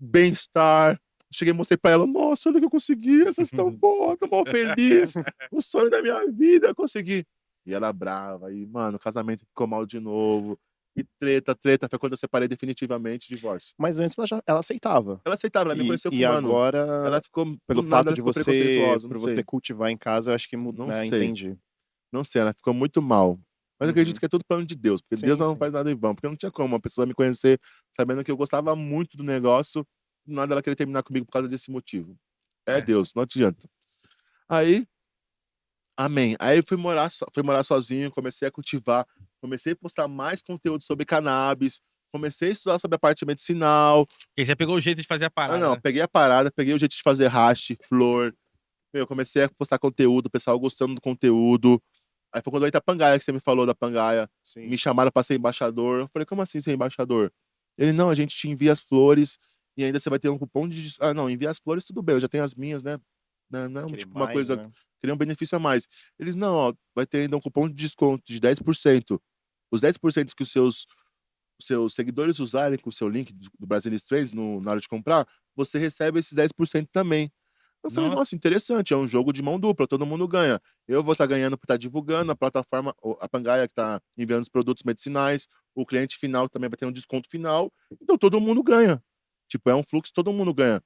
Bem-estar. Cheguei e mostrei pra ela, nossa, olha o que eu consegui, essas tão boas, tô mó feliz, o sonho da minha vida, eu consegui. E ela brava, e, mano, o casamento ficou mal de novo, e treta, foi quando eu separei definitivamente, divórcio. Mas antes ela aceitava. Ela aceitava, ela me conheceu E fumando, agora, ela ficou, pelo do nada fato ela de ficou você, preconceituosa, por não você sei, cultivar em casa, eu acho que não sei, entendi. não sei, ela ficou muito mal. Mas eu acredito Uhum. que é tudo plano de Deus, porque Deus Sim, não sim. faz nada em vão, porque não tinha como uma pessoa me conhecer sabendo que eu gostava muito do negócio, do nada ela querer terminar comigo por causa desse motivo. É É. Deus, não adianta. Aí, amém. Aí eu fui morar sozinho, comecei a cultivar, comecei a postar mais conteúdo sobre cannabis, comecei a estudar sobre a parte medicinal. E aí você pegou o jeito de fazer a Ah, parada, não, né? peguei a parada, peguei o jeito de fazer hash, flor. Meu, comecei a postar conteúdo, o pessoal gostando do conteúdo. Aí foi quando eu entrei a Pangaia, que você me falou da Pangaia. Sim. Me chamaram pra ser embaixador. Eu falei, como assim ser embaixador? Ele, não, a gente te envia as flores e ainda você vai ter um cupom de. Ah, não, envia as flores, tudo bem, eu já tenho as minhas, né? Não é Querer tipo uma mais, coisa. né? Queria um benefício a mais. Eles, não, ó, vai ter ainda um cupom de desconto de 10%. Os 10% que os seus seguidores usarem com o seu link do Brazilian Trades na hora de comprar, você recebe esses 10% também. Eu falei, nossa, Nossa. interessante, é um jogo de mão dupla, todo mundo ganha. Eu vou estar ganhando por estar divulgando, a plataforma, a Pangaia que está enviando os produtos medicinais, o cliente final também vai ter um desconto final, então todo mundo ganha. Tipo, é um fluxo, todo mundo ganha.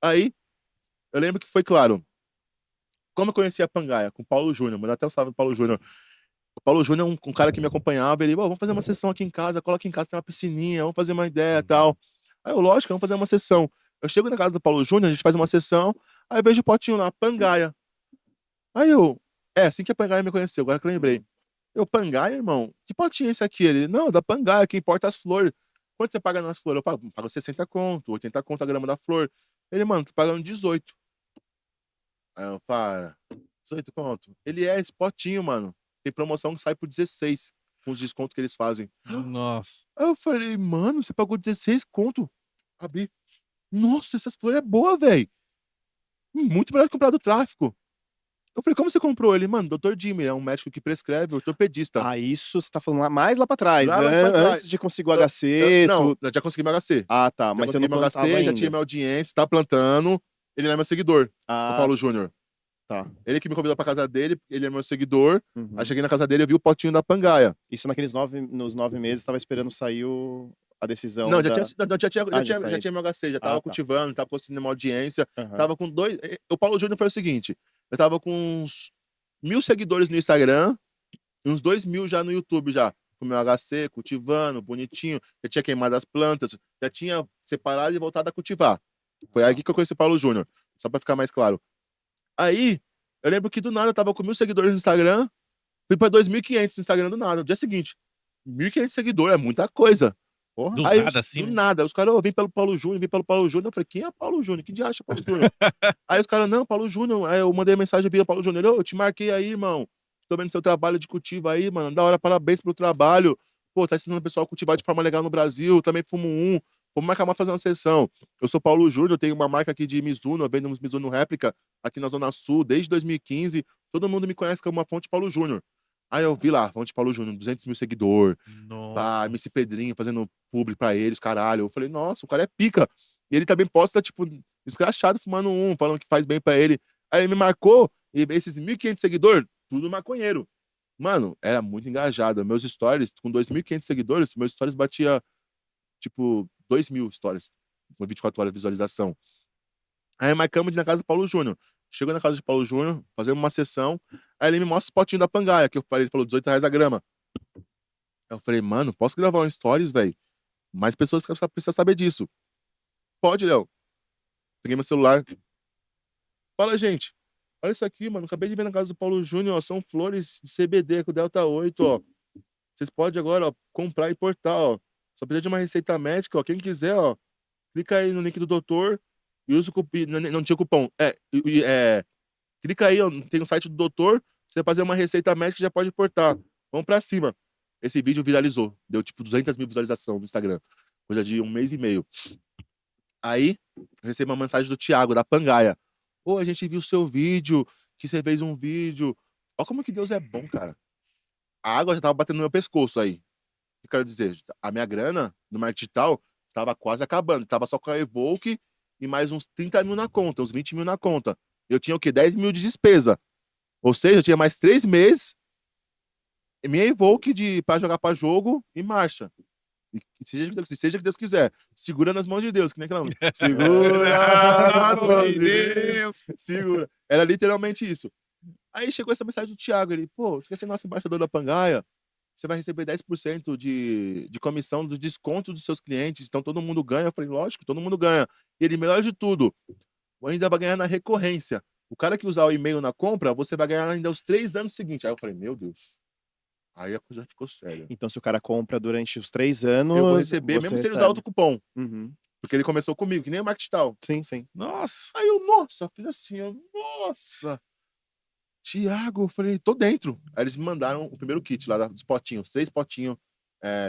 Aí, eu lembro que foi claro, como eu conheci a Pangaia, com o Paulo Júnior, mandar até o salve do Paulo Júnior. O Paulo Júnior é um cara que me acompanhava, ele, vamos fazer uma sessão aqui em casa, cola aqui em casa, tem uma piscininha, vamos fazer uma ideia e tal. Aí eu, lógico, vamos fazer uma sessão. Eu chego na casa do Paulo Júnior, a gente faz uma sessão, aí eu vejo o potinho lá, Pangaia. Aí eu, assim que a Pangaia me conheceu, agora que eu lembrei. Eu, Pangaia, irmão? Que potinho é esse aqui? Ele, não, da Pangaia, que importa as flores. Quanto você paga nas flores? Eu pago 60 conto, 80 conto a grama da flor. Ele, mano, tô pagando 18. Aí eu, para, 18 conto. Ele é esse potinho, mano. Tem promoção que sai por 16, com os descontos que eles fazem. Nossa. Aí eu falei, mano, você pagou 16 conto? Abri. Nossa, essas flores é boa, velho. Muito melhor que comprar do tráfico. Eu falei, como você comprou? Ele, mano, Dr. Jimmy, é um médico que prescreve, ortopedista. Ah, isso você tá falando mais lá pra trás, Lá né? mais pra trás. Antes de conseguir o Eu- HC, não, tu... eu já consegui meu HC. Ah, tá, Já mas você consegui não meu plantava HC, já tinha ainda. minha audiência, tá plantando. Ele não é meu seguidor, o Ah, Paulo Júnior. tá. Ele que me convidou pra casa dele, ele é meu seguidor. Uhum. Aí cheguei na casa dele, eu vi o potinho da Pangaia. Isso nos 9 meses, tava esperando sair a decisão Não, da... já tinha meu HC, já tava Ah, tá. cultivando, tava conseguindo uma audiência. Aham. Tava com dois. O Paulo Júnior foi o seguinte: eu tava com uns 1.000 seguidores no Instagram e uns 2.000 já no YouTube, já. Com meu HC, cultivando, bonitinho. Já tinha queimado as plantas, já tinha separado e voltado a cultivar. Foi aí que eu conheci o Paulo Júnior, só pra ficar mais claro. Aí, eu lembro que do nada eu tava com 1.000 seguidores no Instagram, fui pra 2.500 no Instagram do nada. No dia seguinte, 1.500 seguidores, é muita coisa. Porra. Do Aí, nada, assim, do né? nada, os caras, vem pelo Paulo Júnior, vem pelo Paulo Júnior. Eu falei, quem é Paulo Júnior? Que diacho é Paulo Júnior? Aí os caras, não, Paulo Júnior. Aí eu mandei mensagem via Paulo Júnior. Eu te marquei aí, irmão. Tô vendo seu trabalho de cultivo aí, mano. Da hora, parabéns pelo trabalho. Pô, tá ensinando o pessoal a cultivar de forma legal no Brasil. Também fumo um. Vamos marcar uma fazer uma sessão. Eu sou Paulo Júnior, tenho uma marca aqui de Mizuno, eu vendo uns Mizuno réplica aqui na Zona Sul desde 2015. Todo mundo me conhece como uma fonte Paulo Júnior. Aí eu vi lá, fonte Paulo Júnior, 200 mil seguidores. Pá, MC Nossa. Pedrinho fazendo publi pra eles, caralho. Eu falei, nossa, o cara é pica. E ele também posta, tipo, escrachado fumando um, falando que faz bem pra ele. Aí ele me marcou, e esses 1.500 seguidores, tudo maconheiro. Mano, era muito engajado. Meus stories, com 2.500 seguidores, meus stories batia, tipo, 2.000 stories, com 24 horas de visualização. Aí marcamos de ir na casa do Paulo Júnior. Chegou na casa de Paulo Júnior, fazemos uma sessão. Aí ele me mostra o potinho da Pangaia, que eu falei, ele falou 18 reais a grama. Eu falei, mano, posso gravar um stories, velho? Mais pessoas precisam saber disso. Pode, Léo. Peguei meu celular. Fala, gente. Olha isso aqui, mano. Acabei de ver na casa do Paulo Júnior, ó. São flores de CBD com Delta 8, ó. Vocês podem agora, ó, comprar e portar, ó. Só precisa de uma receita médica, ó. Quem quiser, ó, clica aí no link do doutor E usa o cupom. Não tinha cupom. Clica aí, ó, tem um site do doutor. Você vai fazer uma receita médica já pode importar. Vamos pra cima. Esse vídeo viralizou. Deu tipo 200 mil visualizações no Instagram. Coisa de 1 mês e meio. Aí, eu recebi uma mensagem do Thiago, da Pangaia. Pô, a gente viu o seu vídeo, que você fez um vídeo. Olha como que Deus é bom, cara. A água já tava batendo no meu pescoço aí. O que eu quero dizer? A minha grana no marketing digital tava quase acabando. Tava só com a Evoque e mais uns 30 mil na conta, uns 20 mil na conta. Eu tinha o quê? 10 mil de despesa. Ou seja, eu tinha mais 3 meses e minha Evoque pra jogar pra jogo em marcha. E seja o que Deus quiser. Segura nas mãos de Deus, que nem aquela. Segura nas mãos de Deus. Segura. Era literalmente isso. Aí chegou essa mensagem do Thiago. Ele, pô, você quer ser nosso embaixador da Pangaia? Você vai receber 10% de comissão do desconto dos seus clientes. Então todo mundo ganha. Eu falei, lógico, todo mundo ganha. E ele, melhor de tudo, ainda vai ganhar na recorrência. O cara que usar o e-mail na compra, você vai ganhar ainda os 3 anos seguintes. Aí eu falei, meu Deus. Aí a coisa ficou séria. Então, se o cara compra durante os 3 anos. Eu vou receber, mesmo se ele usar outro cupom. Uhum. Porque ele começou comigo, que nem o marketing tal. Sim, sim. Nossa. Aí eu, nossa, fiz assim, nossa. Thiago, eu falei, tô dentro. Aí eles me mandaram o primeiro kit lá dos potinhos, 3 potinhos.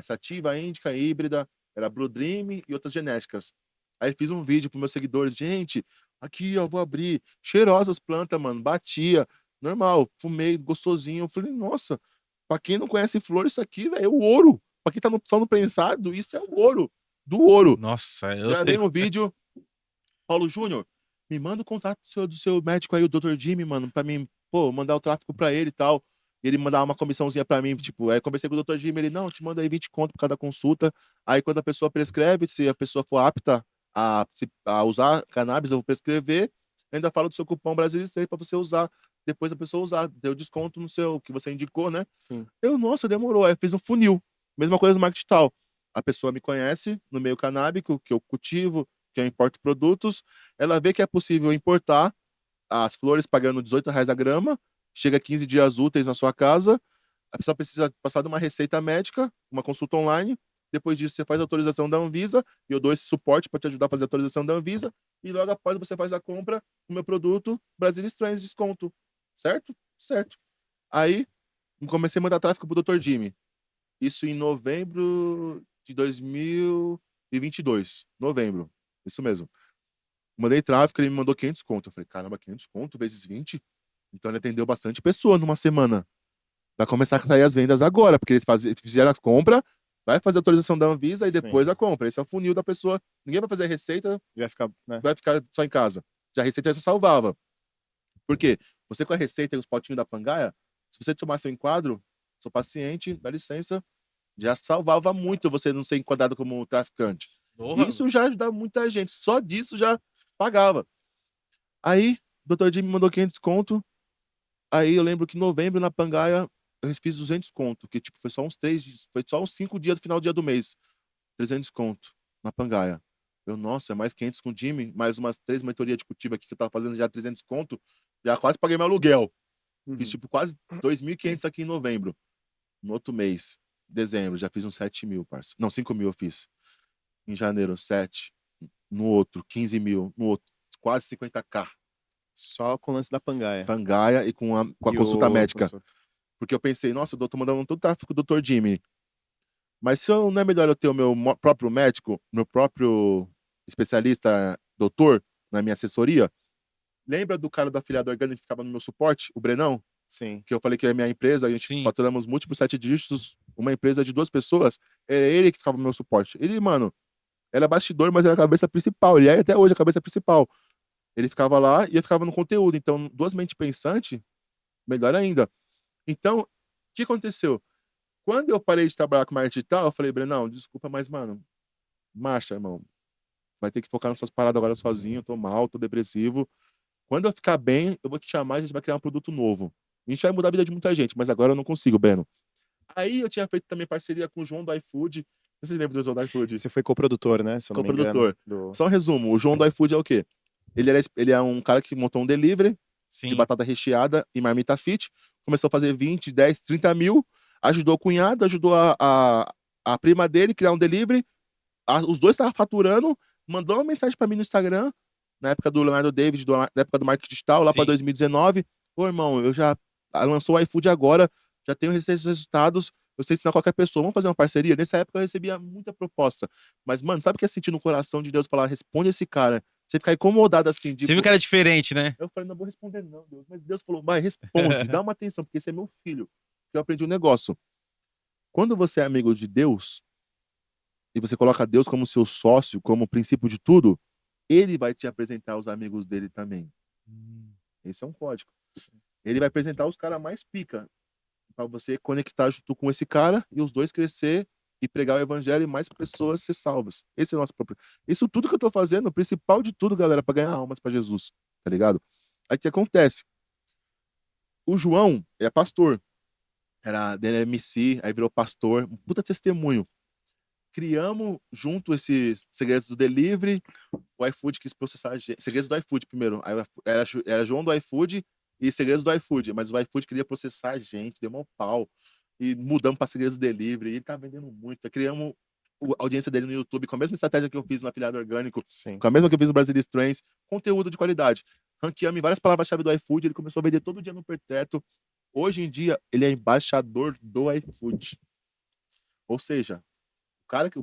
Sativa, Índica, Híbrida, era Blue Dream e outras genéticas. Aí fiz um vídeo pros meus seguidores. Gente, aqui, ó, vou abrir. Cheirosas plantas, mano. Batia. Normal, fumei, gostosinho. Eu falei, nossa, pra quem não conhece flor, isso aqui, velho, é o ouro. Pra quem tá só no prensado, isso é o ouro. Do ouro. Nossa, eu Gravei sei. um vídeo. Paulo Júnior, me manda o contato do seu médico aí, o Dr. Jimmy, mano, pra mim, pô, mandar o tráfico pra ele e tal. E ele mandar uma comissãozinha pra mim, tipo, aí conversei com o Dr. Jimmy, ele, não, te manda aí 20 conto por cada consulta. Aí quando a pessoa prescreve, se a pessoa for apta a usar cannabis, eu vou prescrever, ainda falo do seu cupom Brasil Estranho pra você usar. Depois a pessoa usar, deu desconto no seu, que você indicou, né? Sim. Eu, nossa, demorou. Aí eu fiz um funil. Mesma coisa no marketing tal. A pessoa me conhece no meio canábico, que eu cultivo, que eu importo produtos. Ela vê que é possível importar as flores pagando R$ 18 a grama, chega 15 dias úteis na sua casa, a pessoa precisa passar de uma receita médica, uma consulta online, depois disso você faz a autorização da Anvisa, e eu dou esse suporte para te ajudar a fazer a autorização da Anvisa, e logo após você faz a compra do meu produto, Brasil Strange, desconto. Certo? Certo. Aí, comecei a mandar tráfego pro Dr. Jimmy. Isso em novembro de 2022. Novembro. Isso mesmo. Mandei tráfego, ele me mandou 500 conto. Eu falei, caramba, 500 conto vezes 20? Então ele atendeu bastante pessoa numa semana. Vai começar a sair as vendas agora, porque eles fizeram as compras, vai fazer a autorização da Anvisa e depois Sim. a compra. Esse é o funil da pessoa. Ninguém vai fazer a receita, Vai ficar, né? vai ficar só em casa. Já a receita já se salvava. Por quê? Você com a receita e os potinhos da Pangaia, se você tomar seu enquadro, seu paciente, dá licença, já salvava muito você não ser enquadrado como traficante. Porra. Isso já ajuda muita gente. Só disso já pagava. Aí, o Dr. Jimmy me mandou 500 conto. Aí eu lembro que em novembro, na Pangaia, eu fiz 200 conto. Que tipo, foi só uns 3 dias, foi só uns 5 dias do final do dia do mês. 300 conto na Pangaia. Eu, nossa, é mais 500 com o Jimmy, mais umas 3 mentorias de cultivo aqui que eu tava fazendo já 300 conto. Já quase paguei meu aluguel. Fiz tipo quase 2.500 aqui em novembro. No outro mês, dezembro, já fiz uns 7 mil, parça. Não, 5 mil eu fiz. Em janeiro, 7. No outro, 15 mil. No outro, quase 50k. Só com o lance da Pangaia. Pangaia e com a E consulta o- médica. consulta. Porque eu pensei, nossa, eu tô mandando todo o tráfico do Dr. Jimmy. Mas se não é melhor eu ter o meu próprio médico, meu próprio especialista, doutor, na minha assessoria? Lembra do cara da afiliado orgânico que ficava no meu suporte, o Brenão? Sim. Que eu falei que é a minha empresa, a gente Sim. faturamos múltiplos 7 dígitos, uma empresa de 2 pessoas, é ele que ficava no meu suporte. Ele, mano, era bastidor, mas era a cabeça principal. Ele é até hoje a cabeça principal. Ele ficava lá e eu ficava no conteúdo. Então, 2 mentes pensantes, melhor ainda. Então, o que aconteceu? Quando eu parei de trabalhar com marketing digital, eu falei, Brenão, desculpa, mas, mano, marcha, irmão. Vai ter que focar nas suas paradas agora sozinho, eu tô mal, tô depressivo. Quando eu ficar bem, eu vou te chamar e a gente vai criar um produto novo. A gente vai mudar a vida de muita gente, mas agora eu não consigo, Breno. Aí eu tinha feito também parceria com o João do iFood. Vocês lembram do João do iFood? Você foi coprodutor, né? Se eu não me engano. Coprodutor. Do... Só um resumo, o João do iFood é o quê? Ele é um cara que montou um delivery Sim. de batata recheada e marmita fit. Começou a fazer 20, 10, 30 mil. Ajudou o cunhado, ajudou a prima dele a criar um delivery. Os dois estavam faturando. Mandou uma mensagem pra mim no Instagram. na época do Leonardo David, na época do marketing digital, lá pra Sim. 2019. Pô, irmão, eu já lançou o iFood agora, já tenho esses resultados, eu sei ensinar qualquer pessoa, vamos fazer uma parceria? Nessa época eu recebia muita proposta. Mas, mano, sabe o que é sentir no coração de Deus falar, responde esse cara? Você ficar incomodado assim, Você tipo, viu que era diferente, né? eu falei, não vou responder não, Deus. Mas Deus falou, vai, responde, dá uma atenção, porque esse é meu filho. Eu aprendi um negócio. Quando você é amigo de Deus, e você coloca Deus como seu sócio, como princípio de tudo, ele vai te apresentar os amigos dele também. Esse é um código. Ele vai apresentar os caras mais pica, para você conectar junto com esse cara e os dois crescer e pregar o evangelho e mais pessoas ser salvas. Esse é o nosso próprio. Isso tudo que eu tô fazendo, o principal de tudo, galera, para ganhar almas para Jesus, tá ligado? Aí o que acontece? O João é pastor. Ele é MC, aí virou pastor. Um puta testemunho. Criamos junto esses segredos do delivery. O iFood quis processar a gente. Segredos do iFood primeiro. Aí era João do iFood e segredos do iFood. Mas o iFood queria processar a gente, deu um pau. E mudamos para segredos do delivery. E ele tá vendendo muito. Aí criamos a audiência dele no YouTube com a mesma estratégia que eu fiz no afiliado orgânico, Sim. com a mesma que eu fiz no Brasil Trends. Conteúdo de qualidade. Ranqueamos em várias palavras-chave do iFood. Ele começou a vender todo dia no Perpétuo. Hoje em dia, ele é embaixador do iFood. Ou seja,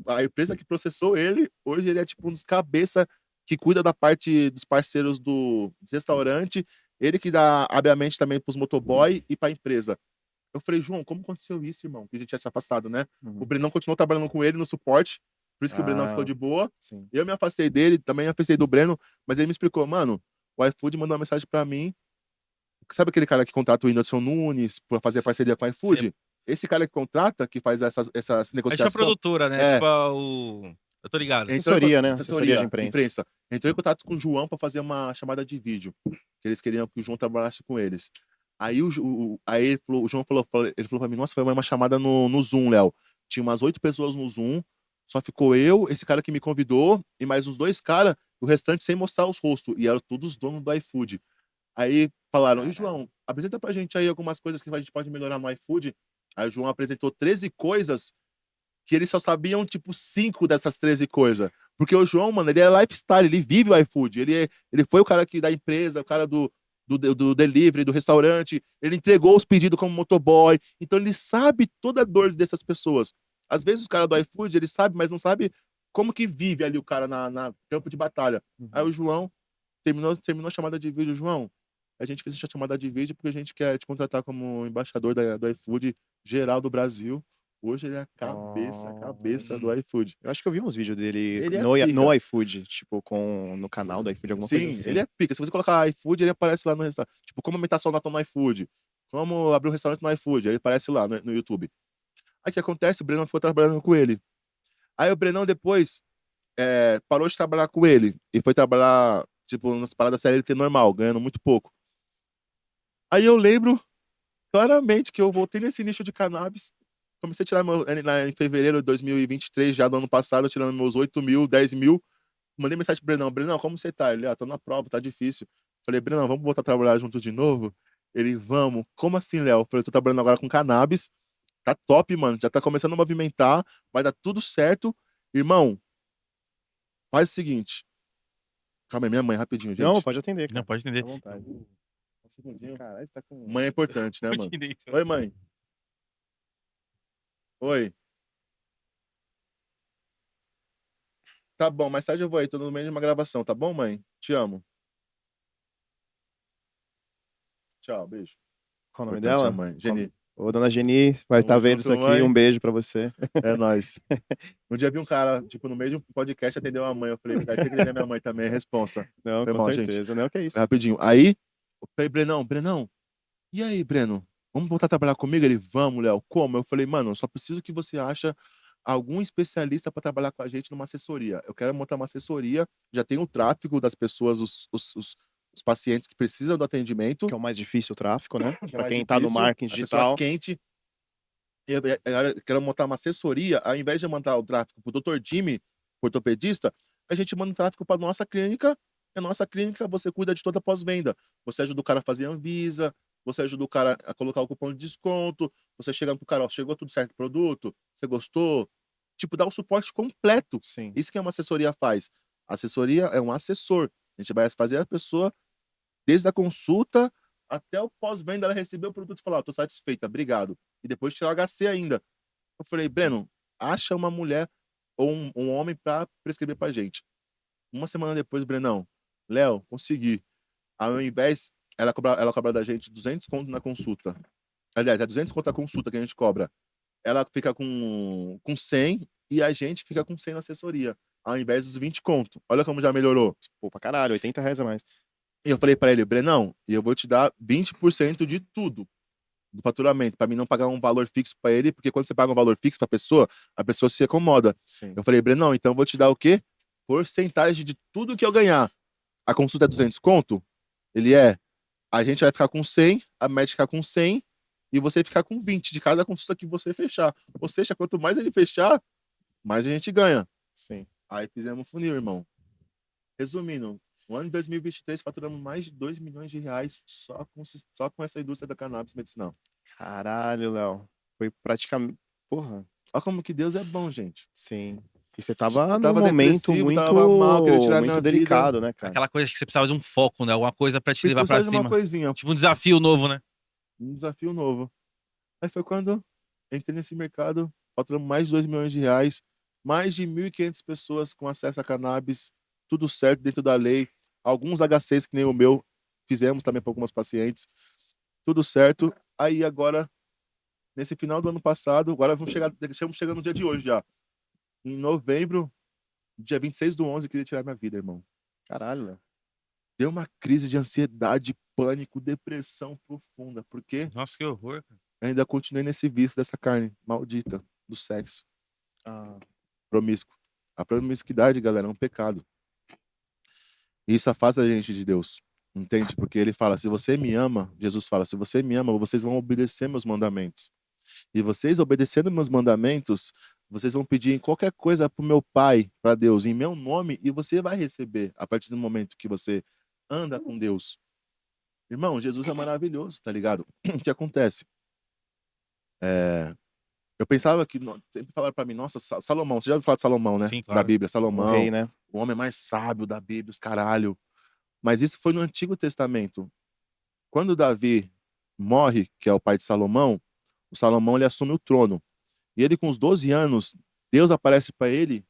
a empresa que processou ele, hoje ele é tipo um dos cabeça que cuida da parte dos parceiros do restaurante, ele que abre a mente também pros motoboy e pra empresa. Eu falei, João, como aconteceu isso, irmão? Que a gente tinha se afastado, né? O Brenão continuou trabalhando com ele no suporte, por isso que o Brenão ficou de boa. Sim. Eu me afastei dele, também me afastei do Breno, mas ele me explicou, mano, o iFood mandou uma mensagem pra mim. Sabe aquele cara que contrata o Whindersson Nunes pra fazer parceria com o iFood? Sim. Esse cara que contrata, que faz essas É tipo a negociações. produtora, né? É. Tipo o... Eu tô ligado. Assessoria, né? Assessoria de imprensa. Entrou em contato com o João pra fazer uma chamada de vídeo. Que eles queriam que o João trabalhasse com eles. Aí o João falou pra mim, nossa, foi uma chamada no Zoom, Léo. Tinha umas 8 pessoas no Zoom, só ficou eu, esse cara que me convidou, e mais uns 2 caras, o restante sem mostrar os rostos. E eram todos donos do iFood. Aí falaram, e João, apresenta pra gente aí algumas coisas que a gente pode melhorar no iFood. Aí o João apresentou 13 coisas que eles só sabiam, tipo, 5 dessas 13 coisas. Porque o João, mano, ele é lifestyle, ele vive o iFood. Ele foi o cara da empresa, o cara do delivery, do restaurante. Ele entregou os pedidos como motoboy. Então ele sabe toda a dor dessas pessoas. Às vezes os caras do iFood, ele sabe, mas não sabe como que vive ali o cara na campo de batalha. Aí o João terminou a chamada de vídeo, João. A gente fez essa chamada de vídeo porque a gente quer te contratar como embaixador do iFood geral do Brasil. Hoje ele é a cabeça do iFood. Eu acho que eu vi uns vídeos dele Ele é no pica. iFood, tipo, no canal do iFood, alguma coisa Sim, assim. ele é pica. Se você colocar iFood, ele aparece lá no restaurante. Tipo, como aumentar sua nota no iFood. Como abrir um restaurante no iFood. Ele aparece lá no YouTube. Aí o que acontece? O Brenão ficou trabalhando com ele. Aí o Brenão depois parou de trabalhar com ele. E foi trabalhar, tipo, nas paradas CLT normal, ganhando muito pouco. Aí eu lembro claramente que eu voltei nesse nicho de cannabis. Comecei a tirar em fevereiro de 2023, já do ano passado, tirando meus 8 mil, 10 mil. Mandei mensagem pro Brenão, como você tá? Ele, tô na prova, tá difícil. Falei, Brenão, vamos voltar a trabalhar junto de novo? Ele, vamos. Como assim, Léo? Falei, tô trabalhando agora com cannabis. Tá top, mano. Já tá começando a movimentar. Vai dar tudo certo. Irmão, faz o seguinte. Calma aí, minha mãe, rapidinho, gente. Não, pode atender, cara. Não, pode entender. Fica à vontade. Um segundinho. Caralho, você tá com... Mãe é importante, né, Pode mano? entender, então. Oi, mãe. Oi. Tá bom, mais tarde eu vou aí, tô no meio de uma gravação, tá bom, mãe? Te amo. Tchau, beijo. Qual o nome Importante a dela? mãe. Geni, Ô, dona Geni, vai estar Tamo vendo junto, isso aqui. mãe. Um beijo pra você. é nóis. Um dia vi um cara, tipo, no meio de um podcast, atendeu a mãe. Eu falei, vai ter que atender minha mãe também, é responsa. Não, Foi com mal, gente. certeza. Não, que é isso. Rapidinho. Aí, eu falei, Brenão, e aí, Breno? Vamos voltar a trabalhar comigo? Ele, vamos, Léo. Como? Eu falei, mano, eu só preciso que você acha algum especialista para trabalhar com a gente numa assessoria. Eu quero montar uma assessoria, já tem o tráfego das pessoas, os pacientes que precisam do atendimento. Que é o mais difícil o tráfico, né? que é Pra mais quem tá no difícil, marketing a pessoa digital. quente. Eu quero montar uma assessoria, ao invés de mandar o tráfego pro Dr. Jimmy, ortopedista, a gente manda o tráfego para nossa clínica. E a nossa clínica, você cuida de toda a pós-venda. Você ajuda o cara a fazer Anvisa, você ajuda o cara a colocar o cupom de desconto, você chega pro cara, ó, chegou tudo certo o produto, você gostou? Tipo, dá o suporte completo. Sim. Isso que uma assessoria faz. A assessoria é um assessor. A gente vai fazer a pessoa, desde a consulta até o pós-venda, ela receber o produto e falar, tô satisfeita, obrigado. E depois tirar o HC ainda. Eu falei, Breno, acha uma mulher ou um homem pra prescrever pra gente. Uma semana depois, Brenão, Léo, consegui. Ao invés, ela cobra da gente 200 conto na consulta. Aliás, é 200 conto a consulta que a gente cobra. Ela fica com 100 e a gente fica com 100 na assessoria, ao invés dos 20 conto. Olha como já melhorou. Pô, pra caralho, R$ 80 a mais. E eu falei pra ele, Brenão, e eu vou te dar 20% de tudo do faturamento, pra mim não pagar um valor fixo pra ele, porque quando você paga um valor fixo pra pessoa, a pessoa se acomoda. Sim. Eu falei, Brenão, então eu vou te dar o quê? Porcentagem de tudo que eu ganhar. A consulta é 200 conto? Ele é. A gente vai ficar com 100, a médica ficar com 100 e você ficar com 20 de cada consulta que você fechar. Ou seja, quanto mais ele fechar, mais a gente ganha. Sim. Aí fizemos funil, irmão. Resumindo, no ano de 2023 faturamos mais de 2 milhões de reais só com essa indústria da cannabis medicinal. Caralho, Léo. Foi praticamente. Porra, Olha como que Deus é bom, gente. sim. E você tava Eu num tava momento depressivo, muito, tava mal, queria tirar minha muito vida. delicado, né, cara? Aquela coisa que você precisava de um foco, né? Alguma coisa pra te levar Precisava pra de uma cima. coisinha, Tipo um desafio novo, né? um desafio novo. Aí foi quando entrei nesse mercado, faturamos mais de 2 milhões de reais, mais de 1.500 pessoas com acesso a cannabis, tudo certo dentro da lei. Alguns HCs, que nem o meu, fizemos também para algumas pacientes, tudo certo. Aí agora, nesse final do ano passado, agora estamos chegando no dia de hoje já. Em novembro, dia 26/11, queria tirar minha vida, irmão. Caralho, Léo. Deu uma crise de ansiedade, pânico, depressão profunda, porque Nossa, que horror, cara. ainda continuei nesse vício dessa carne maldita do sexo Ah, promíscuo. A promiscuidade, galera, é um pecado. E isso afasta a gente de Deus. Entende? Porque ele fala, se você me ama, Jesus fala, se você me ama, vocês vão obedecer meus mandamentos. E vocês obedecendo meus mandamentos, vocês vão pedir qualquer coisa pro meu Pai, para Deus, em meu nome, e você vai receber a partir do momento que você anda com Deus. Irmão, Jesus é maravilhoso, tá ligado? O que acontece? Eu pensava que, sempre falaram pra mim, nossa, Salomão, você já ouviu falar de Salomão, né? Sim, Da claro. Bíblia, o Salomão, rei, né? o homem mais sábio da Bíblia, os caralho. Mas isso foi no Antigo Testamento. Quando Davi morre, que é o pai de Salomão, o Salomão ele assume o trono. E ele com os 12 anos, Deus aparece pra ele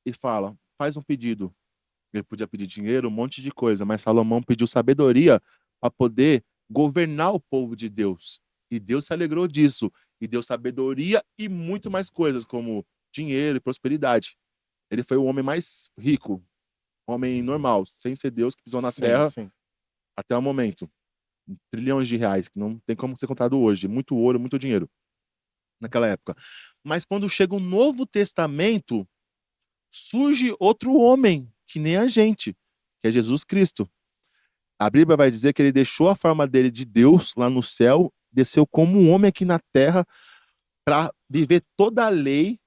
e fala, faz um pedido. Ele podia pedir dinheiro, um monte de coisa, mas Salomão pediu sabedoria para poder governar o povo de Deus. E Deus se alegrou disso. E deu sabedoria e muito mais coisas, como dinheiro e prosperidade. Ele foi o homem mais rico, homem normal, sem ser Deus, que pisou na terra Sim. até o momento. Trilhões de reais, que não tem como ser contado hoje. Muito ouro, muito dinheiro naquela época. Mas quando chega o Novo Testamento, surge outro homem, que nem a gente, que é Jesus Cristo. A Bíblia vai dizer que ele deixou a forma dele de Deus lá no céu, desceu como um homem aqui na terra para viver toda a lei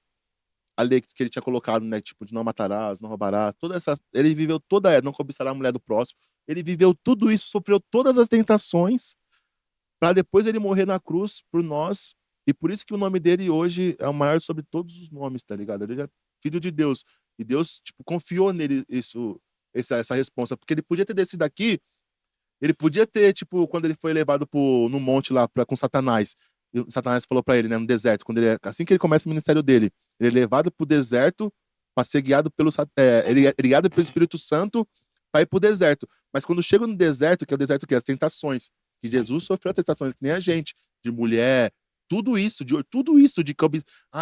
que ele tinha colocado, né, tipo de não matarás, não roubarás, toda essa, ele viveu toda, não cobiçará a mulher do próximo. Ele viveu tudo isso, sofreu todas as tentações para depois ele morrer na cruz por nós. E por isso que o nome dele hoje é o maior sobre todos os nomes, tá ligado? Ele é filho de Deus. E Deus, tipo, confiou nele essa responsa, porque ele podia ter descido aqui. Ele podia ter, tipo, quando ele foi levado no monte lá com Satanás. E o Satanás falou pra ele, né, no deserto, assim que ele começa o ministério dele, ele é levado pro deserto para ser guiado ele é guiado pelo Espírito Santo para ir pro deserto. Mas quando chega no deserto, que é o deserto que é as tentações, que Jesus sofreu tentações que nem a gente, de mulher, tudo isso de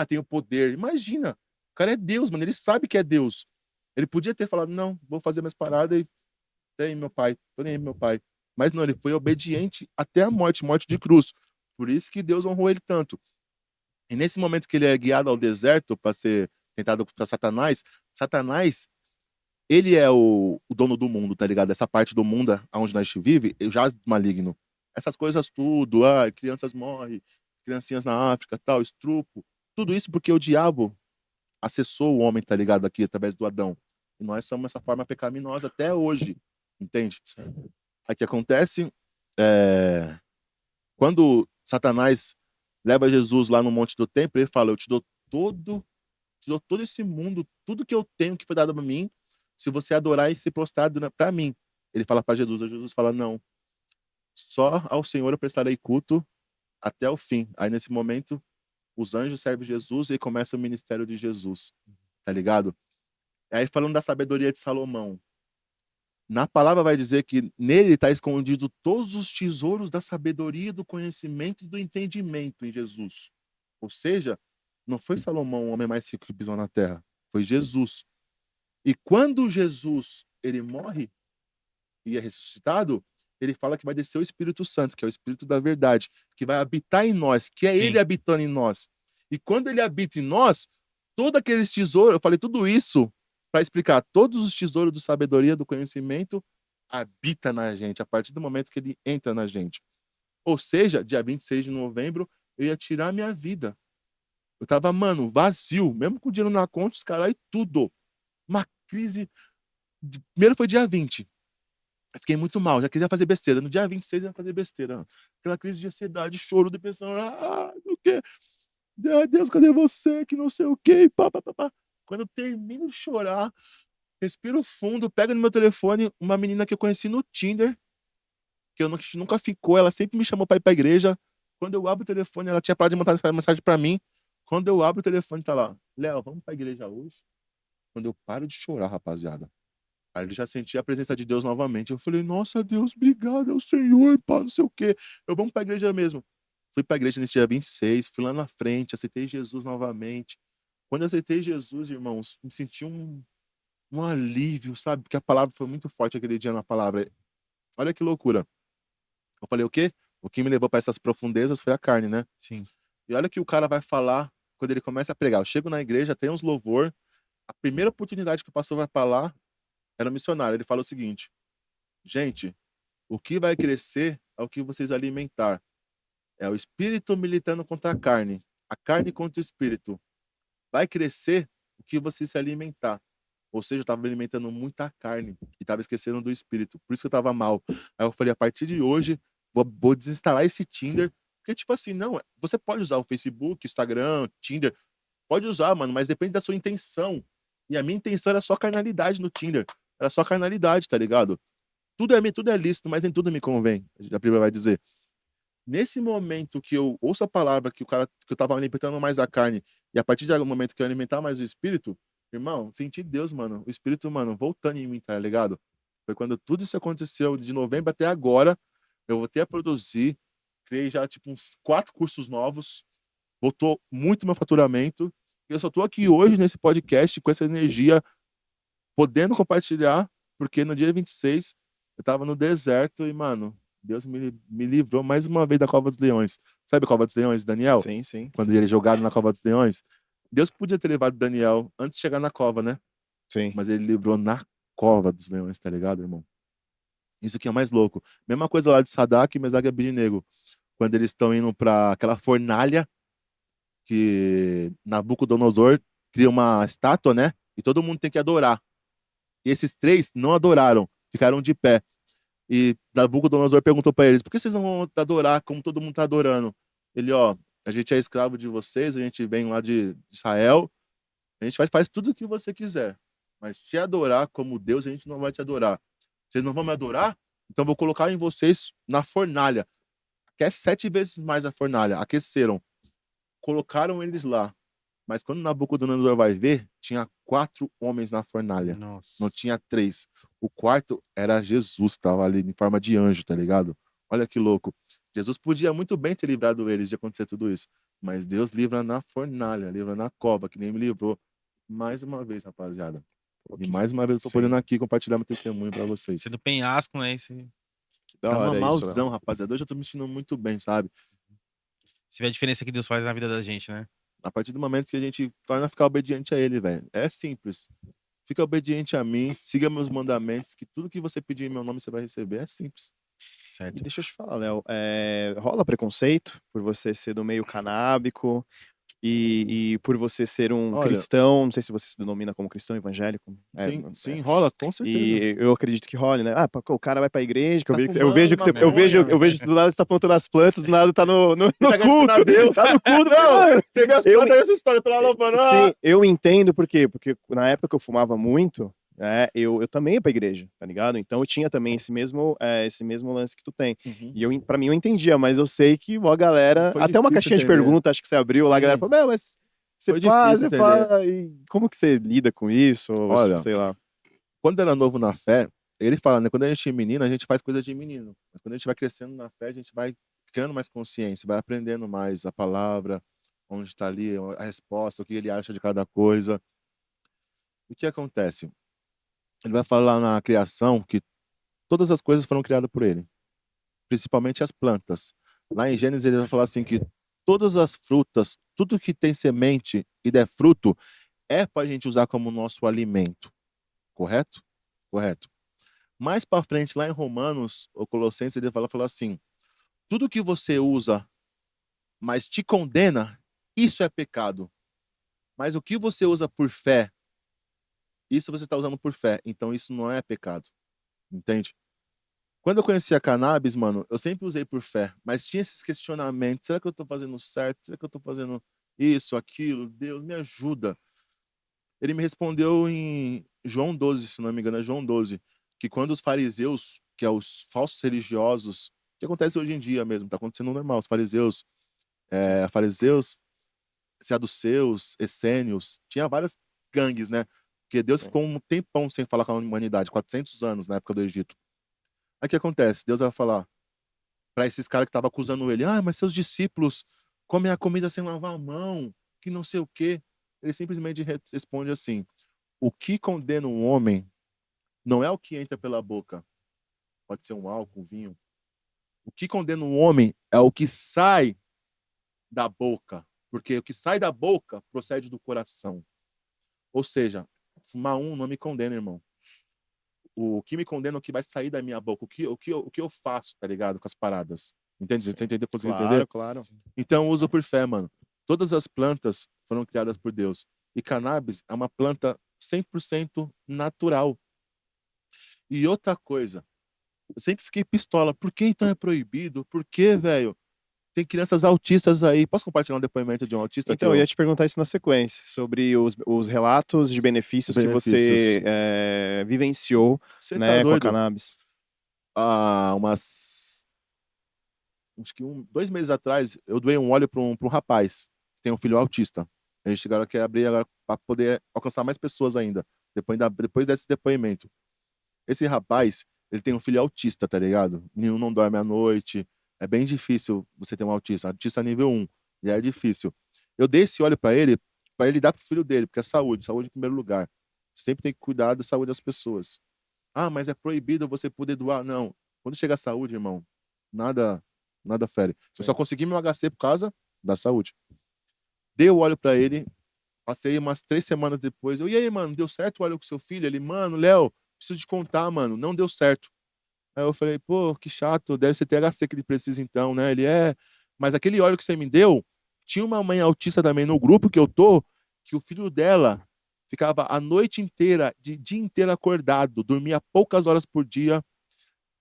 tem o poder. Imagina, o cara é Deus, mano, ele sabe que é Deus. Ele podia ter falado, não, vou fazer minhas paradas e tem meu pai, tô nem aí, meu pai. Mas não, ele foi obediente até a morte de cruz. Por isso que Deus honrou ele tanto. E nesse momento que ele é guiado ao deserto para ser tentado para Satanás, ele é o dono do mundo, tá ligado? Essa parte do mundo onde nós vive, o jaz maligno. Essas coisas tudo, crianças morrem, criancinhas na África, tal, estrupo. Tudo isso porque o diabo acessou o homem, tá ligado? Aqui, através do Adão. E nós somos essa forma pecaminosa até hoje. Entende? Aí o que acontece quando Satanás leva Jesus lá no monte do templo, ele fala, eu te dou todo esse mundo, tudo que eu tenho que foi dado para mim, se você adorar e se prostrar para mim. Ele fala para Jesus, e Jesus fala, não, só ao Senhor eu prestarei culto até o fim. Aí nesse momento, os anjos servem Jesus e começa o ministério de Jesus, tá ligado? Aí falando da sabedoria de Salomão, na palavra vai dizer que nele está escondido todos os tesouros da sabedoria, do conhecimento e do entendimento em Jesus. Ou seja, não foi Salomão o homem mais rico que pisou na terra, foi Jesus. E quando Jesus ele morre e é ressuscitado, ele fala que vai descer o Espírito Santo, que é o Espírito da verdade, que vai habitar em nós, que é Sim. ele habitando em nós. E quando ele habita em nós, todos aqueles tesouros, eu falei tudo isso para explicar, todos os tesouros da sabedoria, do conhecimento, habita na gente, a partir do momento que ele entra na gente. Ou seja, dia 26 de novembro, eu ia tirar minha vida. Eu tava, mano, vazio, mesmo com dinheiro na conta, os caras e tudo. Uma crise. Primeiro foi dia 20. Eu fiquei muito mal, já queria fazer besteira. No dia 26 eu ia fazer besteira. Aquela crise de ansiedade, choro, depressão. O quê? Deus, cadê você? Que não sei o quê. Pá, pá, pá, pá. Quando eu termino de chorar, respiro fundo, pego no meu telefone uma menina que eu conheci no Tinder, que eu nunca ficou, ela sempre me chamou pra ir pra igreja. Quando eu abro o telefone, ela tinha parado de mandar mensagem pra mim. Quando eu abro o telefone, tá lá, Léo, vamos pra igreja hoje? Quando eu paro de chorar, rapaziada, aí eu já senti a presença de Deus novamente. Eu falei, nossa, Deus, obrigado, é o Senhor, pá, não sei o quê. Vamos pra igreja mesmo. Fui pra igreja nesse dia 26, fui lá na frente, aceitei Jesus novamente. Quando eu aceitei Jesus, irmãos, me senti um alívio, sabe? Porque a palavra foi muito forte aquele dia na palavra. Olha que loucura. Eu falei, o quê? O que me levou para essas profundezas foi a carne, né? Sim. E olha que o cara vai falar quando ele começa a pregar. Eu chego na igreja, tem uns louvor. A primeira oportunidade que o pastor vai falar era um missionário. Ele fala o seguinte, gente, o que vai crescer é o que vocês alimentar. É o espírito militando contra a carne contra o espírito. Vai crescer o que você se alimentar. Ou seja, eu estava alimentando muita carne e estava esquecendo do espírito. Por isso que eu estava mal. Aí eu falei, a partir de hoje, vou desinstalar esse Tinder. Porque, tipo assim, não, você pode usar o Facebook, Instagram, Tinder. Pode usar, mano, mas depende da sua intenção. E a minha intenção era só carnalidade no Tinder. Era só carnalidade, tá ligado? Tudo é lícito, mas nem tudo me convém. A Bíblia vai dizer. Nesse momento que eu ouço a palavra que eu tava alimentando mais a carne, e a partir do momento que eu alimentar mais o espírito, irmão, senti Deus, mano, o espírito, mano, voltando em mim, tá ligado? Foi quando tudo isso aconteceu, de novembro até agora, eu voltei a produzir, criei já, tipo, uns 4 cursos novos, voltou muito meu faturamento, e eu só tô aqui hoje nesse podcast com essa energia, podendo compartilhar, porque no dia 26 eu tava no deserto e, mano, Deus me livrou mais uma vez da Cova dos Leões. Sabe a Cova dos Leões, Daniel? Sim, sim. Quando ele é jogado na Cova dos Leões. Deus podia ter levado Daniel antes de chegar na cova, né? Sim. Mas ele livrou na Cova dos Leões, tá ligado, irmão? Isso que é o mais louco. Mesma coisa lá de Sadak, Mesaque e Abednego. Quando eles estão indo pra aquela fornalha que Nabucodonosor cria uma estátua, né? E todo mundo tem que adorar. E esses 3 não adoraram, ficaram de pé. E Nabucodonosor perguntou para eles, por que vocês não vão adorar como todo mundo tá adorando? Ele, ó, a gente é escravo de vocês, a gente vem lá de Israel, a gente faz tudo o que você quiser, mas te adorar como Deus, a gente não vai te adorar. Vocês não vão me adorar? Então eu vou colocar em vocês na fornalha. Aquece 7 vezes mais a fornalha. Aqueceram. Colocaram eles lá. Mas quando Nabucodonosor vai ver, tinha 4 homens na fornalha. Nossa. Não tinha 3. O quarto era Jesus, tava ali em forma de anjo, tá ligado? Olha que louco. Jesus podia muito bem ter livrado eles de acontecer tudo isso. Mas Deus livra na fornalha, livra na cova, que nem me livrou. Mais uma vez, rapaziada. E mais uma vez eu tô podendo aqui compartilhar meu testemunho pra vocês. Você do penhasco, né? Você Da Tá hora isso, malzão, Léo. rapaziada. Hoje eu tô me sentindo muito bem, sabe? vê a diferença que Deus faz na vida da gente, né? A partir do momento que a gente torna a ficar obediente a ele, velho. É simples. Fica obediente a mim, siga meus mandamentos, que tudo que você pedir em meu nome você vai receber. É simples. Certo. E deixa eu te falar, Léo, rola preconceito por você ser do meio canábico e por você ser um Olha, cristão, não sei se você se denomina como cristão evangélico. sim, rola, com certeza. E eu acredito que role, né? Ah, o cara vai pra igreja, que Tá eu vejo fumando que você, maconha. eu vejo que do lado você tá plantando as plantas, do lado tá no Tá agradecendo a culto. Deus. Tá no culto. Não, você vê as Eu- plantas, essa história, tô lá louvando. Sim, eu entendo por quê? Porque na época que eu fumava muito, Eu também ia pra igreja, tá ligado? Então eu tinha também esse mesmo lance que tu tem. Uhum. E pra mim eu entendia, mas eu sei que a galera. Foi Até uma difícil caixinha de entender. pergunta, acho que você abriu lá, a galera Sim. falou: Meu, mas você Foi faz, difícil você entender. fala. E como que você lida com isso? Ou Olha, sei lá. quando era novo na fé, ele fala, né? Quando a gente é menino, a gente faz coisa de menino. Mas quando a gente vai crescendo na fé, a gente vai criando mais consciência, vai aprendendo mais a palavra, onde está ali a resposta, o que ele acha de cada coisa. O que acontece? Ele vai falar na criação que todas as coisas foram criadas por ele, principalmente as plantas. Lá em Gênesis ele vai falar assim que todas as frutas, tudo que tem semente e der fruto, é para a gente usar como nosso alimento. Correto? Correto. Mais para frente, lá em Romanos, ou Colossenses, ele fala assim: tudo que você usa, mas te condena, isso é pecado. Mas o que você usa por fé, isso você está usando por fé. Então isso não é pecado. Entende? Quando eu conheci a cannabis, mano, eu sempre usei por fé, mas tinha esses questionamentos: será que eu tô fazendo certo? Será que eu tô fazendo isso, aquilo? Deus me ajuda. Ele me respondeu em João 12, se não me engano, é João 12, que quando os fariseus, que é os falsos religiosos, que acontece hoje em dia mesmo, tá acontecendo normal, os fariseus, saduceus, essênios, tinha várias gangues, né? Porque Deus ficou um tempão sem falar com a humanidade, 400 anos na época do Egito. Aí o que acontece? Deus vai falar para esses caras que estavam acusando ele: mas seus discípulos comem a comida sem lavar a mão, que não sei o quê. Ele simplesmente responde assim: o que condena um homem não é o que entra pela boca, pode ser um álcool, um vinho. O que condena um homem é o que sai da boca, porque o que sai da boca procede do coração. Ou seja, fumar não me condena, irmão. O que me condena é o que vai sair da minha boca, o que eu faço, tá ligado? Com as paradas. Entende? Sim. Você entendeu? Conseguiu Claro, entender? claro. Então, eu uso por fé, mano. Todas as plantas foram criadas por Deus. E cannabis é uma planta 100% natural. E outra coisa, eu sempre fiquei pistola. Por que então é proibido? Por que, velho? Tem crianças autistas aí. Posso compartilhar um depoimento de um autista que Então, eu eu... ia te perguntar isso na sequência, sobre os relatos de benefícios que Benefícios. você vivenciou, Você tá né, com a doido? cannabis. Há acho que 2 meses atrás, eu doei um óleo pra um rapaz que tem um filho autista. A gente agora quer abrir agora para poder alcançar mais pessoas ainda, depois desse depoimento. Esse rapaz, ele tem um filho autista, tá ligado? O menino não dorme à noite. É bem difícil você ter um autista. Autista nível 1. Já é difícil. Eu dei esse óleo para ele dar pro filho dele, porque é saúde, saúde em primeiro lugar. Você sempre tem que cuidar da saúde das pessoas. Mas é proibido você poder doar. Não. Quando chega a saúde, irmão, nada, nada fere. Eu só Sim. consegui meu HC por causa da saúde. Dei o óleo para ele, passei umas 3 semanas depois. E aí, mano, deu certo o óleo com seu filho? Ele, mano, Léo, preciso te contar, mano, não deu certo. Aí eu falei, pô, que chato, deve ser THC que ele precisa então, né? Ele mas aquele óleo que você me deu, tinha uma mãe autista também no grupo que eu tô, que o filho dela ficava a noite inteira, de dia inteiro acordado, dormia poucas horas por dia.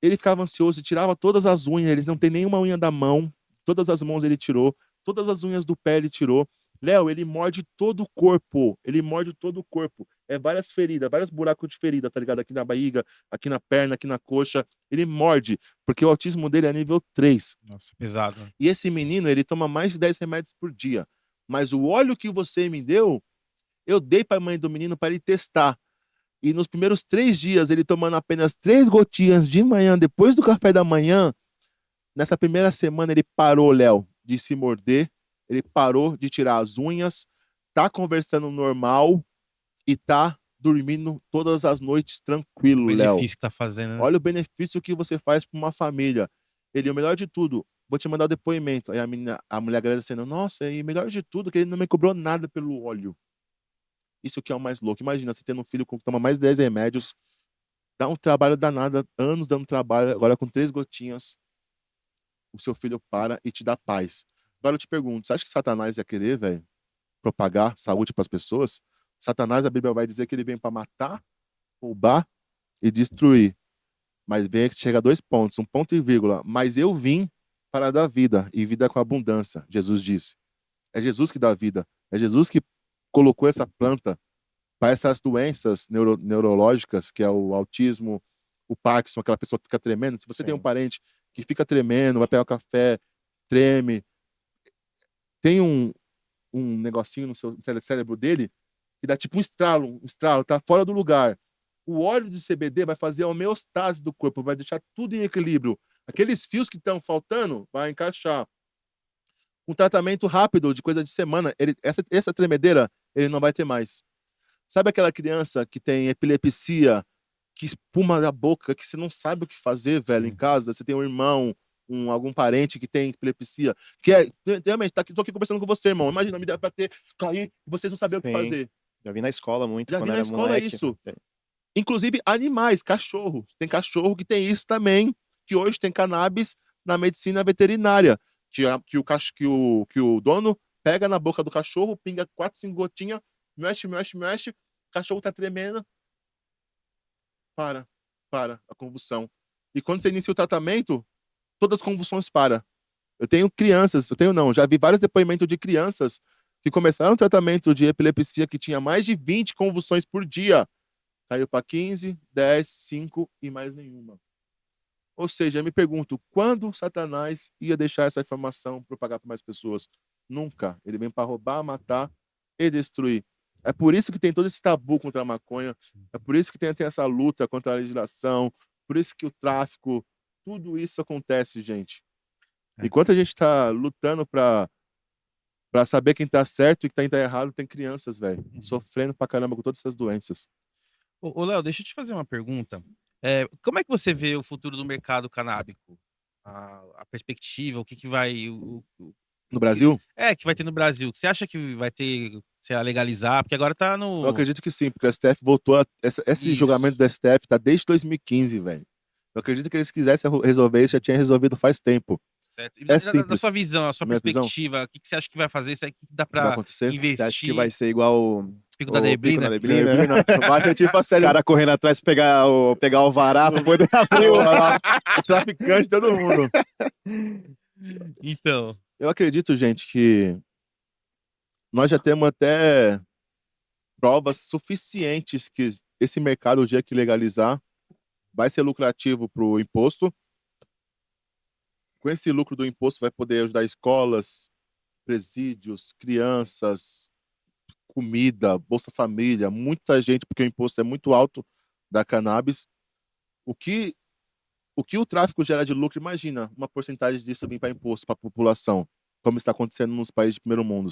Ele ficava ansioso e tirava todas as unhas, eles não tem nenhuma unha da mão, todas as mãos ele tirou, todas as unhas do pé ele tirou. Léo, ele morde todo o corpo, ele morde todo o corpo. É várias feridas, vários buracos de ferida, tá ligado? Aqui na barriga, aqui na perna, aqui na coxa. Ele morde, porque o autismo dele é nível 3. Nossa, pesado. E esse menino, ele toma mais de 10 remédios por dia. Mas o óleo que você me deu, eu dei para a mãe do menino para ele testar. E nos primeiros 3 dias, ele tomando apenas 3 gotinhas de manhã, depois do café da manhã, nessa primeira semana ele parou, Léo, de se morder, ele parou de tirar as unhas, tá conversando normal e tá dormindo todas as noites O tranquilo, Léo. benefício que tá fazendo, né? Olha o benefício que você faz para uma família. Ele, o melhor de tudo, vou te mandar o depoimento. Aí a mulher agradecendo, nossa, e melhor de tudo, que ele não me cobrou nada pelo óleo. Isso que é o mais louco. Imagina, você tendo um filho que toma mais de 10 remédios, dá um trabalho danado, anos dando trabalho, agora com 3 gotinhas, o seu filho para e te dá paz. Agora eu te pergunto, você acha que Satanás ia querer, velho, propagar saúde para as pessoas? Satanás, a Bíblia vai dizer que ele vem para matar, roubar e destruir. Mas vem que chega a 2 pontos, um ponto e vírgula. Mas eu vim para dar vida, e vida com abundância, Jesus disse. É Jesus que dá vida. É Jesus que colocou essa planta para essas doenças neurológicas, que é o autismo, o Parkinson, aquela pessoa que fica tremendo. Se você tem um Sim. parente que fica tremendo, vai pegar o café, treme, tem um negocinho no seu cérebro dele que dá tipo um estralo, tá fora do lugar. O óleo de CBD vai fazer a homeostase do corpo, vai deixar tudo em equilíbrio. Aqueles fios que estão faltando, vai encaixar. Um tratamento rápido, de coisa de semana, essa tremedeira, ele não vai ter mais. Sabe aquela criança que tem epilepsia, que espuma da boca, que você não sabe o que fazer, velho, em casa? Você tem um irmão, algum parente que tem epilepsia, que realmente, tô aqui conversando com você, irmão. Imagina, me der pra cair, e vocês não sabiam o que Sim. fazer. Já vi na escola muito, Já quando vi na era escola moleque. isso. Inclusive animais, cachorro. Tem cachorro que tem isso também, que hoje tem cannabis na medicina veterinária, que o dono pega na boca do cachorro, pinga 4, 5 gotinhas, mexe, o cachorro tá tremendo, para a convulsão. E quando você inicia o tratamento, todas as convulsões param. Já vi vários depoimentos de crianças que começaram o tratamento de epilepsia que tinha mais de 20 convulsões por dia. Caiu para 15, 10, 5 e mais nenhuma. Ou seja, eu me pergunto, quando Satanás ia deixar essa informação propagar para mais pessoas? Nunca. Ele vem para roubar, matar e destruir. É por isso que tem todo esse tabu contra a maconha, é por isso que tem essa luta contra a legislação, por isso que o tráfico, tudo isso acontece, gente. Enquanto a gente está lutando para saber quem tá certo e quem tá errado, tem crianças, velho, sofrendo pra caramba com todas essas doenças. Ô, Léo, deixa eu te fazer uma pergunta. Como é que você vê o futuro do mercado canábico? A perspectiva, o que que vai... No Brasil? que vai ter no Brasil. Você acha que vai ter, sei lá, legalizar? Porque agora tá no... Eu acredito que sim, porque o STF voltou esse Isso. julgamento do STF tá desde 2015, velho. Eu acredito que eles quisessem resolver isso, já tinha resolvido faz tempo. Certo. E É da simples. sua visão, a sua Minha visão. perspectiva, o que que você acha que vai fazer? Isso aí que dá Vai pra acontecer? investir? Você acha que vai ser igual o Pico da Pico Neblina? da Neblina? Vai ser tipo a Os série. caras correndo atrás pra pegar o vará pra poder abrir o... Os traficantes, todo mundo. Então, Eu acredito, gente, que nós já temos até provas suficientes que esse mercado, o dia que legalizar, vai ser lucrativo para o imposto. Com esse lucro do imposto, vai poder ajudar escolas, presídios, crianças, comida, Bolsa Família, muita gente, porque o imposto é muito alto da cannabis. O que o tráfico gera de lucro, imagina, uma porcentagem disso vir para imposto para a população, como está acontecendo nos países de primeiro mundo.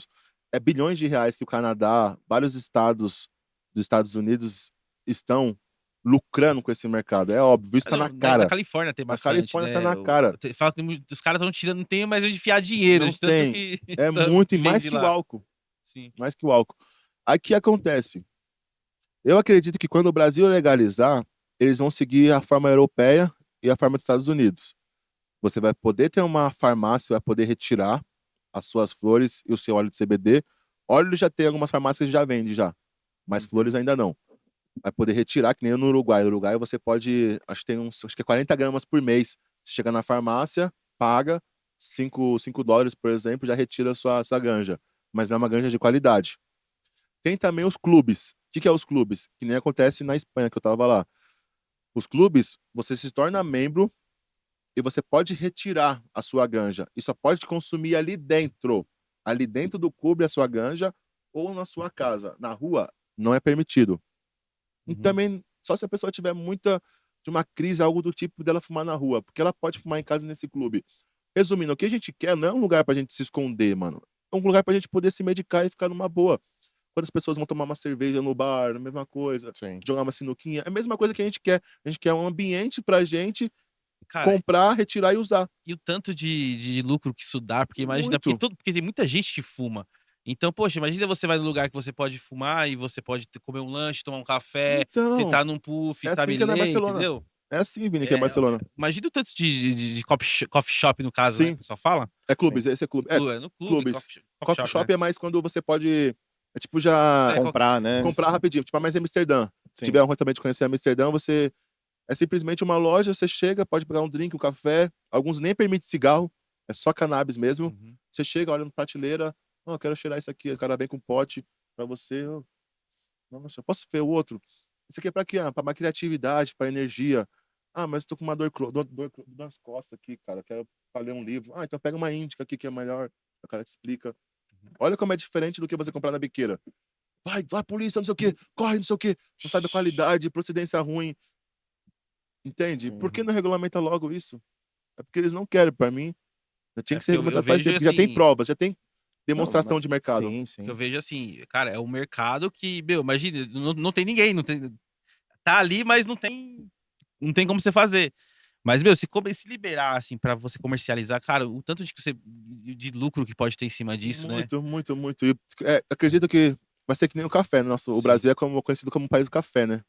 É bilhões de reais que o Canadá, vários estados dos Estados Unidos estão lucrando com esse mercado. É óbvio, isso está na cara. Na Califórnia tem Na bastante, Califórnia né? tá na cara. Fala que os caras estão tirando, não tem mais onde enfiar dinheiro, Não de tanto tem. que É muito, e mais vende que o lá. álcool. Sim. Mais que o álcool. Aí o que acontece? Eu acredito que quando o Brasil legalizar, eles vão seguir a forma europeia e a forma dos Estados Unidos. Você vai poder ter uma farmácia, vai poder retirar as suas flores e o seu óleo de CBD. Óleo já tem algumas farmácias que já vende já, mas flores ainda não. Vai poder retirar, que nem no Uruguai. No Uruguai você pode, acho que é 40 gramas por mês. Você chega na farmácia, paga 5 dólares, por exemplo, já retira a sua ganja. Mas não é uma ganja de qualidade. Tem também os clubes. O que é os clubes? Que nem acontece na Espanha, que eu tava lá. Os clubes, você se torna membro e você pode retirar a sua ganja. E só pode consumir ali dentro. Ali dentro do clube a sua ganja ou na sua casa. Na rua, não é permitido. E também, só se a pessoa tiver de uma crise, algo do tipo dela fumar na rua. Porque ela pode fumar em casa nesse clube. Resumindo, o que a gente quer não é um lugar pra gente se esconder, mano. É um lugar pra gente poder se medicar e ficar numa boa. Quando as pessoas vão tomar uma cerveja no bar, a mesma coisa. Sim. Jogar uma sinuquinha, é a mesma coisa que a gente quer. A gente quer um ambiente pra gente Cara, comprar, retirar e usar. e o tanto de lucro que isso dá, porque imagina, Muito. porque tem muita gente que fuma. Então, poxa, imagina você vai num lugar que você pode fumar e você pode comer um lanche, tomar um café, Então, sentar num puff, é assim estar que é na Barcelona. entendeu? É assim, Vini, que é Barcelona. Imagina o tanto de coffee shop, no caso, né? Sim. O pessoal fala. É clubes, esse é clube. É, No clube, clubes. Coffee shop né? é mais quando você pode. É tipo já É, Comprar, né? comprar rapidinho. Tipo, mas em Amsterdã. Se Sim. tiver a honra também de conhecer Amsterdã, você. É simplesmente uma loja, você chega, pode pegar um drink, um café. Alguns nem permitem cigarro, é só cannabis mesmo. Uhum. Você chega, olha na prateleira, eu quero cheirar isso aqui, o cara vem com um pote pra você. Nossa, eu posso ver o outro? Isso aqui é pra quê? Ah, pra mais criatividade, pra energia. Ah, mas eu tô com uma dor nas costas aqui, cara. Quero pra ler um livro. Ah, então pega uma índica aqui que é melhor. O cara te explica. Olha como é diferente do que você comprar na biqueira. Vai, polícia, não sei o quê. Corre, não sei o quê. Não sabe a qualidade, procedência ruim. Entende? Por que Sim. não regulamenta logo isso? É porque eles não querem. Pra mim, já tinha É que ser porque eu regulamentado faz vejo tempo. Já tem assim, provas, já tem Não, demonstração de mercado. sim, que eu sim. vejo assim, cara, é um mercado que, meu, imagina, não tem ninguém, não tem, tá ali, mas não tem como você fazer. Mas, meu, se liberar, assim, pra você comercializar, cara, o tanto de lucro que pode ter em cima disso, né? Muito, muito, muito. E acredito que vai ser que nem o café. Né? O Sim. Brasil é conhecido como o país do café, né?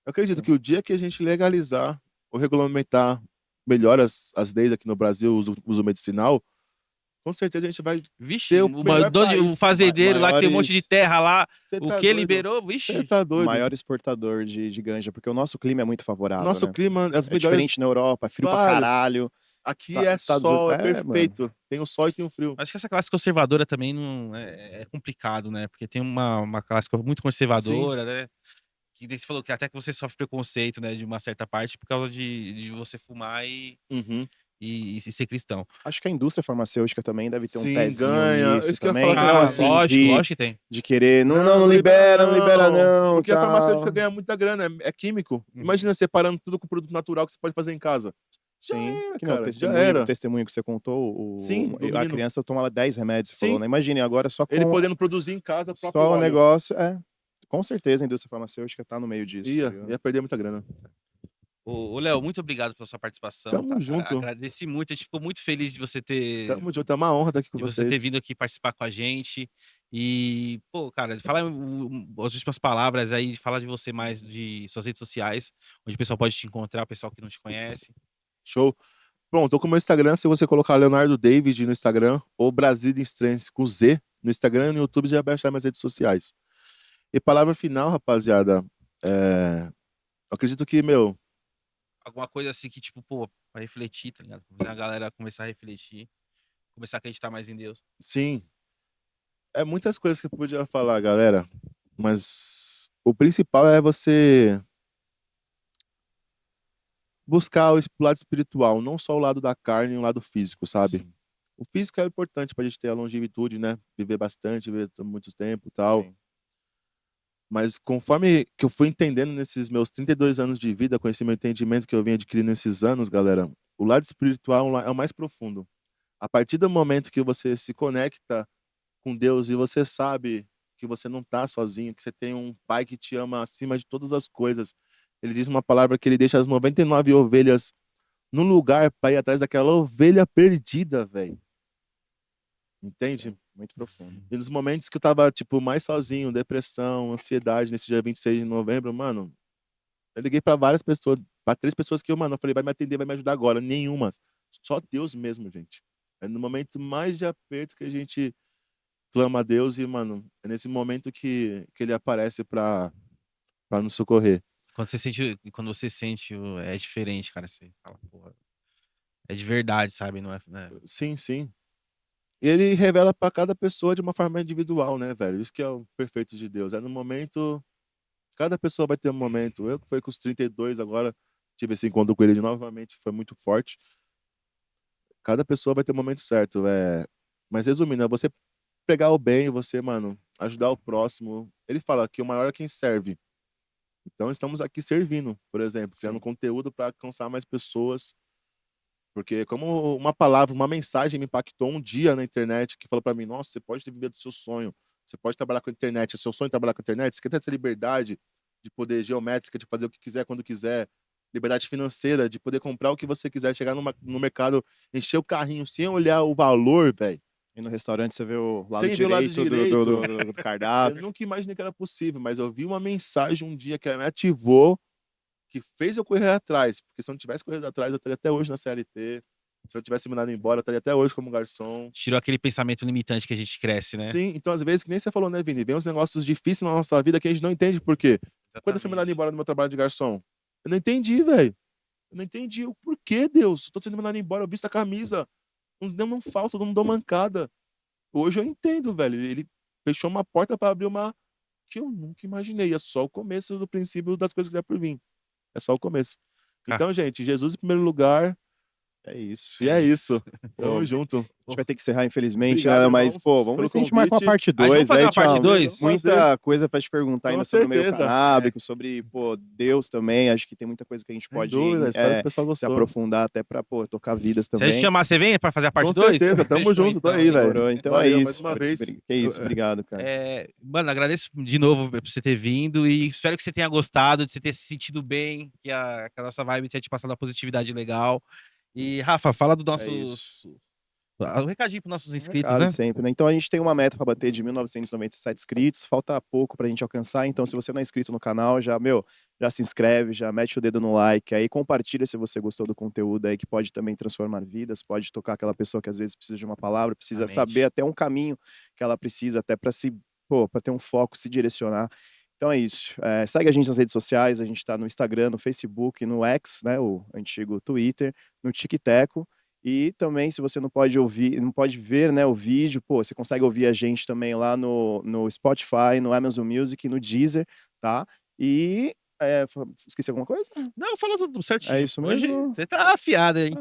Eu acredito Sim. que o dia que a gente legalizar ou regulamentar melhor as leis aqui no Brasil, o uso medicinal, com certeza a gente vai ser Vixe, o melhor o país. fazendeiro lá que tem um monte de Maiores, terra lá, Você o tá que doido? liberou, Você vixe. tá o doido? maior exportador de ganja, porque o nosso clima é muito favorável, Nosso né? clima, as É melhores diferente na Europa, é frio pra vários. caralho. Aqui é Estados Unidos. sol, é Mano. perfeito. Tem o sol e tem o frio. Acho que essa classe conservadora também não é complicado, né? Porque tem uma classe muito Sim. conservadora, né? Que daí você falou que até que você sofre preconceito, né? De uma certa parte por causa de você fumar Uhum. e ser cristão. Acho que a indústria farmacêutica também deve ter um Sim, pezinho ganha. nisso Isso que eu ia falar também. que Não Ah, assim, lógico, lógico que tem. de querer. Não, não, não, não não libera libera, não libera, não. não. Porque a farmacêutica Tal. ganha muita grana, é químico. Uhum. Imagina separando tudo com produto natural que você pode fazer em casa. Já Sim. era, Que não, cara, já o era. testemunho que você contou, Sim, do a menino. criança toma 10 remédios, você falou, Sim, né? Imagine, agora ele podendo produzir em casa o próprio só o óleo. negócio. Com certeza a indústria farmacêutica tá no meio disso, tá ligado? Ia perder muita grana. Ô, Léo, muito obrigado pela sua participação, Tamo tá, cara? junto. Agradeci muito, a gente ficou muito feliz de você ter Tamo junto. É uma honra estar aqui com de você ter vocês. vindo aqui participar com a gente. E, pô, cara, fala as últimas palavras aí, fala de você mais de suas redes sociais, onde o pessoal pode te encontrar, o pessoal que não te conhece. Show. Pronto, tô com o meu Instagram. Se você colocar Leonardo David no Instagram ou Brazilian Strength com Z no Instagram e no YouTube, já vai achar minhas redes sociais. E palavra final, rapaziada. Eu acredito que, meu, Alguma coisa assim que, tipo, pô, pra refletir, tá ligado? Fazer a galera começar a refletir, começar a acreditar mais em Deus. sim, é muitas coisas que eu podia falar, galera. Mas o principal é você buscar o lado espiritual, não só o lado da carne e o lado físico, sabe? Sim. O físico é importante pra gente ter a longevidade, né? Viver bastante, viver muito tempo e tal. Sim. Mas conforme que eu fui entendendo nesses meus 32 anos de vida, com esse meu entendimento que eu vim adquirindo nesses anos, galera, o lado espiritual é o mais profundo. A partir do momento que você se conecta com Deus e você sabe que você não tá sozinho, que você tem um pai que te ama acima de todas as coisas. Ele diz uma palavra que ele deixa as 99 ovelhas no lugar para ir atrás daquela ovelha perdida, velho. Entende? Sim, muito profundo. E nos momentos que eu tava, tipo, mais sozinho, depressão, ansiedade, nesse dia 26 de novembro, mano, eu liguei pra várias pessoas, pra 3 pessoas que eu falei, vai me atender, vai me ajudar agora. Nenhuma. Só Deus mesmo, gente. É no momento mais de aperto que a gente clama a Deus e, mano, é nesse momento que ele aparece pra nos socorrer. Quando você sente, é diferente, cara. Você fala, porra, é de verdade, sabe? Não é, né? Sim, sim. E ele revela pra cada pessoa de uma forma individual, né, velho? Isso que é o perfeito de Deus. É no momento. Cada pessoa vai ter um momento. Eu que fui com os 32 agora, tive esse encontro com ele novamente, foi muito forte. Cada pessoa vai ter o momento certo. Mas resumindo, é você pegar o bem, você, mano, ajudar o próximo. Ele fala que o maior é quem serve. Então estamos aqui servindo, por exemplo, criando Sim. conteúdo para alcançar mais pessoas. Porque como uma palavra, uma mensagem me impactou um dia na internet que falou para mim, nossa, você pode ter vivido do seu sonho, você pode trabalhar com a internet, é seu sonho trabalhar com a internet, você quer ter essa liberdade de poder geométrica, de fazer o que quiser quando quiser, liberdade financeira, de poder comprar o que você quiser, chegar no mercado, encher o carrinho sem olhar o valor, velho. E no restaurante você vê o lado Sem ver o lado direito do, do, direito. do, do Eu cardápio. nunca imaginei que era possível, mas eu vi uma mensagem um dia que me ativou, que fez eu correr atrás. Porque se eu não tivesse corrido atrás, eu estaria até hoje na CLT. Se eu tivesse me mandado embora, eu estaria até hoje como garçom. Tirou aquele pensamento limitante que a gente cresce, né? Sim, então às vezes, que nem você falou, né, Vini? Vem uns negócios difíceis na nossa vida que a gente não entende por quê. Quando eu fui mandado Exatamente. embora do meu trabalho de garçom, eu não entendi, velho. Eu não entendi o porquê, Deus. Tô sendo mandado embora, eu visto a camisa. Não falso, não dou mancada. Hoje eu entendo, velho. Ele fechou uma porta para abrir uma que eu nunca imaginei. É só o começo do princípio das coisas que vai por vir. É só o começo. Cara. Então, gente, Jesus em primeiro lugar. É isso. E é isso. Tamo Pô, junto. A gente vai ter que encerrar, infelizmente, Obrigado, né? Mas, irmãos, pô, vamos ver pelo se a gente marca uma convite. parte vamos 2. fazer Aí uma parte tinha dois? muita coisa pra te perguntar Com ainda sobre o meio certeza. canábico, sobre, pô, Deus também. Acho que tem muita coisa que a gente Sem pode dúvida. Espero que o pessoal se gostou. aprofundar até pra, pô, tocar vidas Se a gente também. chamar, você vem pra fazer a parte Com 2? certeza. Tamo Fechou, junto. Tô então, aí, hein? velho. Demorou. Então Valeu, é mais isso. uma vez. Que isso, obrigado, cara. Mano, agradeço de novo por você ter vindo e espero que você tenha gostado, de você ter se sentido bem, que a nossa vibe tenha te passado uma positividade legal. E, Rafa, fala do É isso. nosso. Um recadinho para nossos inscritos, Recado né? sempre, né? Então a gente tem uma meta para bater de 1997 inscritos, falta pouco pra gente alcançar, então se você não é inscrito no canal, já se inscreve, já mete o dedo no like aí, compartilha se você gostou do conteúdo aí, que pode também transformar vidas, pode tocar aquela pessoa que às vezes precisa de uma palavra, precisa Exatamente. saber até um caminho que ela precisa, até para para ter um foco, se direcionar. Então é isso. Segue a gente nas redes sociais, a gente tá no Instagram, no Facebook, no X, né? O antigo Twitter, no TikTok. E também, se você não pode ouvir, não pode ver, né, o vídeo, pô, você consegue ouvir a gente também lá no Spotify, no Amazon Music, no Deezer, tá? E esqueci alguma coisa? Não, fala tudo certinho. É isso Hoje mesmo? você tá afiado, hein?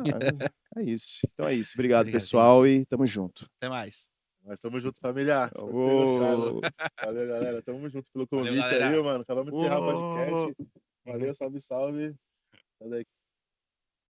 É isso. Então é isso. Obrigado, Obrigado, pessoal, gente. e tamo junto. Até mais. Nós tamo junto, família. Espero que tenham gostado. Valeu, galera. Tamo junto pelo Valeu, convite galera. aí, mano. Acabamos de encerrar o podcast. Valeu, salve, salve. Sai daí.